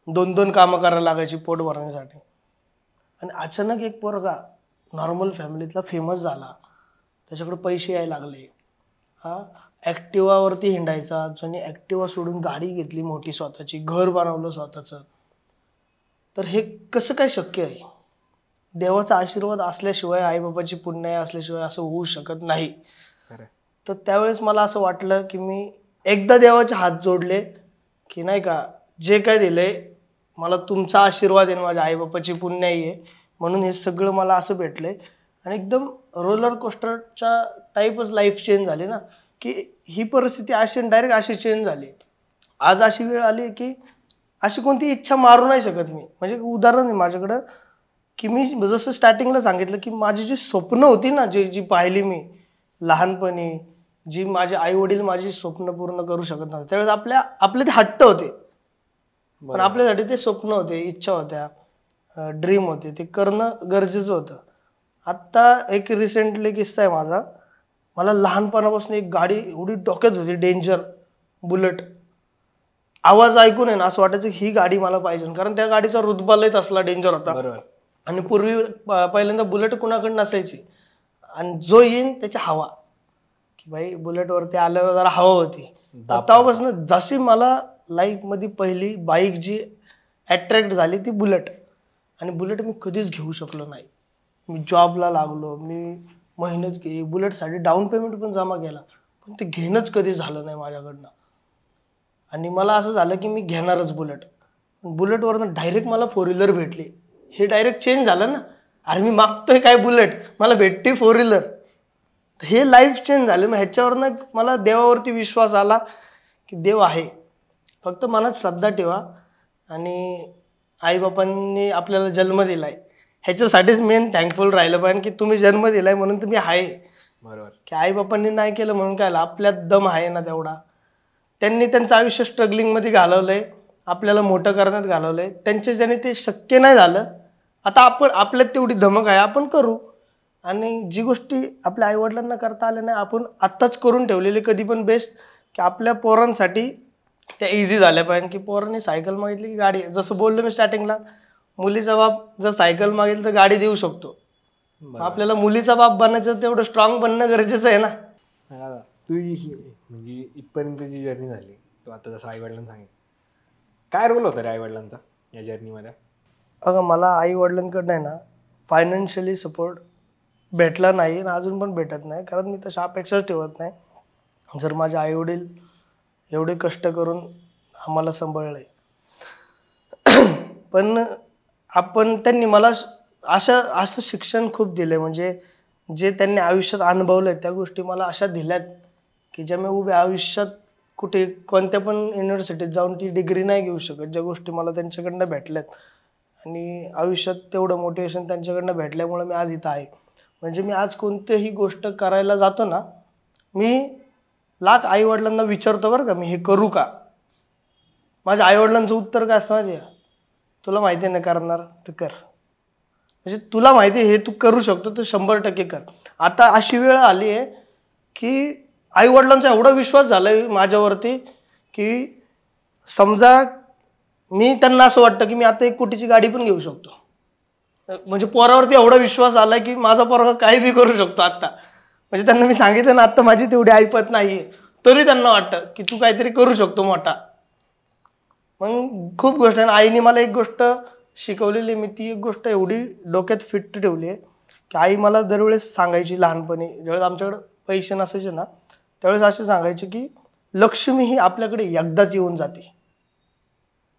2-2 कामं करायला लागायची पोट भरण्यासाठी. आणि अचानक एक पोरगा नॉर्मल फॅमिलीतला फेमस झाला, त्याच्याकडे पैसे यायला लागले. ॲक्टिवावरती हिंडायचा, ज्याने ॲक्टिवा सोडून गाडी घेतली मोठी स्वतःची, घर बनवलं स्वतःचं. तर हे कसं काय शक्य आहे? देवाचा आशीर्वाद असल्याशिवाय, आईबाबाची पुण्य असल्याशिवाय असं होऊ शकत नाही. तर त्यावेळेस मला असं वाटलं की मी एकदा देवाचे हात जोडले की नाही का, जे काय दिलंय मला तुमचा आशीर्वाद आहे, माझ्या आईबापाची पुण्याई आहे, म्हणून हे सगळं मला असं भेटलंय. आणि एकदम रोलर कोस्टरच्या टाईपच लाईफ चेंज झाली ना, की ही परिस्थिती अशी डायरेक्ट अशी चेंज झाली. आज अशी वेळ आली की अशी कोणती इच्छा मारू नाही शकत मी. म्हणजे उदाहरण आहे माझ्याकडं की मी जसं स्टार्टिंगला सांगितलं की माझी जी स्वप्न होती ना, जी पाहिली मी लहानपणी, जी माझे आई वडील माझी स्वप्न पूर्ण करू शकत नव्हते, त्यावेळेस आपले ते हट्ट होते, पण आपल्यासाठी ते स्वप्न होते, इच्छा होत्या, ड्रीम होते, ते करणं गरजेचं होतं. आत्ता एक रिसेंटली किस्सा आहे माझा. मला लहानपणापासून एक गाडी एवढी डोक्यात होती, डेंजर बुलेट. आवाज ऐकून आहे ना असं वाटायचं ही गाडी मला पाहिजे, कारण त्या गाडीचा रुतबा लयच असला डेंजर होता. आणि पूर्वी पहिल्यांदा बुलेट कुणाकडे नसायची, आणि जो येईन त्याची हवा, की भाई बुलेटवरती आल्यावर जरा हवा होती. तेव्हापासून जशी मला लाईफमध्ये पहिली बाईक जी अट्रॅक्ट झाली ती बुलेट. आणि बुलेट मी कधीच घेऊ शकलो नाही. मी जॉबला लागलो, मी मेहनत केली, बुलेटसाठी डाऊन पेमेंट पण जमा केला, पण ते घेणंच कधी झालं नाही माझ्याकडनं. आणि मला असं झालं की मी घेणारच बुलेट. बुलेटवरनं डायरेक्ट मला 4 व्हीलर भेटली. हे डायरेक्ट चेंज झालं ना. अरे मी मागतोय काय बुलेट, मला भेटते 4 व्हीलर. हे लाईफ चेंज झालं. मग ह्याच्यावरनं मला देवावरती विश्वास आला की देव आहे, फक्त मनात श्रद्धा ठेवा. आणि आईबापांनी आपल्याला जन्म दिलाय, ह्याच्यासाठीच मेन थँकफुल राहिलं पाहिजे की तुम्ही जन्म दिलाय म्हणून तुम्ही आहे. बरोबर. की आईबापांनी नाही केलं म्हणून काय, आपल्यात दम आहे ना तेवढा. त्यांनी त्यांचं आयुष्य स्ट्रगलिंगमध्ये घालवलंय, आपल्याला मोठं करण्यात घालवलंय. त्यांच्या ज्याने ते शक्य नाही झालं, आता आपण आपल्यात तेवढी धमक आहे, आपण करू. आणि जी गोष्टी आपल्या आईवडिलांना करता आल्या नाही, आपण आत्ताच करून ठेवलेले कधी पण बेस्ट, की आपल्या पोरांसाठी त्या इझी झाल्या पाहिजे. की पोरांनी सायकल मागितली की गाडी, जसं बोललो मी स्टार्टिंगला, मुलीचा बाप जर सायकल मागितली तर गाडी देऊ शकतो. आपल्याला मुलीचा बाप बनायचं तेवढं स्ट्रॉंग बनणं गरजेचं आहे ना. म्हणजे इथपर्यंतची जर्नी झाली, तू आता जसं आईवडिलांना सांगितलं, काय रोल होता रे आईवडिलांचा या जर्नीमध्ये? अगं मला आई वडिलांकडनं आहे ना फायनान्शियली सपोर्ट भेटला नाही आणि अजून पण भेटत नाही, कारण मी तशा अपेक्षाच ठेवत नाही. जर माझे आईवडील एवढे कष्ट करून आम्हाला सांभाळले, पण त्यांनी मला असं शिक्षण खूप दिले, म्हणजे जे त्यांनी आयुष्यात अनुभवलं त्या गोष्टी मला अशा दिल्यात की ज्या मी उभ्या आयुष्यात कुठे कोणत्या पण युनिव्हर्सिटीत जाऊन ती डिग्री नाही घेऊ शकत. ज्या गोष्टी मला त्यांच्याकडनं भेटल्यात आणि आयुष्यात तेवढं मोटिवेशन त्यांच्याकडनं भेटल्यामुळे मी आज इथं आहे. म्हणजे मी आज कोणतीही गोष्ट करायला जातो ना, मी लाख आईवडिलांना विचारतो बरं का, मी हे करू का. माझ्या आईवडिलांचं उत्तर काय असतं माहिती आहे, तुला माहिती आहे ना करणार तर कर. म्हणजे तुला माहिती आहे हे तू करू शकतो तर 100% कर. आता अशी वेळ आली आहे की आईवडिलांचा एवढा विश्वास झाला आहे माझ्यावरती की समजा मी त्यांना असं वाटतं की मी आता 1 कोटीची गाडी पण घेऊ शकतो. म्हणजे पोरावरती एवढा विश्वास आला की माझा पोरगा काही बी करू शकतो आता. म्हणजे त्यांना मी सांगितलं ना, आता माझी तेवढी ऐपत नाहीये, तरी त्यांना वाटतं की तू काहीतरी करू शकतो मोठा. मग खूप गोष्ट आहे. आईने मला एक गोष्ट शिकवलेली, मी ती एक गोष्ट एवढी डोक्यात फिट ठेवली आहे की आई मला दरवेळेस सांगायची लहानपणी, ज्यावेळेस आमच्याकडे पैसे नसायचे ना त्यावेळेस असे सांगायचे की लक्ष्मी ही आपल्याकडे एकदाच येऊन जाते,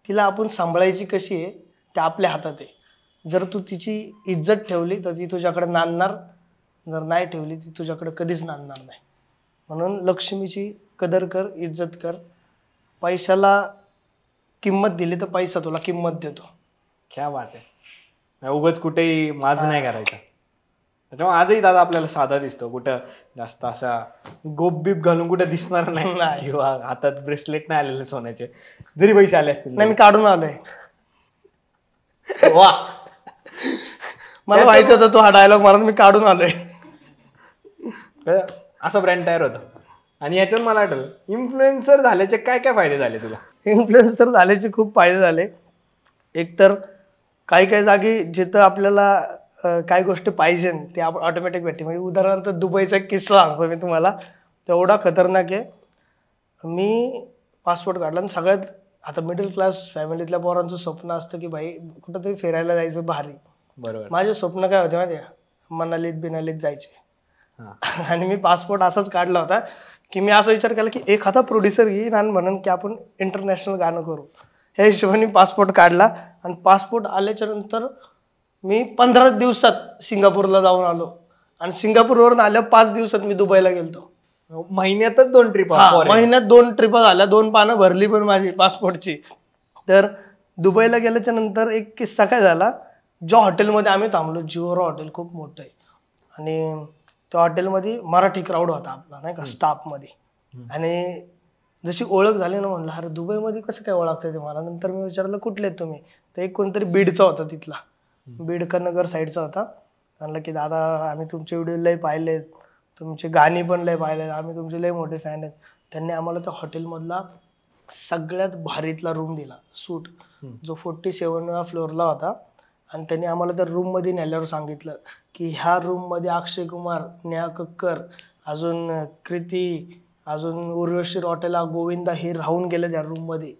तिला आपण सांभाळायची कशी आहे ते आपल्या हातात आहे. जर तू तिची इज्जत ठेवली तर ती तुझ्याकडे नांदणार, जर नाही ठेवली ती तुझ्याकडे कधीच नांदणार नाही. म्हणून लक्ष्मीची कदर कर, इज्जत कर. पैशाला किंमत दिली तर पैसा तुला किंमत देतो. क्या बात आहे. उगाच कुठेही माज नाही करायचा. त्याच्यामुळे आजही दादा आपल्याला साधा दिसतो, कुठं जास्त असा गोप बीप घालून कुठं दिसणार नाही किंवा हातात ब्रेसलेट नाही आलेले सोन्याचे, जरी पैसे आले असतील. नाही, मी काढून आलोय. वा, मला माहिती होतं तो हा डायलॉग मला, मी काढून आलोय. असा ब्रँड तयार होतो. आणि याच्यावर मला आठवलं, इन्फ्लुएन्सर झाल्याचे काय काय फायदे झाले तुला? इन्फ्लुएन्सर झाल्याचे खूप फायदे झाले. एक तर काही काही जागी जिथं आपल्याला काही गोष्टी पाहिजे ते आपण ऑटोमॅटिक भेटते. म्हणजे उदाहरणार्थ दुबईचा किस्सा सांगतो मी तुम्हाला, तेवढा खतरनाक आहे. मी पासपोर्ट काढला आणि सगळ्यात आता मिडल क्लास फॅमिलीतल्या पोरांचं स्वप्न असतं की भाई कुठंतरी फिरायला जायचं भारी. बरोबर. माझे स्वप्न काय होते माहिती आहे, मनालीत बिनालीत जायचे. आणि मी पासपोर्ट असाच काढला होता की मी असा विचार केला की एखादा प्रोड्युसर येईल आणि म्हणून की आपण इंटरनॅशनल गाणं करू. ह्या हिशोबाने पासपोर्ट काढला आणि पासपोर्ट आल्याच्या नंतर मी 15 दिवसात सिंगापूरला जाऊन आलो. आणि सिंगापूरवरून आल्या 5 दिवसात मी दुबईला गेलतो. महिन्यातच 2 ट्रिप. महिन्यात 2 ट्रिपा झाल्या, 2 पानं भरली पण माझी पासपोर्टची. तर दुबईला गेल्याच्या नंतर एक किस्सा काय झाला, ज्या हॉटेलमध्ये आम्ही थांबलो, जिओरा हॉटेल खूप मोठं आहे, आणि त्या हॉटेलमध्ये मराठी क्राऊड होता आपला नाही का स्टाफमध्ये. आणि जशी ओळख झाली ना, म्हणलं अरे दुबईमध्ये कसं काय ओळखतं ते मला. नंतर मी विचारलं कुठले आहेत तुम्ही, तर एक कोणतरी बीडचा होता, तिथला बीड का नगर साईडचा होता. म्हणलं की दादा आम्ही तुमचे व्हिडिओ लय पाहिलेत, तुमचे गाणी पण लय पाहिलेत, आम्ही तुमचे लय मोठे फॅन आहेत. त्यांनी आम्हाला त्या हॉटेलमधला सगळ्यात भारीतला रूम दिला, सूट, जो 47व्या फ्लोअरला होता. आणि त्यांनी आम्हाला त्या रूममध्ये नेल्यावर सांगितलं की ह्या रूममध्ये अक्षय कुमार, नेहा कक्कर, अजून कृती, अजून उर्वशी रॉटेला, गोविंदा हे राहून गेले त्या रूममध्ये.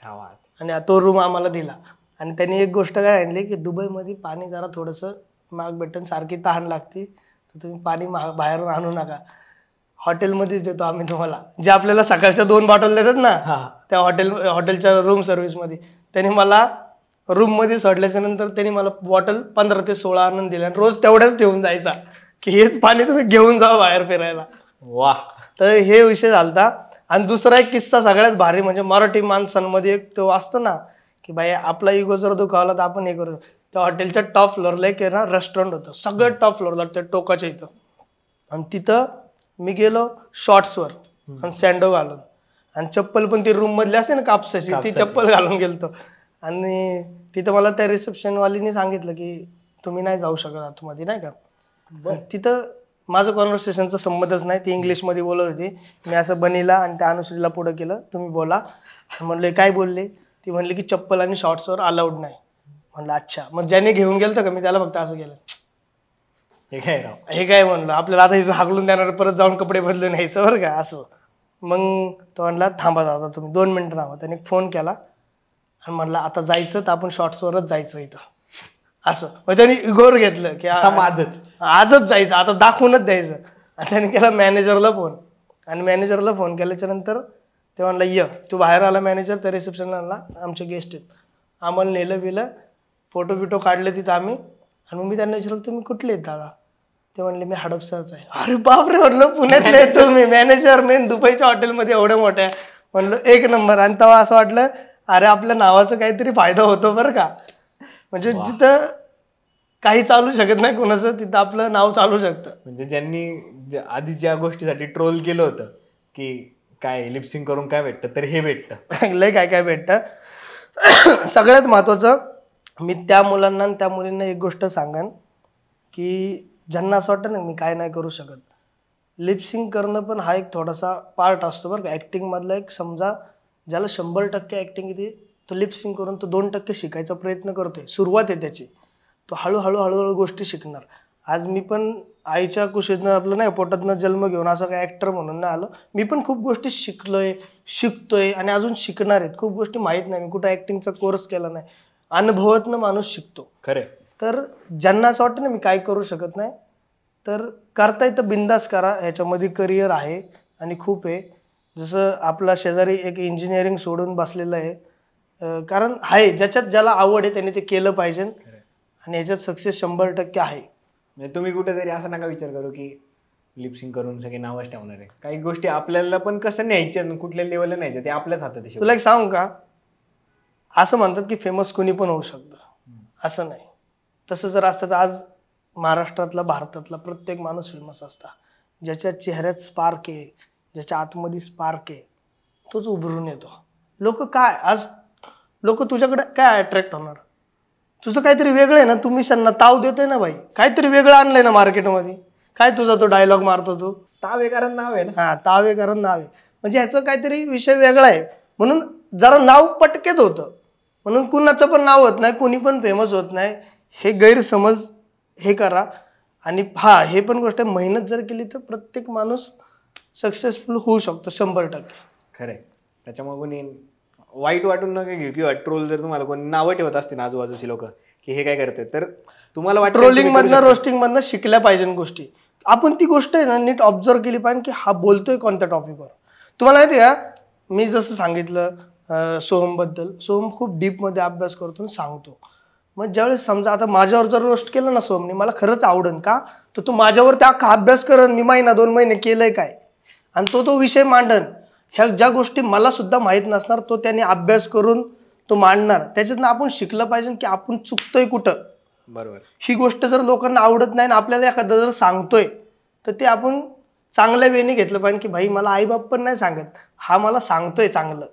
आणि तो रूम आम्हाला दिला. आणि त्यांनी एक गोष्ट काय आणली की दुबईमध्ये पाणी जरा थोडंसं महाग भेटून सारखी तहान लागते, तर तुम्ही पाणी बाहेरून आणू नका, हॉटेलमध्येच देतो आम्ही तुम्हाला. जे आपल्याला सकाळच्या 2 बॉटल देतात ना, त्या हॉटेलच्या रूम सर्व्हिसमध्ये त्यांनी मला रूममध्ये सोडल्याच्या नंतर त्यांनी मला बॉटल 15 ते 16 आणून दिल्या. आणि रोज तेवढ्याच ठेवून जायचा की हेच पाणी तुम्ही घेऊन जावा बाहेर फिरायला. वा. तर हे विषय झालता. आणि दुसरा एक किस्सा सगळ्यात भारी, म्हणजे मराठी माणसांमध्ये एक तो असतो ना की बाई आपला इगो जर दुखावला तर आपण हे करू. त्या हॉटेलच्या टॉप फ्लोअरला एक ना रेस्टॉरंट होतं, सगळ्यात टॉप फ्लोअरला, त्या टोकाच्या इथं. आणि तिथं मी गेलो शॉर्ट्सवर आणि सँडो घालून, आणि चप्पल पण ती रूम मधली असते ना कापसाची, ती चप्पल घालून गेलतो. आणि तिथं मला त्या रिसेप्शनवालीने सांगितलं की तुम्ही नाही जाऊ शकत आतमध्ये नाही का. तिथं माझं कॉन्व्हर्सेशनचा संबंधच नाही, ती इंग्लिशमध्ये बोलत होती. मी असं बनीला आणि त्या अनुश्रीला पुढं केलं, तुम्ही बोला. म्हणले काय बोलले, ती म्हणली की चप्पल आणि शॉर्ट्सवर अलाउड नाही. म्हणलं अच्छा. मग ज्याने घेऊन गेलं का मी त्याला फक्त असं केलं, हे काय राव. हे काय म्हणलं आपल्याला आता इथून हाकलून देणार, परत जाऊन कपडे बदलून न्यायचं बरं का असं. मग तो म्हणला थांबा दादा तुम्ही 2 मिनिटं थांबा. त्याने फोन केला आणि म्हणला आता जायचं तर आपण शॉर्ट्सवरच जायचं इथं असं. मग त्यांनी इगोर घेतलं की आजच जायचं, आता दाखवूनच द्यायचं. आणि त्याने केला मॅनेजरला फोन, आणि मॅनेजरला फोन केल्याच्या नंतर ते म्हणला ये तू बाहेर आला. मॅनेजर त्या रिसेप्शनला आणला, आमचे गेस्ट आहेत, आम्हाला नेलं बिलं, फोटो बिटो काढले तिथं आम्ही. आणि मग मी त्यांना विचारलं तुम्ही कुठले आहेत दादा? ते म्हणले मी हडपसरचा आहे. अरे बापरे म्हणलं पुण्यातले आहेत तुम्ही, मॅनेजर मेन दुबईच्या हॉटेलमध्ये एवढ्या मोठ्या. म्हणलं 1 नंबर. आणि तेव्हा असं वाटलं अरे आपल्या नावाचा काहीतरी फायदा होतो बरं का. म्हणजे जिथं काही चालू शकत नाही कोणाचं, तिथं आपलं नाव चालू शकतं. म्हणजे ज्यांनी आधी ज्या गोष्टीसाठी ट्रोल केलं होतं की काय लिपसिंग करून काय भेटतं, तर हे भेटतं. लय काय काय भेटतं. सगळ्यात महत्वाचं मी त्या मुलांना आणि त्या मुलींना एक गोष्ट सांगेन की ज्यांना असं वाटतं ना मी काय नाही करू शकत, लिपसिंग करणं पण हा एक थोडासा पार्ट असतो बरं का ॲक्टिंगमधला. एक समजा ज्याला 100% ॲक्टिंग येते तो लिपसिंग करून तो 2% शिकायचा प्रयत्न करतोय, सुरुवात आहे त्याची, तो हळूहळू गोष्टी शिकणार. आज मी पण आईच्या कुशीतनं आपलं नाही पोटातनं जन्म घेऊन असं काय ॲक्टर म्हणून नाही आलो. मी पण खूप गोष्टी शिकतोय आणि अजून शिकणार आहेत. खूप गोष्टी माहीत नाही, मी कुठं ॲक्टिंगचा कोर्स केला नाही, अनुभवातनं माणूस शिकतो. खरं. तर ज्यांना असं वाटतं ना मी काय करू शकत नाही, तर करता येतं, बिंदास करा. ह्याच्यामध्ये करिअर आहे आणि खूप आहे. जसं आपला शेजारी एक इंजिनिअरिंग सोडून बसलेलं आहे, कारण आहे ज्याच्यात ज्याला आवड आहे त्याने ते केलं पाहिजे आणि ह्याच्यात सक्सेस 100% आहे. म्हणजे तुम्ही कुठेतरी असं नका विचार करू की लिपसिंग करून सगळे नावच ठेवणार आहे. काही गोष्टी आपल्याला पण कसं न्यायच्या, कुठल्या लेवलला न्यायच्या ते आपल्याच हातात आहे. तुला एक सांगू का, असं म्हणतात की फेमस कोणी पण होऊ शकतं, असं नाही. तसं जर असतं तर आज महाराष्ट्रातला भारतातला प्रत्येक माणूस फेमस असता. ज्याच्या चेहऱ्यात स्पार्क आहे, ज्याच्या आतमध्ये स्पार्क आहे, तोच उभरून येतो. लोक तुझ्याकडे काय अट्रॅक्ट होणार? तुझं काहीतरी वेगळं आहे ना, तुम्ही त्यांना ताव देतोय ना भाई, काहीतरी वेगळं आणलंय ना मार्केटमध्ये. काय तुझा तो डायलॉग मारतो तू, तावेकारण नाव आहे ना. हा तावेकारण नाव आहे, म्हणजे ह्याचं काहीतरी विषय वेगळा आहे म्हणून जरा नाव पटकेत होतं, म्हणून कुणाचं पण नाव होत नाही, कुणी पण फेमस होत नाही. हे गैरसमज हे करा. आणि हा हे पण गोष्ट आहे, मेहनत जर केली तर प्रत्येक माणूस सक्सेसफुल होऊ शकतो 100%. खरंय. त्याच्यामुळे कोणी वाईट वाटून नका घेऊ किंवा ट्रोल जर तुम्हाला कोणी नावं ठेवत असतील आजूबाजूची लोक की हे काय करते, तर तुम्हाला वाटतं ट्रोलिंग मधनं रोस्टिंग मधनं शिकल्या पाहिजे गोष्टी. आपण ती गोष्ट आहे ना नीट ऑब्झर्व केली पाहिजे की हा बोलतोय कोणत्या टॉपिकवर. तुम्हाला माहिती का, मी जसं सांगितलं सोहमबद्दल, सोहम खूप डीपमध्ये अभ्यास करतो आणि सांगतो. मग ज्यावेळेस समजा आता माझ्यावर जर रोस्ट केलं ना सोहमने, मला खरंच आवडेल का, तर तो माझ्यावर त्या अभ्यास करेन, मी 1-2 महिने केलंय काय, आणि तो विषय मांडन. ह्या ज्या गोष्टी मला सुद्धा माहीत नसणार तो त्याने अभ्यास करून तो मांडणार. त्याच्यातनं आपण शिकलं पाहिजे की आपण चुकतोय कुठं. बरोबर. ही गोष्ट जर लोकांना आवडत नाही आणि आपल्याला एखादा जर सांगतोय तर ते आपण चांगल्या वेने घेतलं पाहिजे की भाई मला आईबाप पण नाही सांगत, हा मला सांगतोय चांगलं,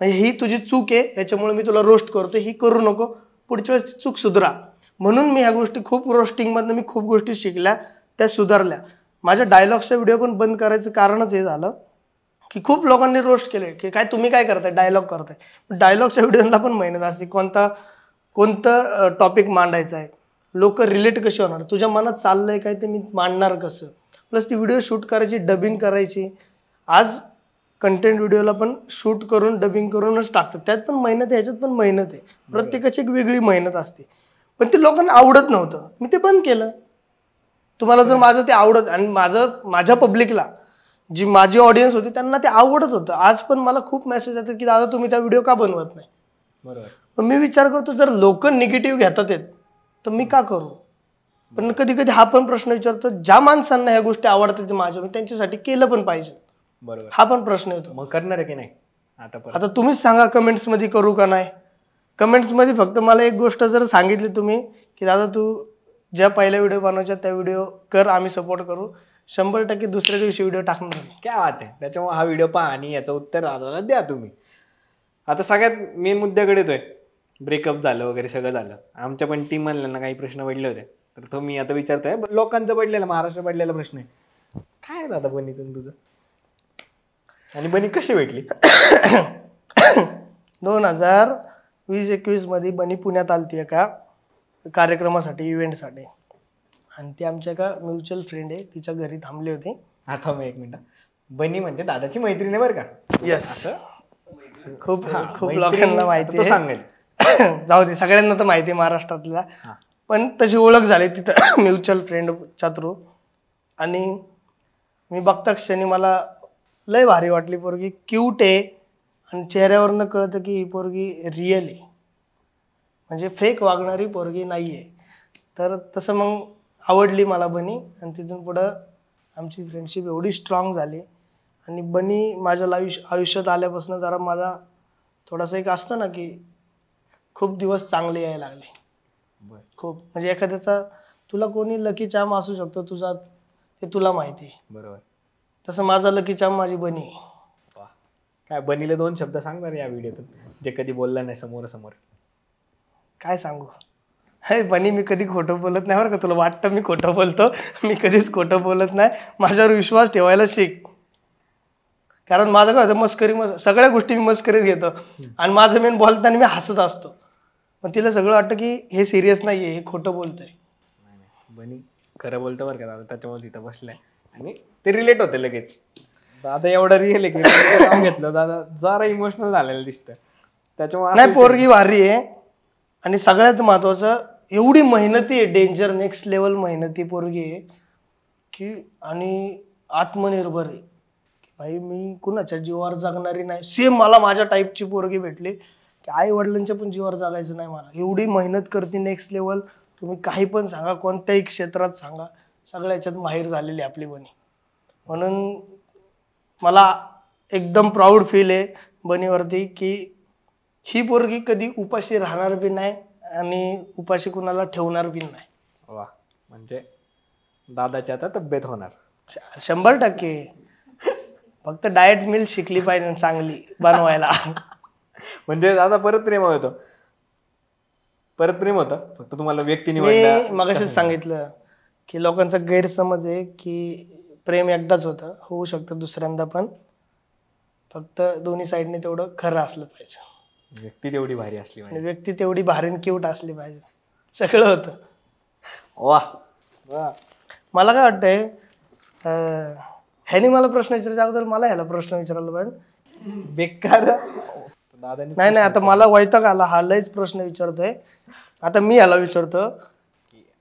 म्हणजे ही तुझी चूक आहे, याच्यामुळे मी तुला रोस्ट करतोय, ही करू नको, पुढच्या वेळेस चूक सुधारा. म्हणून मी ह्या गोष्टी खूप रोस्टिंगमधनं मी खूप गोष्टी शिकल्या, त्या सुधारल्या. माझ्या डायलॉगचा व्हिडिओ पण बंद करायचं कारणच हे झालं की खूप लोकांनी रोस्ट केले की काय तुम्ही काय करताय, डायलॉग करताय. डायलॉगच्या व्हिडिओला पण मेहनत असते, कोणतं टॉपिक मांडायचं आहे, लोक रिलेट कशी होणार, तुझ्या मनात चाललंय काय ते मी मांडणार कसं, प्लस ती व्हिडिओ शूट करायची, डबिंग करायची. आज कंटेंट व्हिडिओला पण शूट करून डबिंग करूनच टाकतात, त्यात पण मेहनत आहे, ह्याच्यात पण मेहनत आहे. प्रत्येकाची एक वेगळी मेहनत असते, पण ते लोकांना आवडत नव्हतं, मी ते बंद केलं. तुम्हाला जर माझं ते आवडत, आणि माझ्या पब्लिकला जी माझी ऑडियन्स होती त्यांना ते आवडत होतं. आज पण मला खूप मेसेज येतात की दादा तुम्ही त्या व्हिडिओ का बनवत नाही. बरोबर. पण मी विचार करतो जर लोक निगेटिव्ह घेतात आहेत तर मी का करू. पण कधी कधी हा पण प्रश्न विचारतो, ज्या माणसांना ह्या गोष्टी आवडतात माझ्या, मी त्यांच्यासाठी केलं पण पाहिजे. बरोबर. हा पण प्रश्न येतो. मग करणार आहे की नाही आता तुम्हीच सांगा कमेंट्स मध्ये करू का नाही. कमेंट्स मध्ये फक्त मला एक गोष्ट जर सांगितली तुम्ही की दादा तू ज्या पहिल्या व्हिडिओ बनवायच्या त्या व्हिडिओ कर, आम्ही सपोर्ट करू, 100% दुसऱ्या दिवशी व्हिडिओ टाकणार नाही. काय बात आहे. त्याच्यामुळे हा व्हिडिओ पहा आणि याचं उत्तर दादाला द्या तुम्ही. आता सगळ्यात मेन मुद्द्याकडे येतोय, ब्रेकअप झालं वगैरे सगळं झालं, आमच्या पण टीम मधल्यांना काही प्रश्न पडले होते, तर तो मी आता विचारतोय. लोकांचा पडलेला, महाराष्ट्र पडलेला प्रश्न आहे, काय दादा बनीचं तुझं, आणि बनी कशी भेटली. 2020-21 मध्ये बनी पुण्यात आलती एका कार्यक्रमासाठी, इव्हेंटसाठी, आणि ती आमच्या एका म्युच्युअल फ्रेंड आहे, तिच्या घरी थांबली होती. आता मग एक मिनिट, बनी म्हणजे दादाची मैत्रीण आहे बरं का? येस, असं खूप हा, खूप मैत्रीण, लोकांना आता माहिती तो आहे. सांगेल. जाऊ दे, सगळ्यांना तर माहिती आहे महाराष्ट्रातल्या. हा. पण तशी ओळख झाली तिथं म्युच्युअल फ्रेंडच्या थ्रू. आणि मी बघता क्षणी मला लय भारी वाटली पोरगी. क्यूट आहे आणि चेहऱ्यावरनं कळतं की ही पोरगी रिअल आहे, म्हणजे फेक वागणारी पोरगी नाही आहे. तर तसं मग आवडली मला बनी. आणि तिथून पुढं आमची फ्रेंडशिप एवढी स्ट्रॉंग झाली. आणि बनी माझ्या आयुष्यात आल्यापासून जरा माझा थोडासा एक असतं ना की खूप दिवस चांगले यायला लागले. बरं. खूप म्हणजे एखाद्याचा तुला कोणी लकी चार्म असू शकतो तुझा, ते तुला माहिती आहे. बरोबर. तसं माझा लकी चार्म माझी बनी आहे. वा. काय बनीला 2 शब्द सांगणार या व्हिडिओतून, जे कधी बोलला नाही समोरासमोर? काय सांगू, हे बनी मी कधी खोटं बोलत नाही बरं का. तुला वाटतं मी खोटं बोलतो, मी कधीच खोटं बोलत नाही. माझ्यावर विश्वास ठेवायला शिक. कारण माझं काय होतं, सगळ्या गोष्टी मी मस्करीत घेतो. आणि माझं मेन बोलताना मी हसत असतो. पण तिला सगळं वाटतं की हे सिरियस नाही आहे, हे खोटं बोलतंय. नाही, बनी खरं बोलतो बरं का दादा, त्याच्यामुळे तिथं बसलाय. आणि ते रिलेट होते लगेच. दादा एवढा रिअल आहे की नाव घेतलं, दादा जरा इमोशनल झालेलं दिसतं. त्याच्यामुळे नाही, पोरगी भारी आहे. आणि सगळ्यात महत्वाचं, एवढी मेहनती आहे, डेंजर नेक्स्ट लेवल मेहनती पोरगी आहे की. आणि आत्मनिर्भर आहे की भाई, मी कुणाच्या जीवावर जगणारी नाही. सेम मला माझ्या टाईपची पोरगी भेटली की आई वडिलांच्या पण जीवावर जगायचं नाही मला. एवढी मेहनत करते नेक्स्ट लेवल. तुम्ही काही पण सांगा, कोणत्याही क्षेत्रात सांगा, सगळ्या ह्याच्यात माहीर झालेली आपली बनी. म्हणून मला एकदम प्राऊड फील आहे बनीवरती की ही पोरगी कधी उपाशी राहणार बी नाही आणि उपाशी कुणाला ठेवणार बी नाही. वा, म्हणजे दादाची आता तब्येत होणार 100%. फक्त डाएट मिल शिकली पाहिजे चांगली बनवायला. म्हणजे दादा परत प्रेम होतं, परत प्रेम होतं, फक्त तुम्हाला व्यक्ती मी निवडला. मगाशीच सांगितलं की लोकांचा गैरसमज आहे की प्रेम एकदाच होतं, होऊ शकतं दुसऱ्यांदा पण. फक्त दोन्ही साईडने तेवढं खरं असलं पाहिजे. व्यक्ती तेवढी भारी असली आणि पाहिजे. व्यक्ती तेवढी भारी क्यूट असली पाहिजे. सगळं होतं. वा वा. मला काय वाटतंय, ह्याने मला प्रश्न विचारायच्या अगोदर मला ह्याला प्रश्न विचारायला पाहिजे. बेकार दादानी. नाही, आता मला वैताग आला, हा लयच प्रश्न विचारतोय. आता मी ह्याला विचारतो,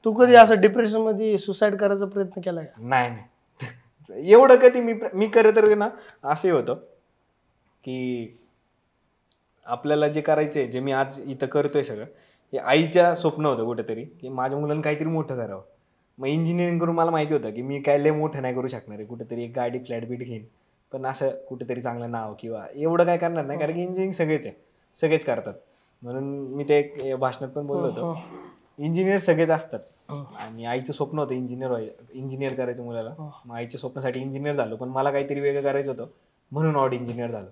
तू कधी असं डिप्रेशन मध्ये सुसाईड करायचा प्रयत्न केलाय का? नाही नाही, एवढं कधी मी करत तर ना, असंही होतं की आपल्याला जे करायचंय, जे मी आज इथं करतोय सगळं, हे आईच्या स्वप्न होतं कुठेतरी की माझ्या मुलांना काहीतरी मोठं करावं. मग इंजिनिअरिंग करून मला माहिती होतं की मी काय लय मोठं नाही करू शकणार आहे, कुठेतरी एक गाडी फ्लॅट बीट घेईन, पण असं कुठेतरी चांगलं नाव किंवा एवढं काय करणार नाही, कारण की इंजिनिअरिंग सगळेच करतात. म्हणून मी ते एक भाषणात पण बोललो होतो, इंजिनियर सगळेच असतात. आणि आईचं स्वप्न होतं इंजिनियर करायचं मुलाला. मग आईच्या स्वप्नासाठी इंजिनियर झालो, पण मला काहीतरी वेगळं करायचं होतं म्हणून ऑड इंजिनियर झालो.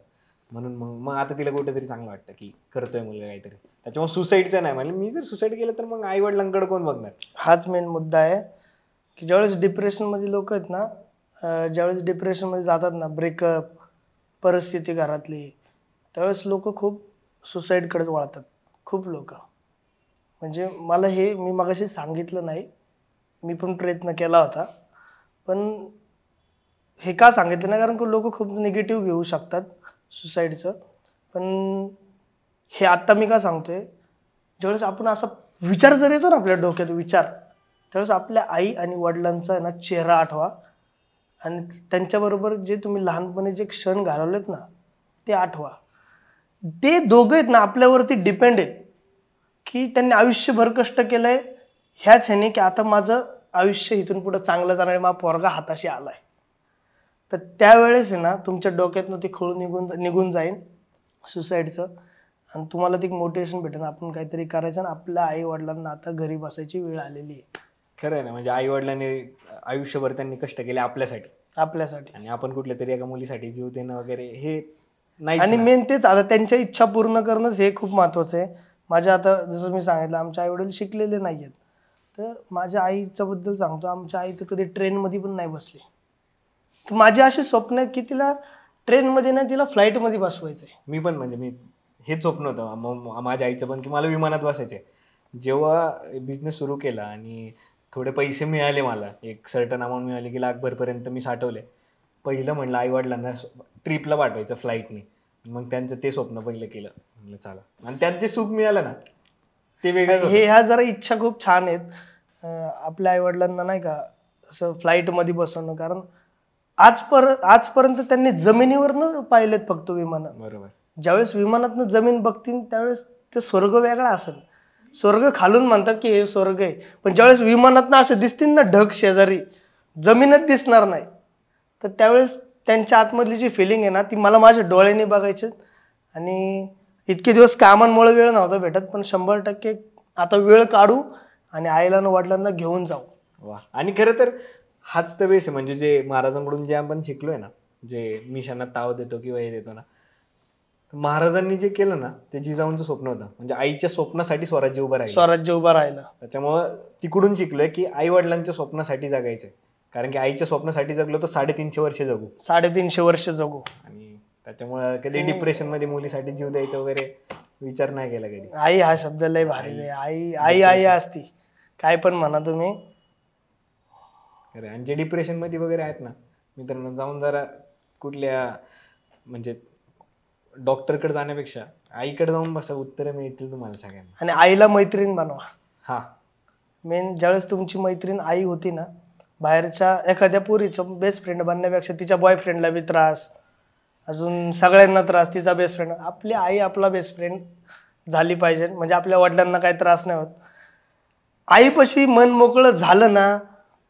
म्हणून मग आता तिला कुठेतरी चांगलं वाटतं की करतोय मुलगा काहीतरी. त्याच्यामुळे सुसाईडचं नाही, म्हणजे मी जर सुसाईड केलं तर मग आई वडिलांकडे कोण बघणार? हाच मेन मुद्दा आहे की ज्यावेळेस डिप्रेशनमध्ये लोक आहेत ना, ज्यावेळेस डिप्रेशनमध्ये जातात ना, ब्रेकअप, परिस्थिती घरातली, त्यावेळेस लोक खूप सुसाईडकडेच वळतात. खूप लोक. म्हणजे मला हे मी मगाशी सांगितलं नाही, मी पण प्रयत्न केला होता, पण हे का सांगितलं नाही, कारण की लोक खूप निगेटिव्ह घेऊ शकतात सुसाईडचं. पण हे आत्ता मी का सांगतोय, ज्यावेळेस आपण असा विचार जर येतो ना आपल्या डोक्यात विचार, त्यावेळेस आपल्या आई आणि वडिलांचा ना चेहरा आठवा आणि त्यांच्याबरोबर जे तुम्ही लहानपणी जे क्षण घालवलेत ना ते आठवा. ते दोघं आहेत ना आपल्यावरती डिपेंड आहेत की त्यांनी आयुष्यभर कष्ट केलंय ह्याच ह्याने की आता माझं आयुष्य इथून पुढं चांगलं जाणार आहे, माझा पोरगा हाताशी आलाय. तर त्यावेळेस आहे ना तुमच्या डोक्यातनं ते खोळ निघून जाईल सुसाईडचं, आणि तुम्हाला ते मोटिवेशन भेटेल, आपण काहीतरी करायचं. आणि आपल्या आई वडिलांना आता घरी बसायची वेळ आलेली आहे. खरं आहे ना, म्हणजे आई वडिलांनी आयुष्यभर त्यांनी कष्ट केले आपल्यासाठी, आणि आपण कुठल्या तरी एका मुलीसाठी जीव देणं वगैरे हे नाही. आणि मेन तेच, आता त्यांच्या इच्छा पूर्ण करणंच हे खूप महत्वाचं आहे. माझ्या आता जसं मी सांगितलं, आमचे आई वडील शिकलेले नाही आहेत, तर माझ्या आईच्या बद्दल सांगतो, आमच्या आई तर कधी ट्रेनमध्ये पण नाही बसली. तर माझी अशी स्वप्न आहेत की तिला ट्रेनमध्ये नाही, तिला फ्लाईटमध्ये बसवायचं आहे. मी पण, म्हणजे मी हेच स्वप्न होतं माझ्या आईचं पण की मला विमानात बसायचे. जेव्हा बिझनेस सुरू केला आणि थोडे पैसे मिळाले मला, एक सर्टन अमाऊंट मिळाली की लाखभरपर्यंत मी साठवले. पहिलं म्हणलं आई वडिलांना ट्रिपला पाठवायचं फ्लाईटने, मग त्यांचं ते स्वप्न पहिलं केलं. म्हणलं चला, आणि त्यात जे सुख मिळालं ना ते वेगळंच होतं. ह्या जरा इच्छा खूप छान आहेत आपल्या आई वडिलांना नाही का असं फ्लाईटमध्ये बसवणं. कारण आजपर्यंत त्यांनी जमिनीवरनं पाहिलेत फक्त विमानं. बरोबर. ज्यावेळेस विमानातनं जमीन बघतील त्यावेळेस ते स्वर्ग वेगळा असेल. स्वर्ग खालून म्हणतात की हे स्वर्ग आहे, पण ज्यावेळेस विमानातनं असे दिसतील ना ढग शेजारी, जमीनच दिसणार नाही, तर त्यावेळेस त्यांच्या आतमधली जी फिलिंग आहे ना ती मला माझ्या डोळ्याने बघायची. आणि इतके दिवस कामांमुळे वेळ नव्हता भेटत, पण 100% आता वेळ काढू आणि आईला न वडिलांना घेऊन जाऊ. वा. आणि खरं तर हाच तर बेस आहे, म्हणजे जे महाराजांकडून जे आपण शिकलोय ना, जे मिशांना ताव देतो किंवा हे देतो ना, महाराजांनी जे केलं ना ते जिजाऊंचं स्वप्न होतं. म्हणजे आईच्या स्वप्नासाठी स्वराज्य उभं राहिलं. स्वराज्य उभं राहिलं. त्याच्यामुळं तिकडून शिकलोय की आई वडिलांच्या स्वप्नासाठी जगायचंय. कारण की आईच्या स्वप्नासाठी जगलो तर 350 वर्ष जगू. 350 वर्ष जगू. आणि त्याच्यामुळे कधी डिप्रेशन मध्ये मुलीसाठी जीव द्यायचा वगैरे विचार नाही केला कधी. आई हा शब्द लय भारी आहे. आई आई आई असती, काय पण म्हणा तुम्ही. खरं. आणि जे डिप्रेशन मध्ये वगैरे आहेत ना मित्रांनो, जाऊन जरा कुठल्या म्हणजे डॉक्टरकडे जाण्यापेक्षा आईकडे जाऊन बसा, उत्तरं मिळतील तुम्हाला सगळ्यांना. आणि आईला मैत्रीण बनवा. हा, मेन ज्यावेळेस तुमची मैत्रीण आई होती ना, बाहेरच्या एखाद्या पोरीचं बेस्ट फ्रेंड बनण्यापेक्षा तिच्या बॉयफ्रेंडला बी त्रास, अजून सगळ्यांना त्रास, तिचा बेस्ट फ्रेंड. आपली आई आपला बेस्ट फ्रेंड झाली पाहिजे, म्हणजे आपल्या वडिलांना काही त्रास नाही होत. आईपाशी मन मोकळं झालं ना,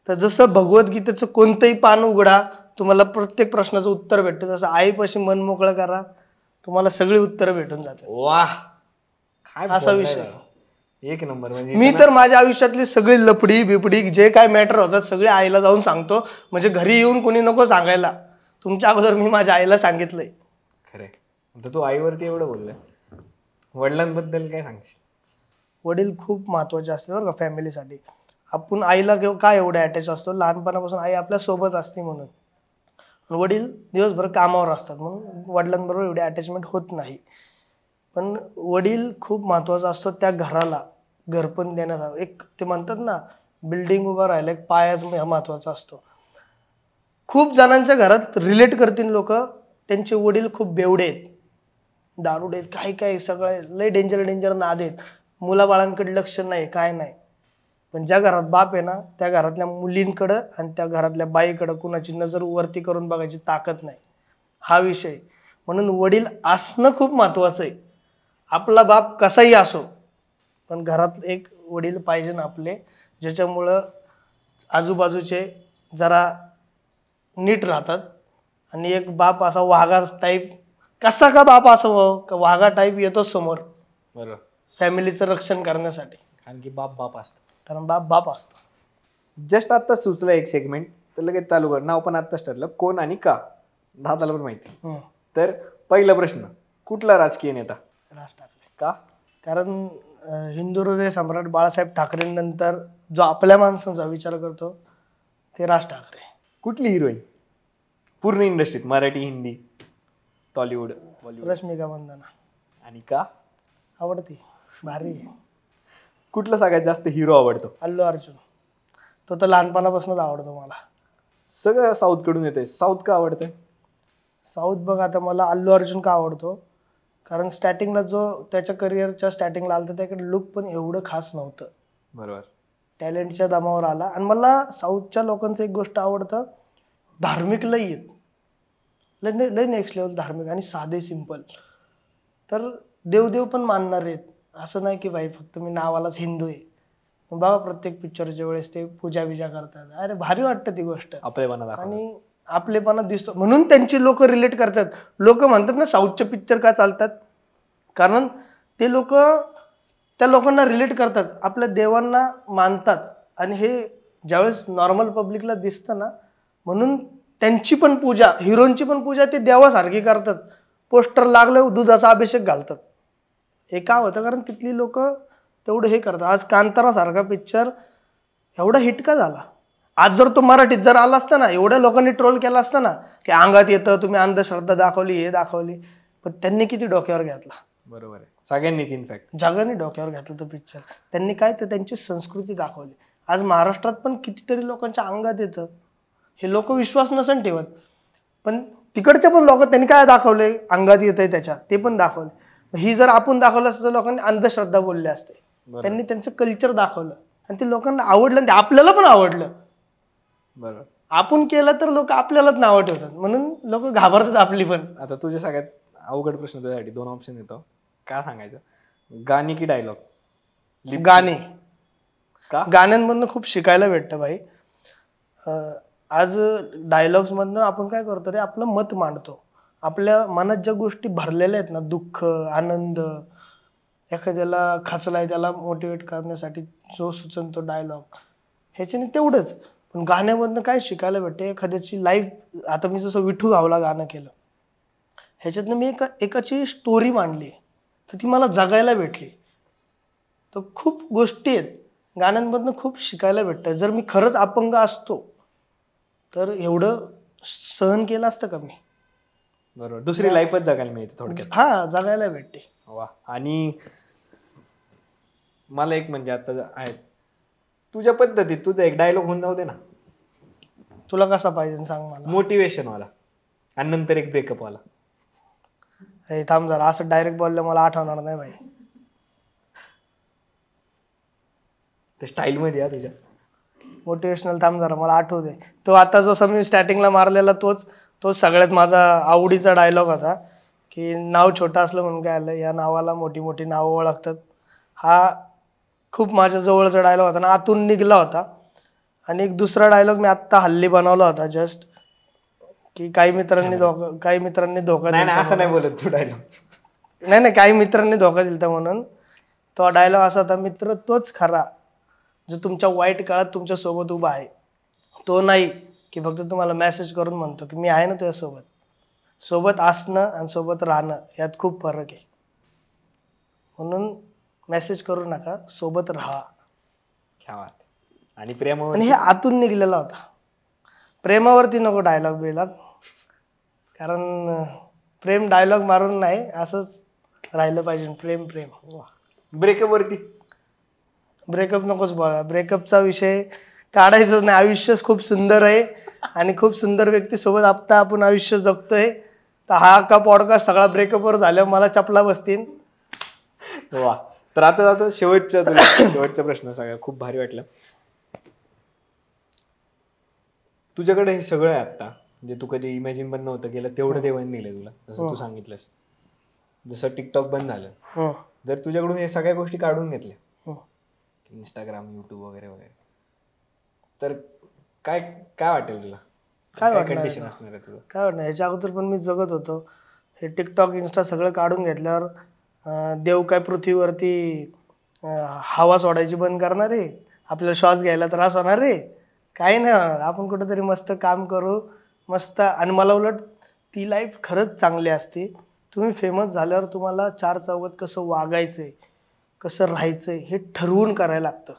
तर जसं भगवद्गीतेचं कोणतंही पान उघडा तुम्हाला प्रत्येक प्रश्नाचं उत्तर भेटतं, तसं आईपाशी मन मोकळं करा, तुम्हाला सगळी उत्तरं भेटून जातात. वाह, काय असा बोललाय विषय. राव. एक नंबर. म्हणजे मी तर माझ्या आयुष्यातली सगळी लफडी बिपडी जे काय मॅटर होतात सगळे आईला जाऊन सांगतो. म्हणजे घरी येऊन कोणी नको सांगायला, तुमच्या अगोदर मी माझ्या आईला सांगितलंय. खरंय. आता तू आईवरती एवढं बोललाय, वडिलांबद्दल काय सांगशील? वडील खूप महत्वाचे असते बरं का फॅमिलीसाठी. आपण आईला काय एवढं अटॅच असतो, लहानपणापासून आई आपल्या सोबत असते म्हणून. वडील दिवसभर कामावर असतात म्हणून वडिलांबरोबर एवढी अटॅचमेंट होत नाही. पण वडील खूप महत्वाचा असतो त्या घराला घरपण देण्याचा. एक ते म्हणतात ना बिल्डिंग उभं राहिलं, एक पायाच महत्वाचा असतो. खूप जणांच्या घरात रिलेट करतील लोक, त्यांचे वडील खूप बेवडे आहेत, दारुडे आहेत, काही काही सगळे लय डेंजर नाद आहेत, मुलाबाळांकडे लक्ष नाही, काय नाही. पण ज्या घरात बाप आहे ना, त्या घरातल्या मुलींकडं आणि त्या घरातल्या बाईकडं कुणाची नजर वरती करून बघायची ताकद नाही, हा विषय. म्हणून वडील असणं खूप महत्वाचं आहे. आपला बाप कसाही असो, पण घरात एक वडील पाहिजे ना आपले, ज्याच्यामुळं आजूबाजूचे जरा नीट राहतात. आणि एक बाप असा वाघा टाईप, कसा का बाप असावं का वाघा टाईप येतो समोर बरोबर फॅमिलीचं रक्षण करण्यासाठी. कारण की बाप असतो. कारण बाप असतो. जस्ट आत्ताच सुचलं एक सेगमेंट, तर लगेच चालू कर. नाव पण आत्ताच ठरलं, कोण आणि का. दादाला पण माहिती. तर पहिला प्रश्न, कुठला राजकीय नेता? राज ठाकरे. का? कारण हिंदू हृदय सम्राट बाळासाहेब ठाकरेंनंतर जो आपल्या माणसांचा विचार करतो ते राज ठाकरे. कुठली हिरोईन पूर्ण इंडस्ट्रीत, मराठी, हिंदी, टॉलिवूड, बॉलिवूड? रश्मिका मंदाना. आणि का? आवडते, भारी आहे. कुठला सगळ्यात जास्त हिरो आवडतो? अल्लू अर्जुन. तो तर लहानपणापासूनच आवडतो मला. सगळं साऊथ कडून येते, साऊथ का आवडतं? साऊथ बघ, आता मला अल्लू अर्जुन का आवडतो, कारण स्टार्टिंगला जो त्याच्या करिअरच्या स्टार्टिंगला आलं तर त्याकडे लुक पण एवढं खास नव्हतं. बरोबर. टॅलेंटच्या दमावर आला. आणि मला साऊथच्या लोकांचं एक गोष्ट आवडतं, धार्मिक लय आहेत, लय नेक्स्ट लेवल धार्मिक आणि साधे सिंपल. तर देवदेव पण मानणार आहेत, असं नाही की बाई फक्त मी नावालाच हिंदू आहे. बाबा प्रत्येक पिक्चरच्या वेळेस ते पूजा बिजा करतात, अरे भारी वाटतं ती गोष्ट. आपलेपणा दाखवतात. आणि आपलेपणा दिसतो म्हणून त्यांची लोक रिलेट करतात. लोक म्हणतात ना साऊथचे पिक्चर का चालतात, कारण ते लोक त्या लोकांना रिलेट करतात, आपल्या देवांना मानतात. आणि हे ज्यावेळेस नॉर्मल पब्लिकला दिसतं ना, म्हणून त्यांची पण पूजा, हिरोंची पण पूजा ते देवासारखी करतात. पोस्टर लागलं दुधाचा अभिषेक घालतात. हे का होतं, कारण तिथली लोक तेवढं हे करतात. आज कांतारा सारखा पिक्चर एवढा हिट का झाला? आज जर तो मराठीत जर आला असता ना, एवढ्या लोकांनी ट्रोल केला असता ना की अंगात येतं, तुम्ही अंधश्रद्धा दाखवली, हे दाखवली, पण त्यांनी किती डोक्यावर घेतला. बरोबर आहे, सगळ्यांनीच. इनफॅक्ट जगाने डोक्यावर घेतला तो पिक्चर. त्यांनी काय तर त्यांची संस्कृती दाखवली. आज महाराष्ट्रात पण कितीतरी लोकांच्या अंगात येतं, हे लोक विश्वास नसन ठेवत, पण तिकडचे पण लोक त्यांनी काय दाखवले, अंगात येत आहे त्याच्या, ते पण दाखवले. ही जर आपण दाखवलं असतं तर लोकांनी अंधश्रद्धा बोलले असते. त्यांनी त्यांचं कल्चर दाखवलं आणि ते लोकांना आवडलं आणि ते आपल्याला पण आवडलं. बरोबर. आपण केलं तर लोक आपल्यालाच नावं ठेवतात, म्हणून लोक घाबरतात आपली पण. आता तुझ्या सगळ्यात अवघड प्रश्न तुझ्यासाठी 2 ऑप्शन येतो, काय सांगायचं, गाणी की डायलॉग? गाणे. का? गाण्यांमधनं खूप शिकायला भेटतं भाई. आज डायलॉग्स मधनं आपण काय करतो रे, आपलं मत मांडतो. आपल्या मनात ज्या गोष्टी भरलेल्या आहेत ना, दुःख, आनंद, एखाद्याला खचलाय त्याला मोटिवेट करण्यासाठी जो सुचन तो डायलॉग, ह्याच्याने तेवढंच. पण गाण्यामधनं काय शिकायला भेटते, एखाद्याची लाईफ. आता मी जसं विठू गावला गाणं केलं, ह्याच्यातनं मी एकाची स्टोरी मांडली तर ती मला जगायला भेटली. तर खूप गोष्टी आहेत गाण्यांमधनं, खूप शिकायला भेटतं. जर मी खरंच अपंग असतो तर एवढं सहन केलं असतं का मी? बरोबर. दुसरी लाईफच जगायला मिळते थोडक्यात. हा, जगायला भेटते. वा. आणि मला एक म्हणजे आता आहे तुझ्या पद्धतीत तुझा एक डायलॉग होऊन जाऊ दे ना. तुला कसा पाहिजे सांग मला. मोटिवेशन वाला आणि नंतर एक ब्रेकअप वाला. हे थांब जरा, असं डायरेक्ट बोललं मला आठवणार नाही भाई. ते स्टाईल मध्ये या तुझ्या. मोटिवेशनल थांब जरा, मला आठवू दे. तो आता जसं मी स्टार्टिंगला मारलेला तोच सगळ्यात माझा आवडीचा डायलॉग होता, की नाव छोटं असलं म्हणून काय आलं, या नावाला मोठी मोठी नावं ओळखतात. हा खूप माझ्या जवळचा डायलॉग होता ना, आतून निघला होता. आणि एक दुसरा डायलॉग मी आत्ता हल्ली बनवला होता जस्ट, की काही मित्रांनी धोका नाही दिला. असं नाही बोलत तू डायलॉग. नाही, काही मित्रांनी धोका दिलता म्हणून तो डायलॉग असा होता, मित्र तोच खरा जो तुमच्या वाईट काळात तुमच्या सोबत उभा आहे, तो नाही की फक्त तुम्हाला मेसेज करून म्हणतो की मी आहे ना तुझ्यासोबत. सोबत असणं आणि सोबत राहणं यात खूप फरक आहे. म्हणून मेसेज करू नका, सोबत राहा. आणि प्रेमावर. आणि हे आतून निघलेला होता. प्रेमावरती नको डायलॉग बिलॉग, कारण प्रेम डायलॉग मारून नाही, असंच राहिलं पाहिजे. प्रेम. ब्रेकअप वरती. ब्रेकअप नकोच बोला, ब्रेकअपचा विषय काढायचाच नाही. आयुष्यच खूप सुंदर आहे आणि खूप सुंदर व्यक्तीसोबत आता आपण आयुष्य जगतोय. तर हा का पॉडकास्ट सगळा ब्रेकअपवर झाल्यावर मला चपला बसतील. वा. तर आता शेवटचा प्रश्न सगळ्या खूप भारी वाटलं. तुझ्याकडे हे सगळं आहे आता, म्हणजे तू कधी इमॅजिन पण नव्हतं केलं तेवढं देवाने दिलंय तुला, जसं तू सांगितलंस. जसं टिकटॉक बंद झालं, जर तुझ्याकडून हे सगळ्या गोष्टी काढून घेतल्या, इंस्टाग्राम, युट्यूब वगैरे वगैरे, तर काय काय वाटेल तुला? काय कंडिशन असणार आहे तुझं? काय वाटणार, ह्याच्या अगोदर पण मी जगत होतो. हे टिकटॉक, इन्स्टा सगळं काढून घेतल्यावर देव काय पृथ्वीवरती हवा सोडायची बंद करणार आहे? आपल्याला श्वास घ्यायला त्रास होणार आहे? काही नाही होणार. आपण कुठेतरी मस्त काम करू, मस्त. आणि मला उलट ती लाईफ खरंच चांगली असते. तुम्ही फेमस झाल्यावर तुम्हाला 4 चौघात कसं वागायचंय, कसं राहायचंय हे ठरवून करायला लागतं.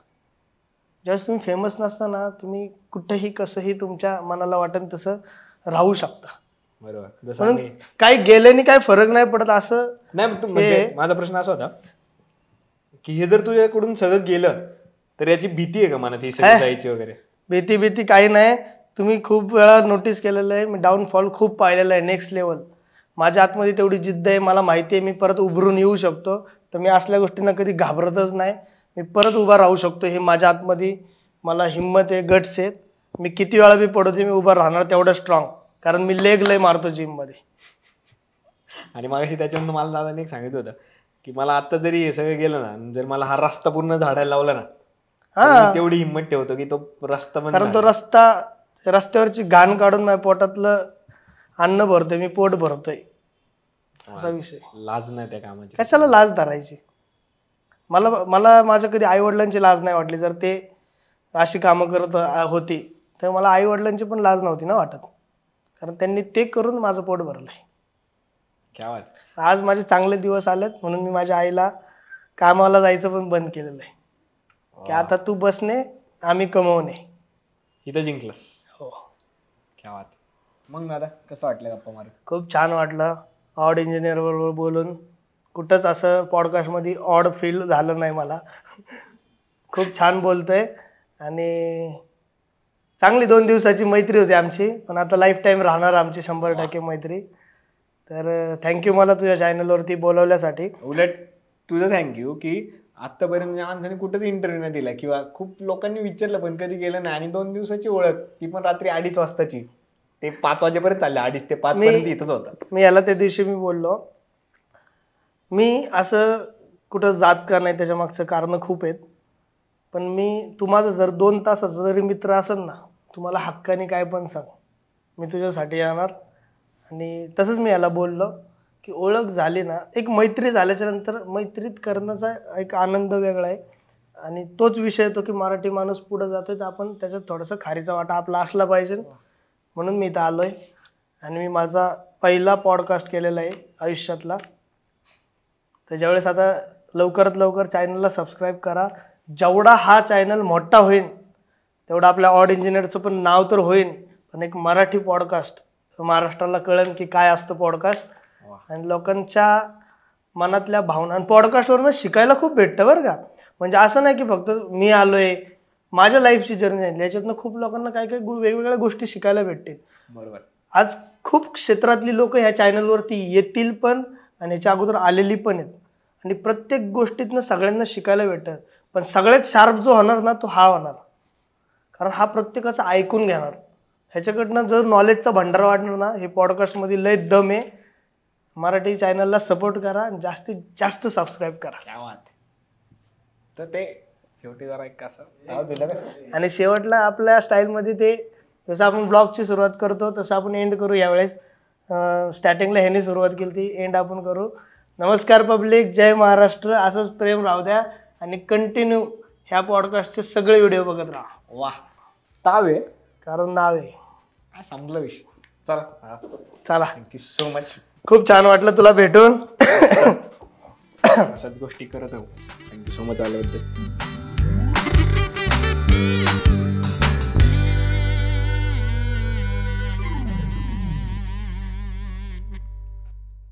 ज्यावेळेस तुम्ही फेमस नसताना तुम्ही कुठेही कसंही तुमच्या मनाला वाटेल तसं राहू शकता. बरोबर. म्हणून काही गेल्याने काही फरक नाही पडत असं नाही. म्हणजे माझा प्रश्न असा होता की हे जर तुझ्याकडून सगळं गेलं तर याची भीती आहे का मनात, ही सगळी जायची वगैरे? भीती काही नाही. तुम्ही खूप वेळा नोटीस केलेलं आहे, मी डाऊनफॉल खूप पाहिलेला आहे. Next level. माझ्या आतमध्ये तेवढी जिद्द आहे, मला माहिती आहे मी परत उभरून येऊ शकतो. तर मी असल्या गोष्टींना कधी घाबरतच नाही. मी परत उभा राहू शकतो, हे माझ्या आतमध्ये मला हिंमत आहे, गट्स आहेत. मी किती वेळा बी पडते, मी उभा राहणार तेवढं स्ट्रॉंग, कारण मी लेग लय मारतो जिममध्ये. आणि मागाशी त्याच्यावर मला दादाने एक सांगितलं होतं की मला आता जरी हे सगळं गेलं ना, जर मला हा रस्ता पूर्ण झाडायला लावला ना, तेवढी हिंमत ठेवतो की तो रस्ता, कारण तो रस्त्यावरची घाण काढून माझ्या पोटातलं अन्न भरतोय, मी पोट भरतोय. असा विषय. लाज नाही त्या कामाची. कशाला लाज धरायची? मला माझ्या कधी आई वडिलांची लाज नाही वाटली. जर ते अशी कामं करत होती तर मला आई वडिलांची पण लाज नव्हती ना वाटत, कारण त्यांनी ते करून माझं पोट भरलंय. क्या बात. आज माझे चांगले दिवस आलेत म्हणून मी माझ्या आईला कामाला जायचं पण बंद केलेलं आहे, की आता तू बसणे, आम्ही कमवणे. इथं जिंकलंस. हो. क्या बात. मग दादा कसं वाटलं गप्पा मारून? खूप छान वाटलं. ऑड इंजिनियर बरोबर बोलून कुठंच असं पॉडकास्टमध्ये ऑड फील झालं नाही मला. खूप छान बोलतोय आणि चांगली 2 दिवसाची मैत्री होती आमची, पण आता लाईफ टाईम राहणार आमची 100% मैत्री. तर थँक्यू मला तुझ्या चॅनलवरती बोलवल्यासाठी. उलट तुझं थँक्यू की आतापर्यंत माणसाने कुठेच इंटरव्ह्यू नाही दिला किंवा खूप लोकांनी विचारलं पण कधी गेलं नाही. आणि 2 दिवसाची ओळख, ती पण रात्री 2:30 वाजताची. ते 5 वाजेपर्यंत चालले, 2:30 ते 5 पर्यंत इथंच होता. मी याला त्या दिवशी मी बोललो, मी असं कुठं जात का नाही त्याच्या मागचं कारण खूप आहेत, पण तू माझं जर 2 तासाचा जरी मित्र असेल ना, तुम्हाला हक्काने काय पण सांग, मी तुझ्यासाठी येणार. आणि तसंच मी याला बोललो की ओळख झाली ना, एक मैत्री झाल्याच्या नंतर मैत्रीत करण्याचा एक आनंद वेगळा आहे. आणि तोच विषय येतो की मराठी माणूस पुढे जातोय तर आपण त्याच्यात थोडासा खारीचा वाटा आपला असला पाहिजे, म्हणून मी इथं आलो आहे. आणि मी माझा पहिला पॉडकास्ट केलेला आहे आयुष्यातला. तर ज्यावेळेस आता लवकरात लवकर चॅनलला सबस्क्राईब करा. जेवढा हा चॅनल मोठा होईल तेवढं आपल्या ऑड इंजिनियरचं पण नाव तर होईल, पण एक मराठी पॉडकास्ट महाराष्ट्राला कळेल की काय असतं पॉडकास्ट. आणि लोकांच्या मनातल्या भावना, आणि पॉडकास्टवरनं शिकायला खूप भेटतं बरं का. म्हणजे असं नाही की फक्त मी आलोय, माझ्या लाईफची जर्नी आहे, याच्यातनं खूप लोकांना काही काही वेगवेगळ्या गोष्टी शिकायला भेटतील. बरोबर. आज खूप क्षेत्रातली लोक ह्या चॅनलवरती येतील पण, आणि ह्याच्या अगोदर आलेली पण आहेत. आणि प्रत्येक गोष्टीतनं सगळ्यांना शिकायला भेटतं. पण सगळ्यात शार्प जो होणार ना, तो हा होणार, कारण हा प्रत्येकाचं ऐकून घेणार. ह्याच्याकडनं जर नॉलेजचा भंडार वाढणार ना, हे पॉडकास्टमध्ये लय दम आहे. मराठी चॅनलला सपोर्ट करा आणि जास्तीत जास्त सबस्क्राईब करा. क्या बात. तर ते शेवटी जरा एक असं नाव दिलं का? आणि शेवटला आपल्या स्टाईलमध्ये ते जसं आपण ब्लॉगची सुरुवात करतो तसं आपण एंड करू. यावेळेस स्टार्टिंगला ह्याने सुरुवात केली ती, एंड आपण करू. नमस्कार पब्लिक, जय महाराष्ट्र. असंच प्रेम राहू द्या आणि कंटिन्यू ह्या पॉडकास्टचे सगळे व्हिडिओ बघत राहा. वा, तावे कारण नाव आहे. संपला विषय. चला चला, थँक्यू सो मच. खूप छान वाटलं तुला भेटून. अशाच गोष्टी करत राहू. थँक्यू सो मच आल्याबद्दल.